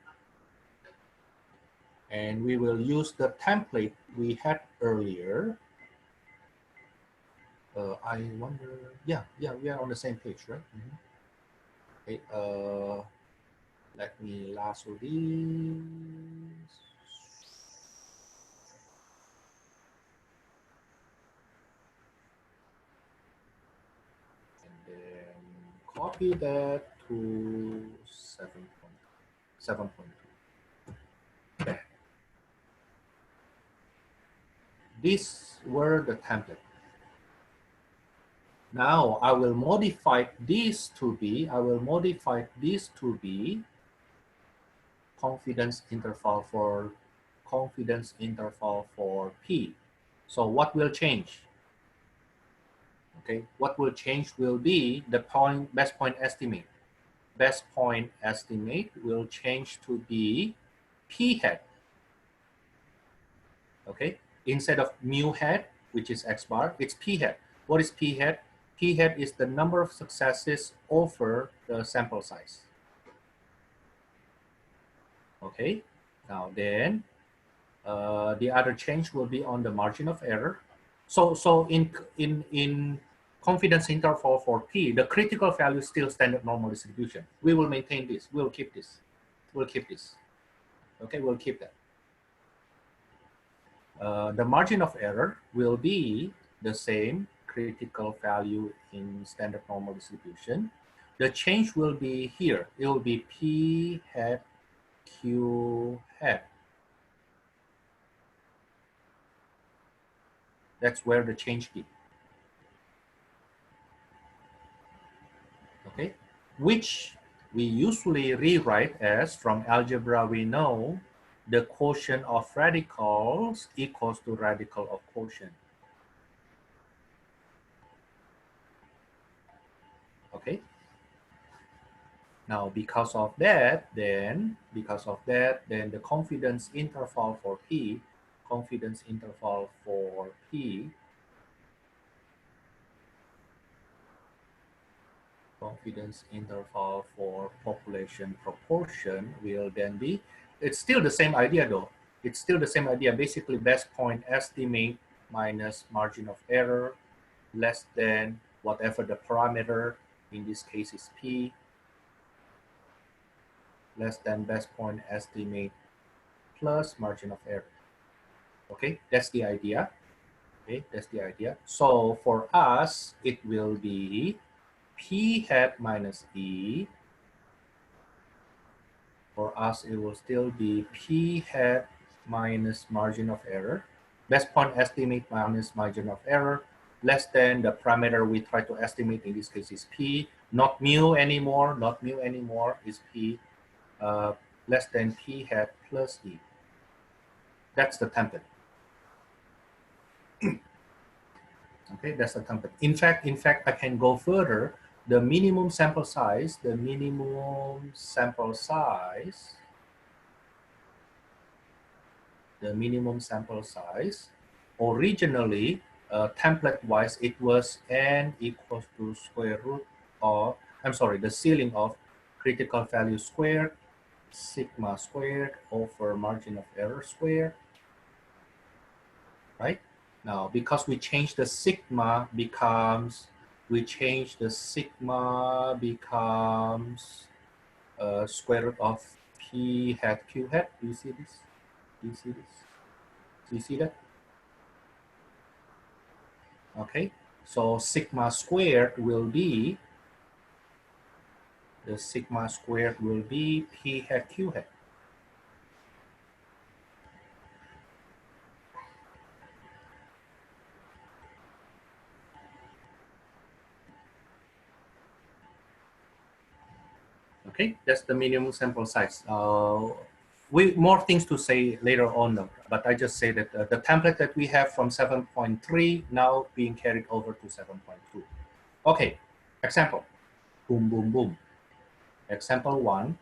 and we will use the template we had earlier. I wonder, yeah, we are on the same page, right? Okay, let me lasso these. And then copy that to 7.2. Okay. These were the template. Now I will modify this to be, confidence interval for P. So what will change? Okay, what will change will be the best point estimate. Best point estimate will change to be P hat. Okay, instead of mu hat, which is X bar, it's P hat. What is P hat? P hat is the number of successes over the sample size. Okay, now then the other change will be on the margin of error. So in confidence interval for P, the critical value is still standard normal distribution. We will maintain this. We'll keep this. We'll keep this. Okay, we'll keep that. The margin of error will be the same critical value in standard normal distribution. The change will be here. It will be P hat Q hat. That's where the change be. Okay, which we usually rewrite as, from algebra we know, the quotient of radicals equals to radical of quotient. Okay. Now, because of that, then the confidence interval for P, confidence interval for population proportion will then be, it's still the same idea though. It's still the same idea, basically best point estimate minus margin of error less than whatever the parameter, in this case is P, less than best point estimate plus margin of error. Okay, that's the idea. Okay, that's the idea. So for us, it will be P hat minus E. For us, it will still be P hat minus margin of error. Best point estimate minus margin of error less than the parameter we try to estimate, in this case is P, not mu anymore, is P, less than P hat plus E. That's the template. Okay, that's the template. In fact, I can go further. The minimum sample size, originally, template-wise, it was n equals to square root of, I'm sorry, the ceiling of critical value squared, sigma squared over margin of error squared, right? Now, because we changed the sigma becomes, square root of P hat Q hat. Do you see this? Do you see that? Okay, so sigma squared will be, P hat Q hat. Okay, that's the minimum sample size. More things to say later on, but I just say that the template that we have from 7.3 now being carried over to 7.2. Okay, example. Boom, boom, boom. Example 1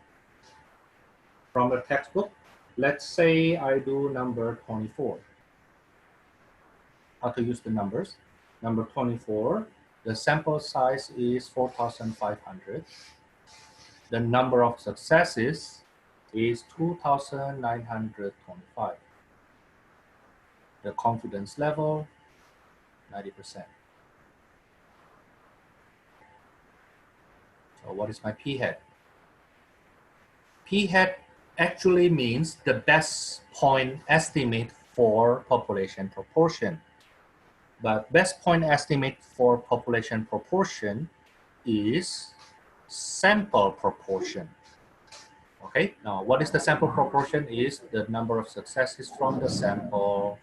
from the textbook. Let's say I do number 24. how to use the numbers. Number 24, the sample size is 4,500. The number of successes is 2,925. The confidence level, 90%. So what is my p-hat? P-hat actually means the best point estimate for population proportion. But best point estimate for population proportion is sample proportion. Okay, now what is the sample proportion? Is the number of successes from the sample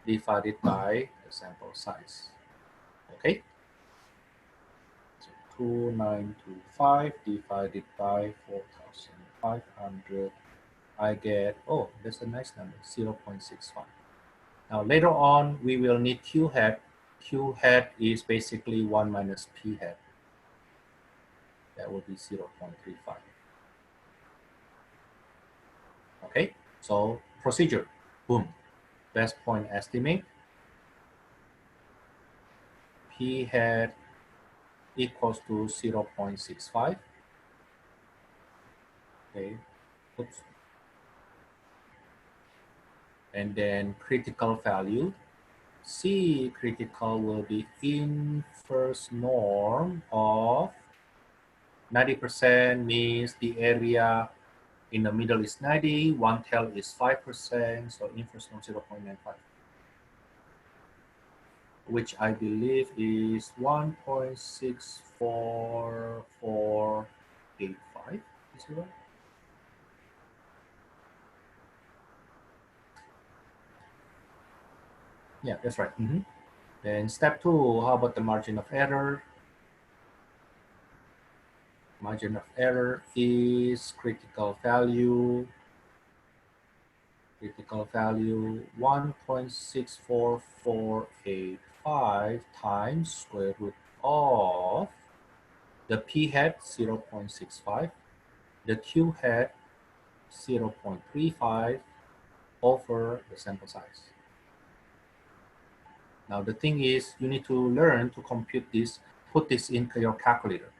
divided by the sample size. Okay, so 2,925 divided by 4,500, I get, oh, that's a nice number, 0.65. Now later on, we will need Q hat. Q hat is basically 1 minus P hat. That would be 0.35. Okay, so procedure, boom. Best point estimate, P hat equals to 0.65. Okay, oops. And then critical value, C critical will be inverse norm of 90% means the area in the middle is 90, one tail is 5%, so inverse norm 0.95, which I believe is 1.64485. Is it right? Yeah, that's right. Then step 2, how about the margin of error? Margin of error is critical value 1.64485 times square root of the P hat 0.65, the Q hat 0.35 over the sample size. Now the thing is, you need to learn to compute this, put this into your calculator.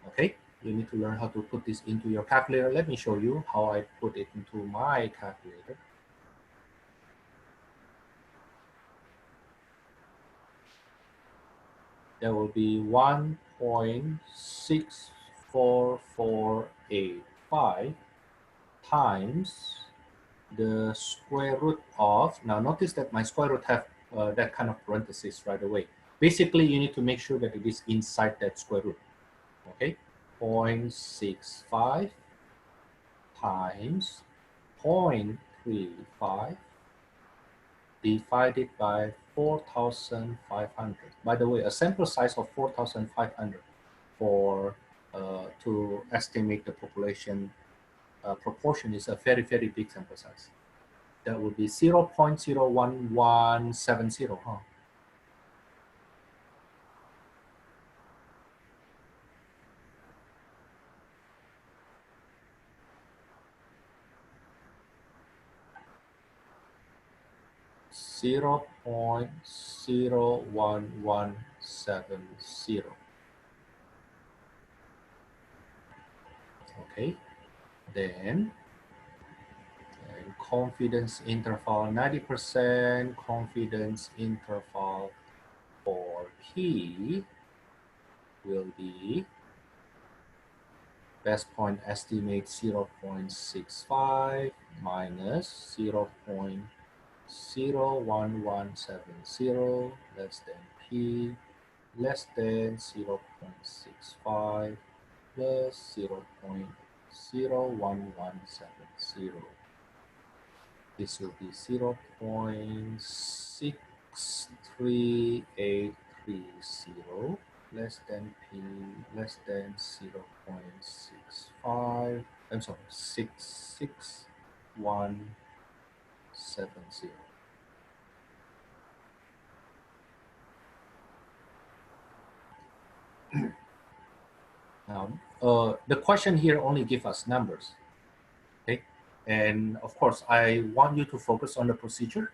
Okay, you need to learn how to put this into your calculator. Let me show you how I put it into my calculator. That will be 1.64485 times the square root of, now notice that my square root have that kind of parenthesis right away. Basically, you need to make sure that it is inside that square root. Okay, 0.65 times 0.35 divided by 4,500. By the way, a sample size of 4,500 for to estimate the population proportion is a very, very big sample size. That would be 0.01170, huh? 0.01170. Okay, then confidence interval 90%, confidence interval for P will be best point estimate 0.65 minus 0.01170 less than P less than 0.65 plus 0.01170. This will be 0.63830 less than P less than 0.65. I'm sorry, 66170. Now, the question here only gives us numbers, okay? And of course, I want you to focus on the procedure.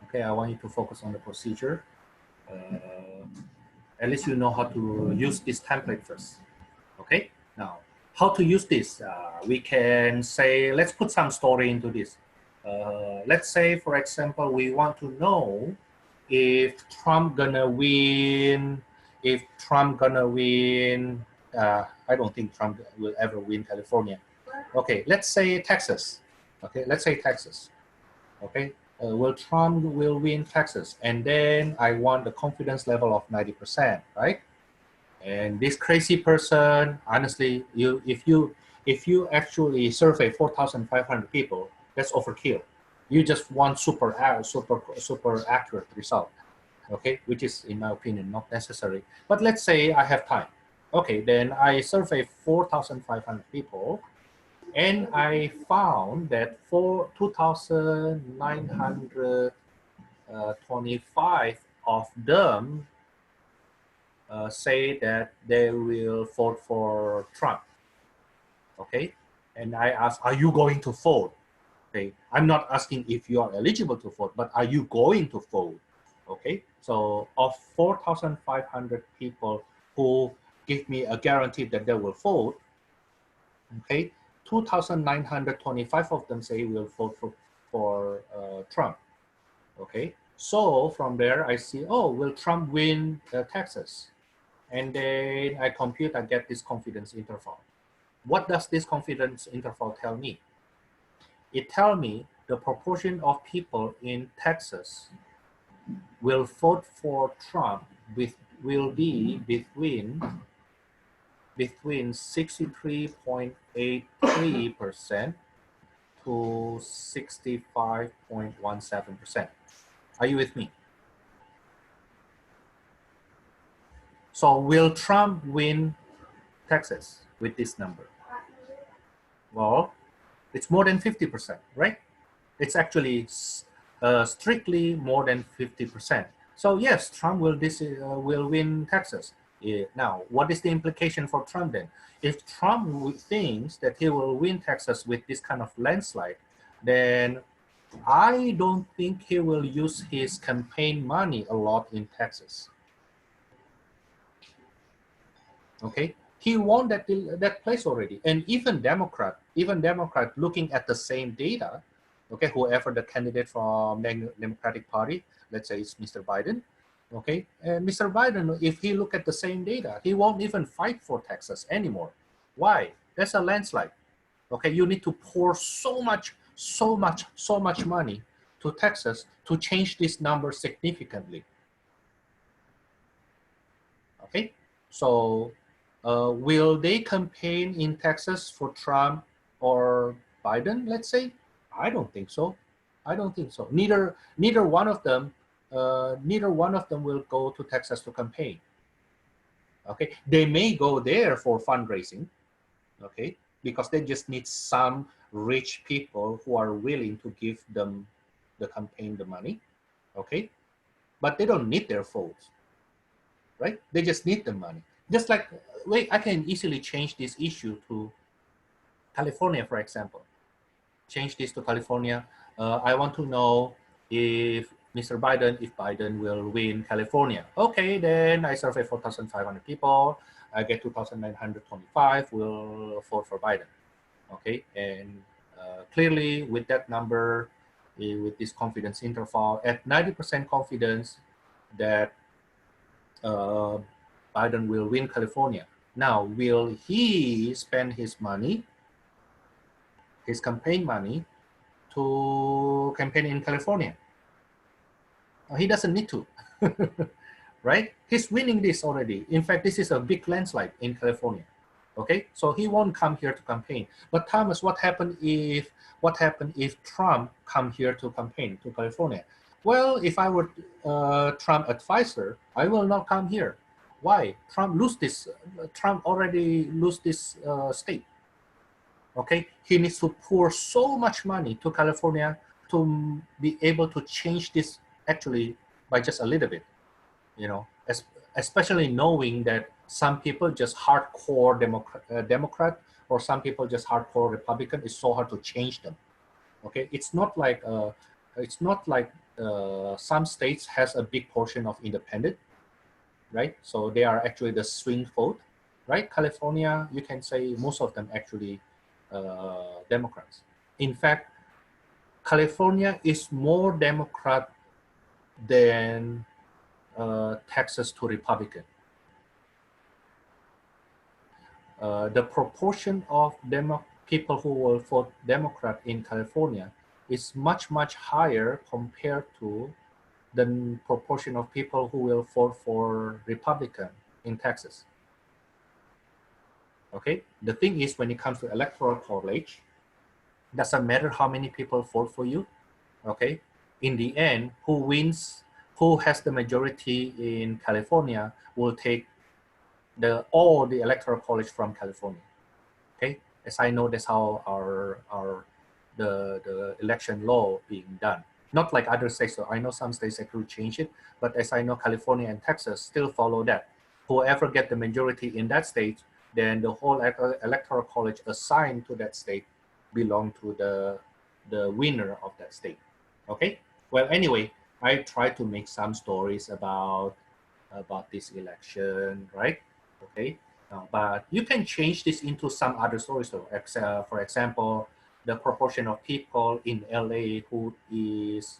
Okay, I want you to focus on the procedure. At least you know how to use this template first. Okay, now how to use this? We can say, let's put some story into this. Let's say, for example, we want to know if Trump gonna win. If Trump gonna win, I don't think Trump will ever win California. Okay, let's say Texas. Okay, let's say Texas. Okay, will Trump will win Texas, and then I want the confidence level of 90%, right? And this crazy person, honestly, if you actually survey 4,500 people, that's overkill. You just want super accurate result, okay? Which is, in my opinion, not necessary. But let's say I have time. Okay, then I survey 4,500 people, and I found that for 2,925 of them say that they will vote for Trump. Okay, and I ask, are you going to vote? Okay, I'm not asking if you are eligible to vote, but are you going to vote? Okay, so of 4,500 people who give me a guarantee that they will vote, okay, 2,925 of them say will vote for Trump. Okay, so from there I see, oh, will Trump win Texas? And then I compute, I get this confidence interval. What does this confidence interval tell me? It tells me the proportion of people in Texas will vote for Trump will be between 63.83% to 65.17%. Are you with me? So will Trump win Texas with this number? Well, it's more than 50%, right? It's actually strictly more than 50%. So yes, Trump will win Texas. Now, what is the implication for Trump then? If Trump thinks that he will win Texas with this kind of landslide, then I don't think he will use his campaign money a lot in Texas. Okay, he won that place already, and even Democrat looking at the same data, okay, whoever the candidate from Democratic Party, let's say it's Mr. Biden, okay, and Mr. Biden, if he look at the same data, he won't even fight for Texas anymore. Why? That's a landslide. Okay, you need to pour so much money to Texas to change this number significantly. Okay, so will they campaign in Texas for Trump or Biden, let's say? I don't think so. I don't think so. Neither one of them will go to Texas to campaign. Okay, they may go there for fundraising, okay, because they just need some rich people who are willing to give them the campaign the money, okay, but they don't need their votes, right? They just need the money. Just like, wait, I can easily change this issue to California, for example. Change this to California. I want to know if if Biden will win California. Okay, then I survey 4,500 people. I get 2,925 will vote for Biden. Okay, and clearly with that number, with this confidence interval, at 90% confidence that Biden will win California. Now, will he spend his money, his campaign money, to campaign in California? He doesn't need to, right? He's winning this already. In fact, this is a big landslide in California. Okay, so he won't come here to campaign. But Thomas, what happened if Trump come here to campaign to California? Well, if I were Trump advisor, I will not come here. Why? Trump already lose this state. Okay, he needs to pour so much money to California to be able to change this actually by just a little bit, you know, especially knowing that some people just hardcore Democrat or some people just hardcore Republican. It's so hard to change them. Okay, it's not like some states has a big portion of independent, right? So they are actually the swing vote, right? California, you can say most of them actually Democrats. In fact, California is more Democrat than Texas to Republican. The proportion of people who will vote Democrat in California is much, much higher compared to the proportion of people who will vote for Republican in Texas. Okay, the thing is when it comes to electoral college, doesn't matter how many people vote for you. Okay, in the end, who wins, who has the majority in California will take all the electoral college from California. Okay, as I know, that's how the election law being done. Not like other states. So I know some states actually change it, but as I know, California and Texas still follow that. Whoever get the majority in that state, then the whole electoral college assigned to that state belong to the winner of that state. Okay. Well, anyway, I try to make some stories about this election, right? Okay. But you can change this into some other stories. So, for example, the proportion of people in LA who is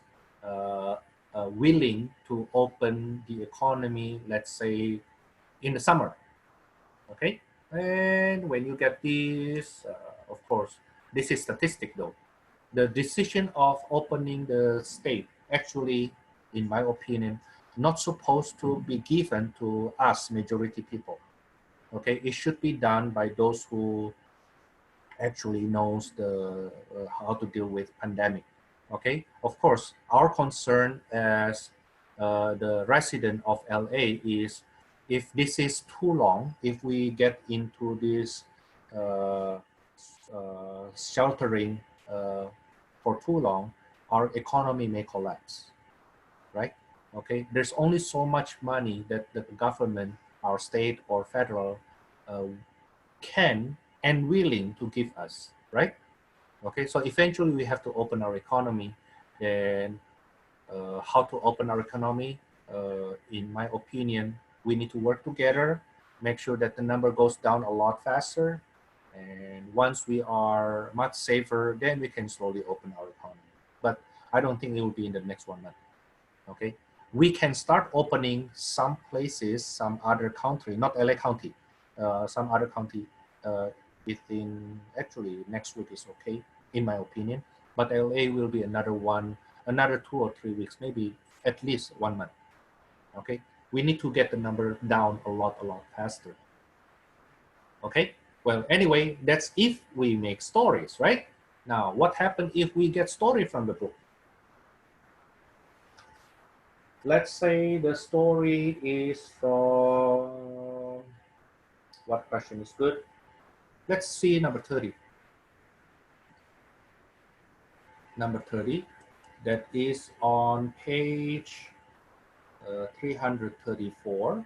willing to open the economy, let's say, in the summer. Okay. And when you get this, of course, this is statistic though. The decision of opening the state actually, in my opinion, not supposed to be given to us majority people. Okay, it should be done by those who actually knows the how to deal with pandemic. Okay, of course, our concern as the resident of LA is if this is too long, if we get into this uh, sheltering for too long, our economy may collapse, right? Okay, there's only so much money that the government, our state or federal, uh, can and willing to give us, right? Okay, so eventually we have to open our economy. Then, how to open our economy? In my opinion, we need to work together, make sure that the number goes down a lot faster. And once we are much safer, then we can slowly open our economy. But I don't think it will be in the next 1 month. Okay, we can start opening some places, some other country, not LA County, some other county within actually next week is okay, in my opinion. But LA will be another one, another 2 or 3 weeks, maybe at least 1 month. Okay, we need to get the number down a lot faster. Okay, well, anyway, that's if we make stories, right? Now, what happens if we get story from the book? Let's say the story is from, what question is good? Let's see number 30. Number 30, that is on page 334.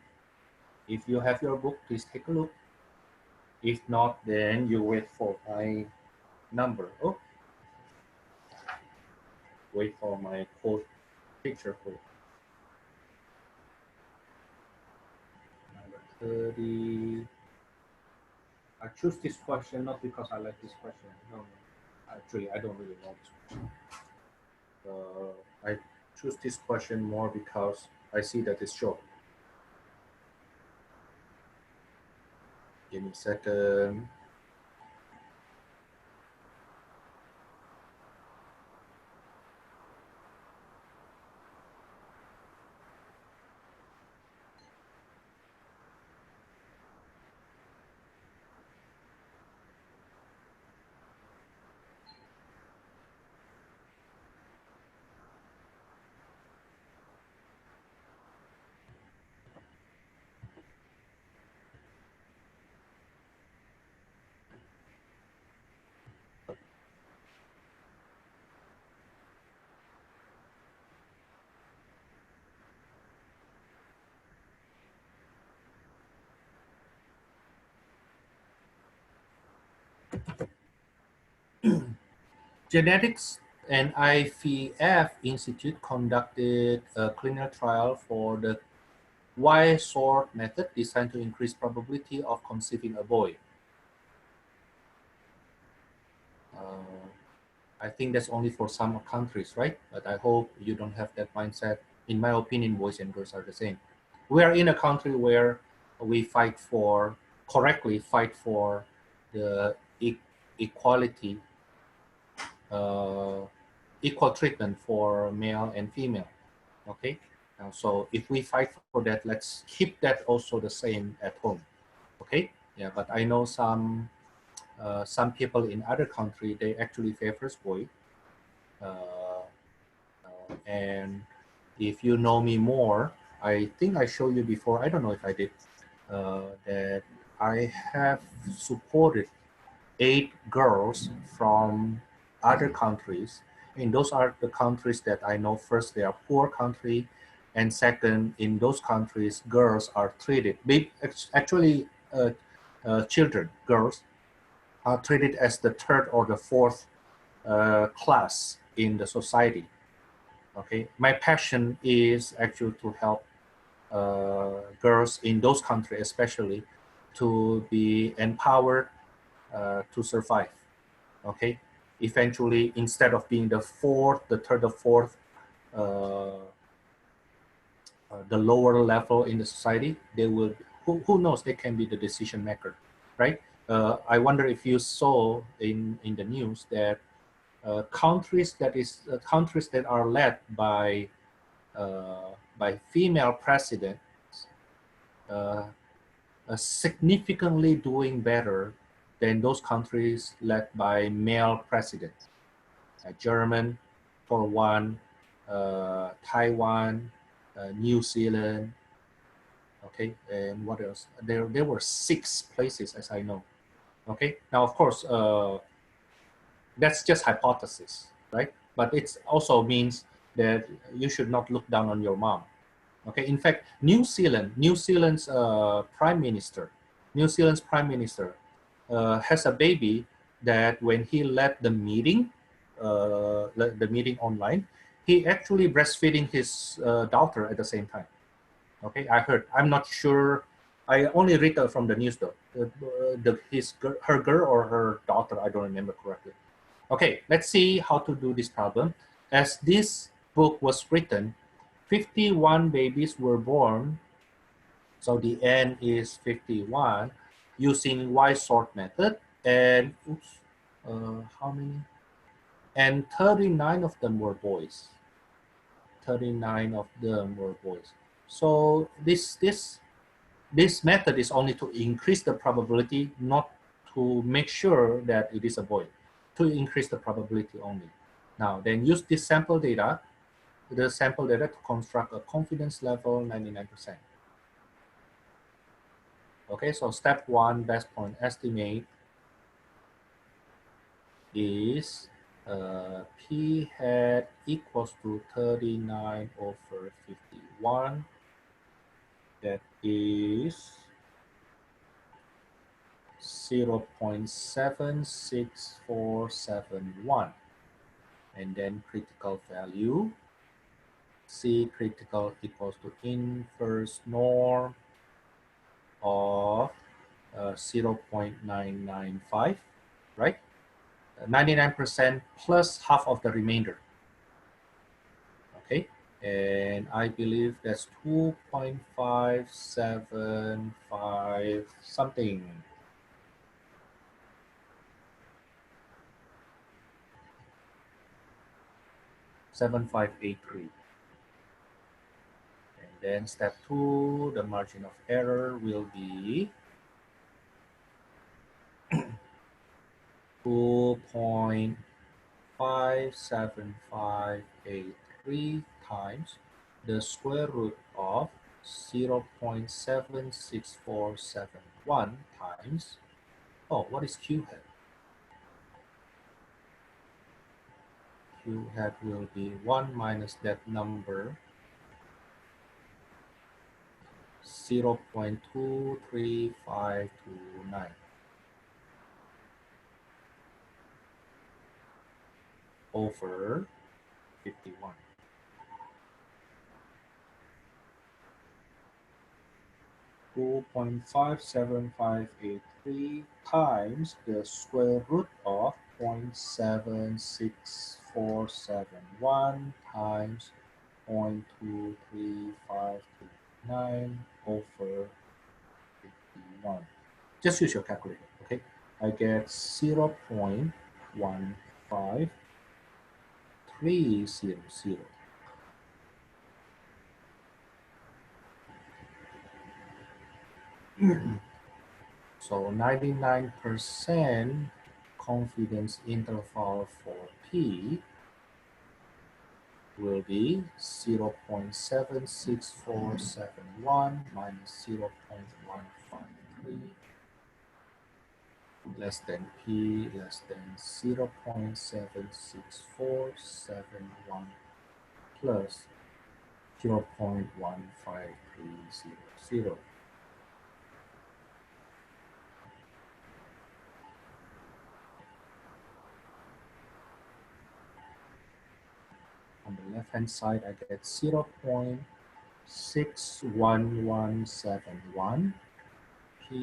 If you have your book, please take a look. If not, then you wait for my number. Oh, wait for my quote, picture quote. Number 30. I choose this question not because I like this question. No. Actually, I don't really know this question. I choose this question more because I see that it's short. Give me a second. Genetics An IVF institute conducted a clinical trial for the Y-sort method designed to increase probability of conceiving a boy. I think that's only for some countries, right? But I hope you don't have that mindset. In my opinion, boys and girls are the same. We are in a country where we correctly fight for the equality, uh, equal treatment for male and female. Okay, so if we fight for that, let's keep that also the same at home. Okay, yeah, but I know some people in other country, they actually favors boy. Uh, and if you know me more, I think I showed you before, I don't know if I did, that I have supported 8 girls from other countries. And those are the countries that I know. First, they are poor country, and second, in those countries, girls are treated. Actually, children, girls, are treated as the third or the fourth class in the society. Okay, my passion is actually to help girls in those countries, especially, to be empowered to survive. Okay, eventually, instead of being the fourth, the third, or fourth, the lower level in the society, they will. Who knows? They can be the decision maker, right? I wonder if you saw in the news that countries that are led by female presidents uh, are significantly doing better than those countries led by male presidents. German, for one, Taiwan, New Zealand. Okay, and what else? There were 6 places, as I know. Okay, now of course, that's just hypothesis, right? But it also means that you should not look down on your mom. Okay, in fact, New Zealand's New Zealand's prime minister has a baby that when he led the meeting online, he actually breastfeeding his daughter at the same time. Okay, I heard. I'm not sure. I only read from the news though. Her girl or her daughter, I don't remember correctly. Okay, let's see how to do this problem. As this book was written, 51 babies were born, so the n is 51, using Y-sort method, and how many? And 39 of them were boys. 39 of them were boys. So this method is only to increase the probability, not to make sure that it is a boy, to increase the probability only. Now, then use this the sample data to construct a confidence level 99%. Okay, so step 1, best point estimate is p hat equals to 39 over 51. That is 0.76471. And then critical value, C critical equals to inverse norm of 0.995, right? 99% plus half of the remainder. Okay, and I believe that's 2.575 something. $7,583. And then step 2, the margin of error will be 2.57583 times the square root of 0.76471 times, oh, what is Q hat? Q hat will be 1 minus that number, 0.23529. over 51. Two 0.57583 times the square root of 0.76471 times 0.23529 over 51. Just use your calculator, okay? I get 0.15300. So 99% confidence interval for P will be 0.76471 minus 0.153 less than P less than 0.76471 plus 0.15300. On the left hand side, I get 0.61171 P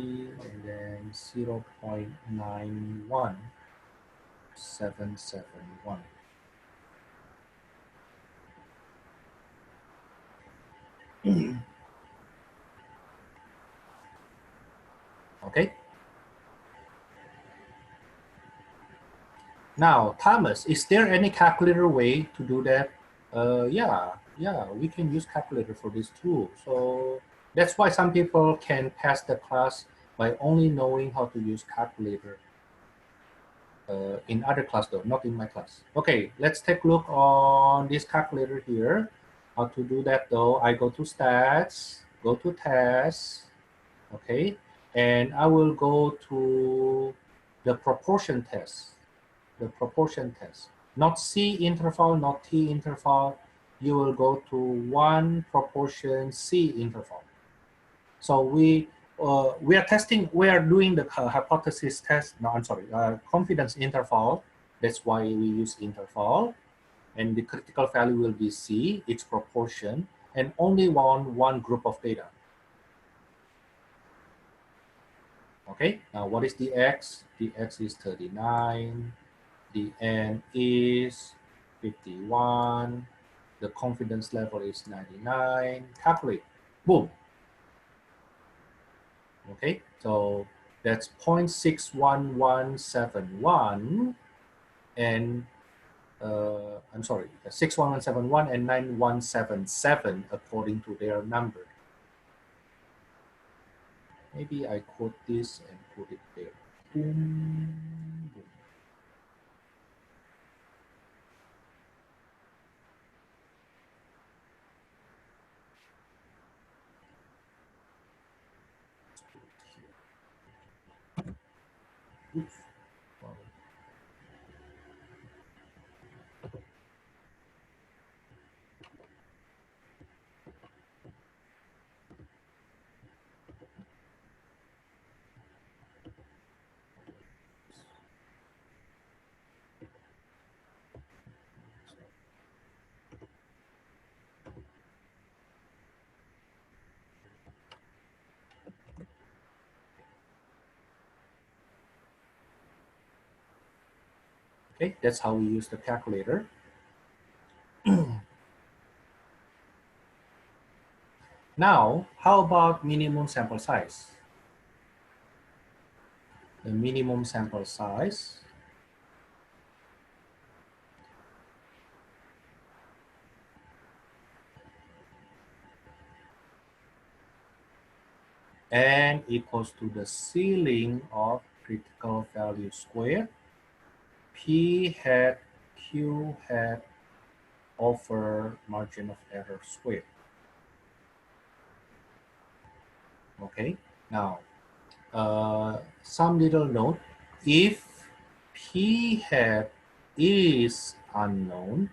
and then 0.91771. Okay. Now, Thomas, is there any calculator way to do that? Yeah, we can use calculator for this too. So that's why some people can pass the class by only knowing how to use calculator. In other class though, not in my class. Okay, let's take a look on this calculator here. How to do that though, I go to stats, go to tests, okay, and I will go to the proportion test. The proportion test. Not C interval, not T interval. You will go to 1 proportion C interval. So we are testing, we are doing the hypothesis test. No, I'm sorry, confidence interval. That's why we use interval. And the critical value will be C, its proportion, and only one group of data. Okay, now what is the X? The X is 39. The N is 51. The confidence level is 99. Calculate. Boom. Okay, so that's 0.61171 and I'm sorry, 61171 and 9177 according to their number. Maybe I quote this and put it there. Boom, boom. Oops. Okay, that's how we use the calculator. Now, how about minimum sample size? The minimum sample size n equals to the ceiling of critical value squared, P hat Q hat over margin of error squared. Okay, now some little note, if P hat is unknown,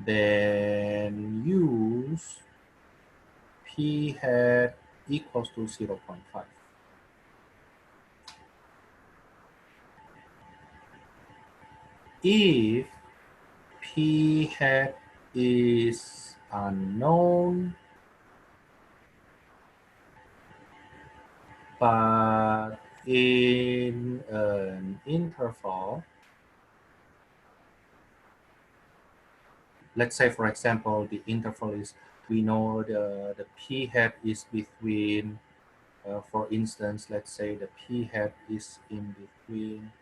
then use P hat equals to 0.5. if p hat is unknown, but in an interval, let's say, for example, the interval is, we know the p hat is between, for instance, let's say the p hat is in between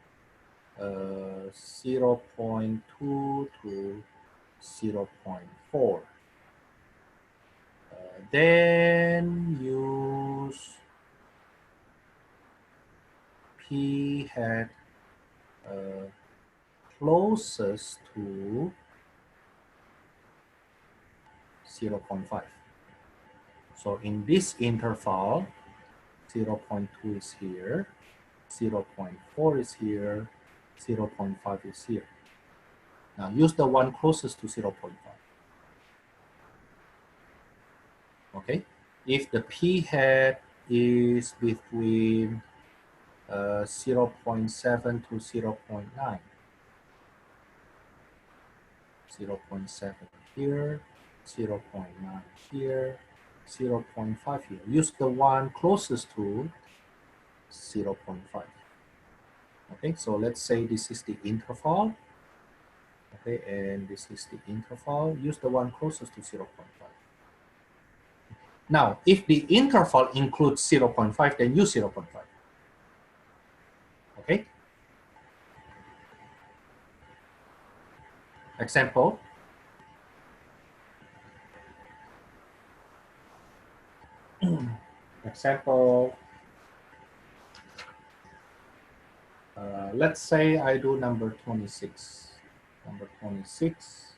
0.2 to 0.4. Then use p hat closest to 0.5. So in this interval, 0.2 is here, 0.4 is here, 0.5 is here. Now use the one closest to 0.5. Okay, if the p hat is between 0.7 to 0.9, 0.7 here, 0.9 here, 0.5 here. Use the one closest to 0.5. Okay, so let's say this is the interval. Okay, and this is the interval. Use the one closest to 0.5. Now, if the interval includes 0.5, then use 0.5. Okay. Example. Example. Let's say I do number 26. Number 26.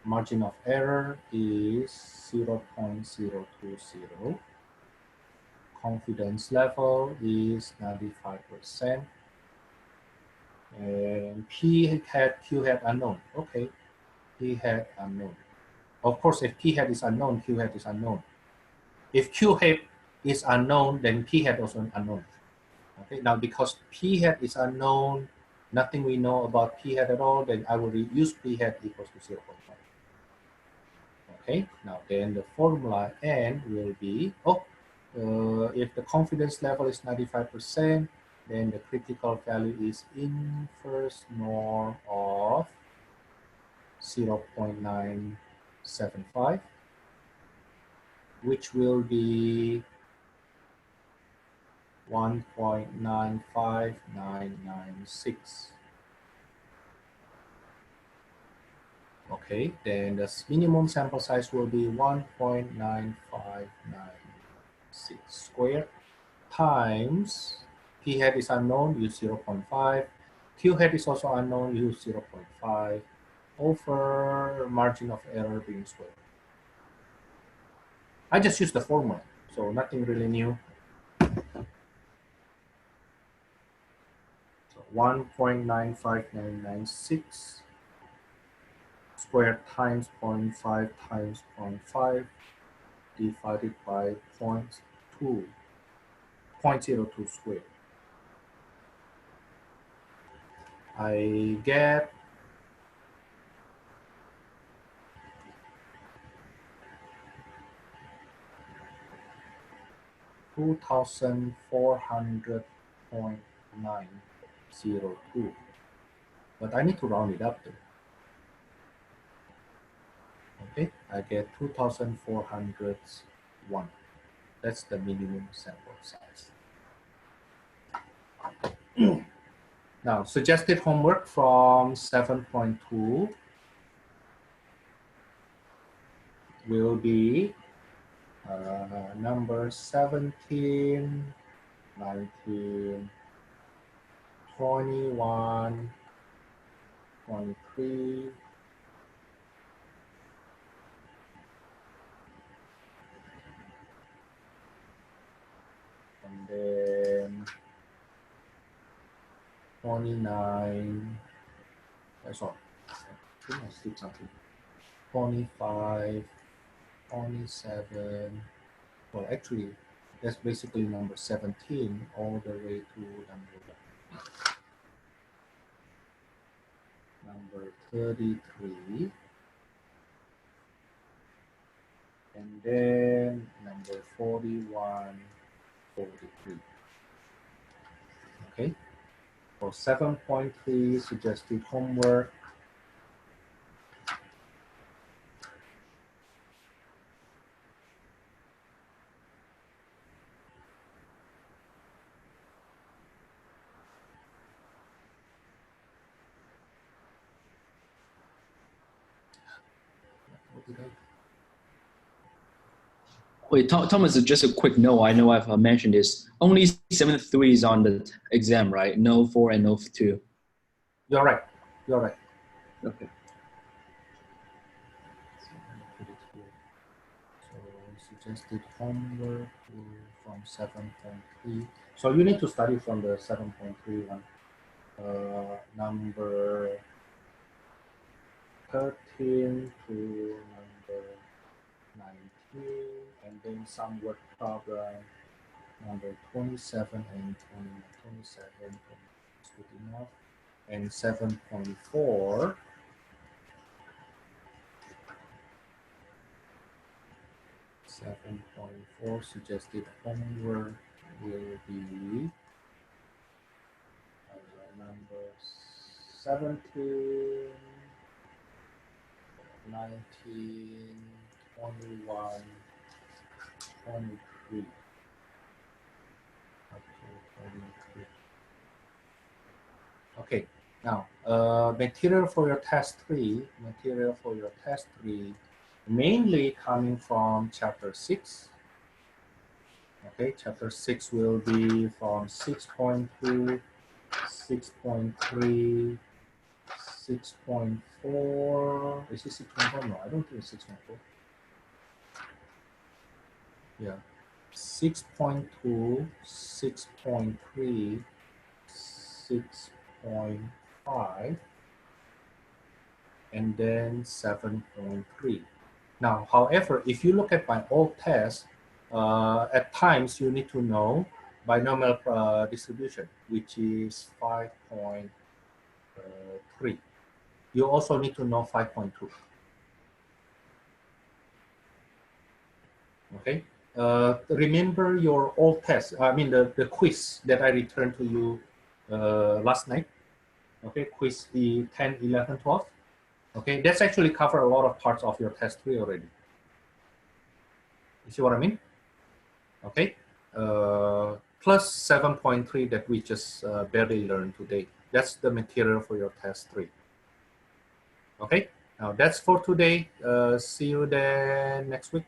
Margin of error is 0.020. Confidence level is 95%. And P hat, Q hat unknown. Okay, P hat unknown. Of course, if P hat is unknown, Q hat is unknown. If Q hat is unknown, then P hat also unknown. Okay, now because P hat is unknown, nothing we know about P hat at all, then I will use P hat equals to 0.5. Okay, now then the formula N will be, if the confidence level is 95%, then the critical value is inverse norm of 0.975, which will be 1.95996. Okay, then the minimum sample size will be 1.9596 squared times p hat is unknown, use 0.5. Q hat is also unknown, use 0.5 over margin of error being squared. I just used the formula, so nothing really new. So 1.95996 squared times 0.5 times 0.5 divided by 0.02 squared. I get 2,400.902, but I need to round it up though. Okay, I get 2,401. That's the minimum sample size. Now, suggested homework from 7.2 will be number 17, 19, 21, 23, and then 29, sorry, I think I skipped something. 25, 27, well actually that's basically number 17 all the way to number number 33, and then number 41, 43. Okay, for 7.3 suggested homework. What did I Wait, Thomas, just a quick note. I know I've mentioned this. Only 73 is on the exam, right? No 4 and no 2. You're right. You're right. Okay. So suggested homework from 7.3. So you need to study from the 7.3 one. Number 13 to number 19, and then some word problem number 27 and 27 is good enough, and 7.4. 7.4 suggested homework will be number 17, 19, 21, 23. Up to 23. Okay, now material for your test 3, mainly coming from chapter 6. Okay, chapter 6 will be from 6.2, 6.3, 6.4. Is it 6.4? No, I don't think it's 6.4. Yeah, 6.2, 6.3, 6.5, and then 7.3. Now, however, if you look at my old test, at times you need to know binomial distribution, which is 5.3. You also need to know 5.2. Okay. Remember your old test, I mean the quiz that I returned to you last night. Okay, quiz the 10, 11, 12. Okay, that's actually cover a lot of parts of your test 3 already. You see what I mean? Okay, plus 7.3 that we just barely learned today. That's the material for your test 3. Okay, now that's for today. See you then next week.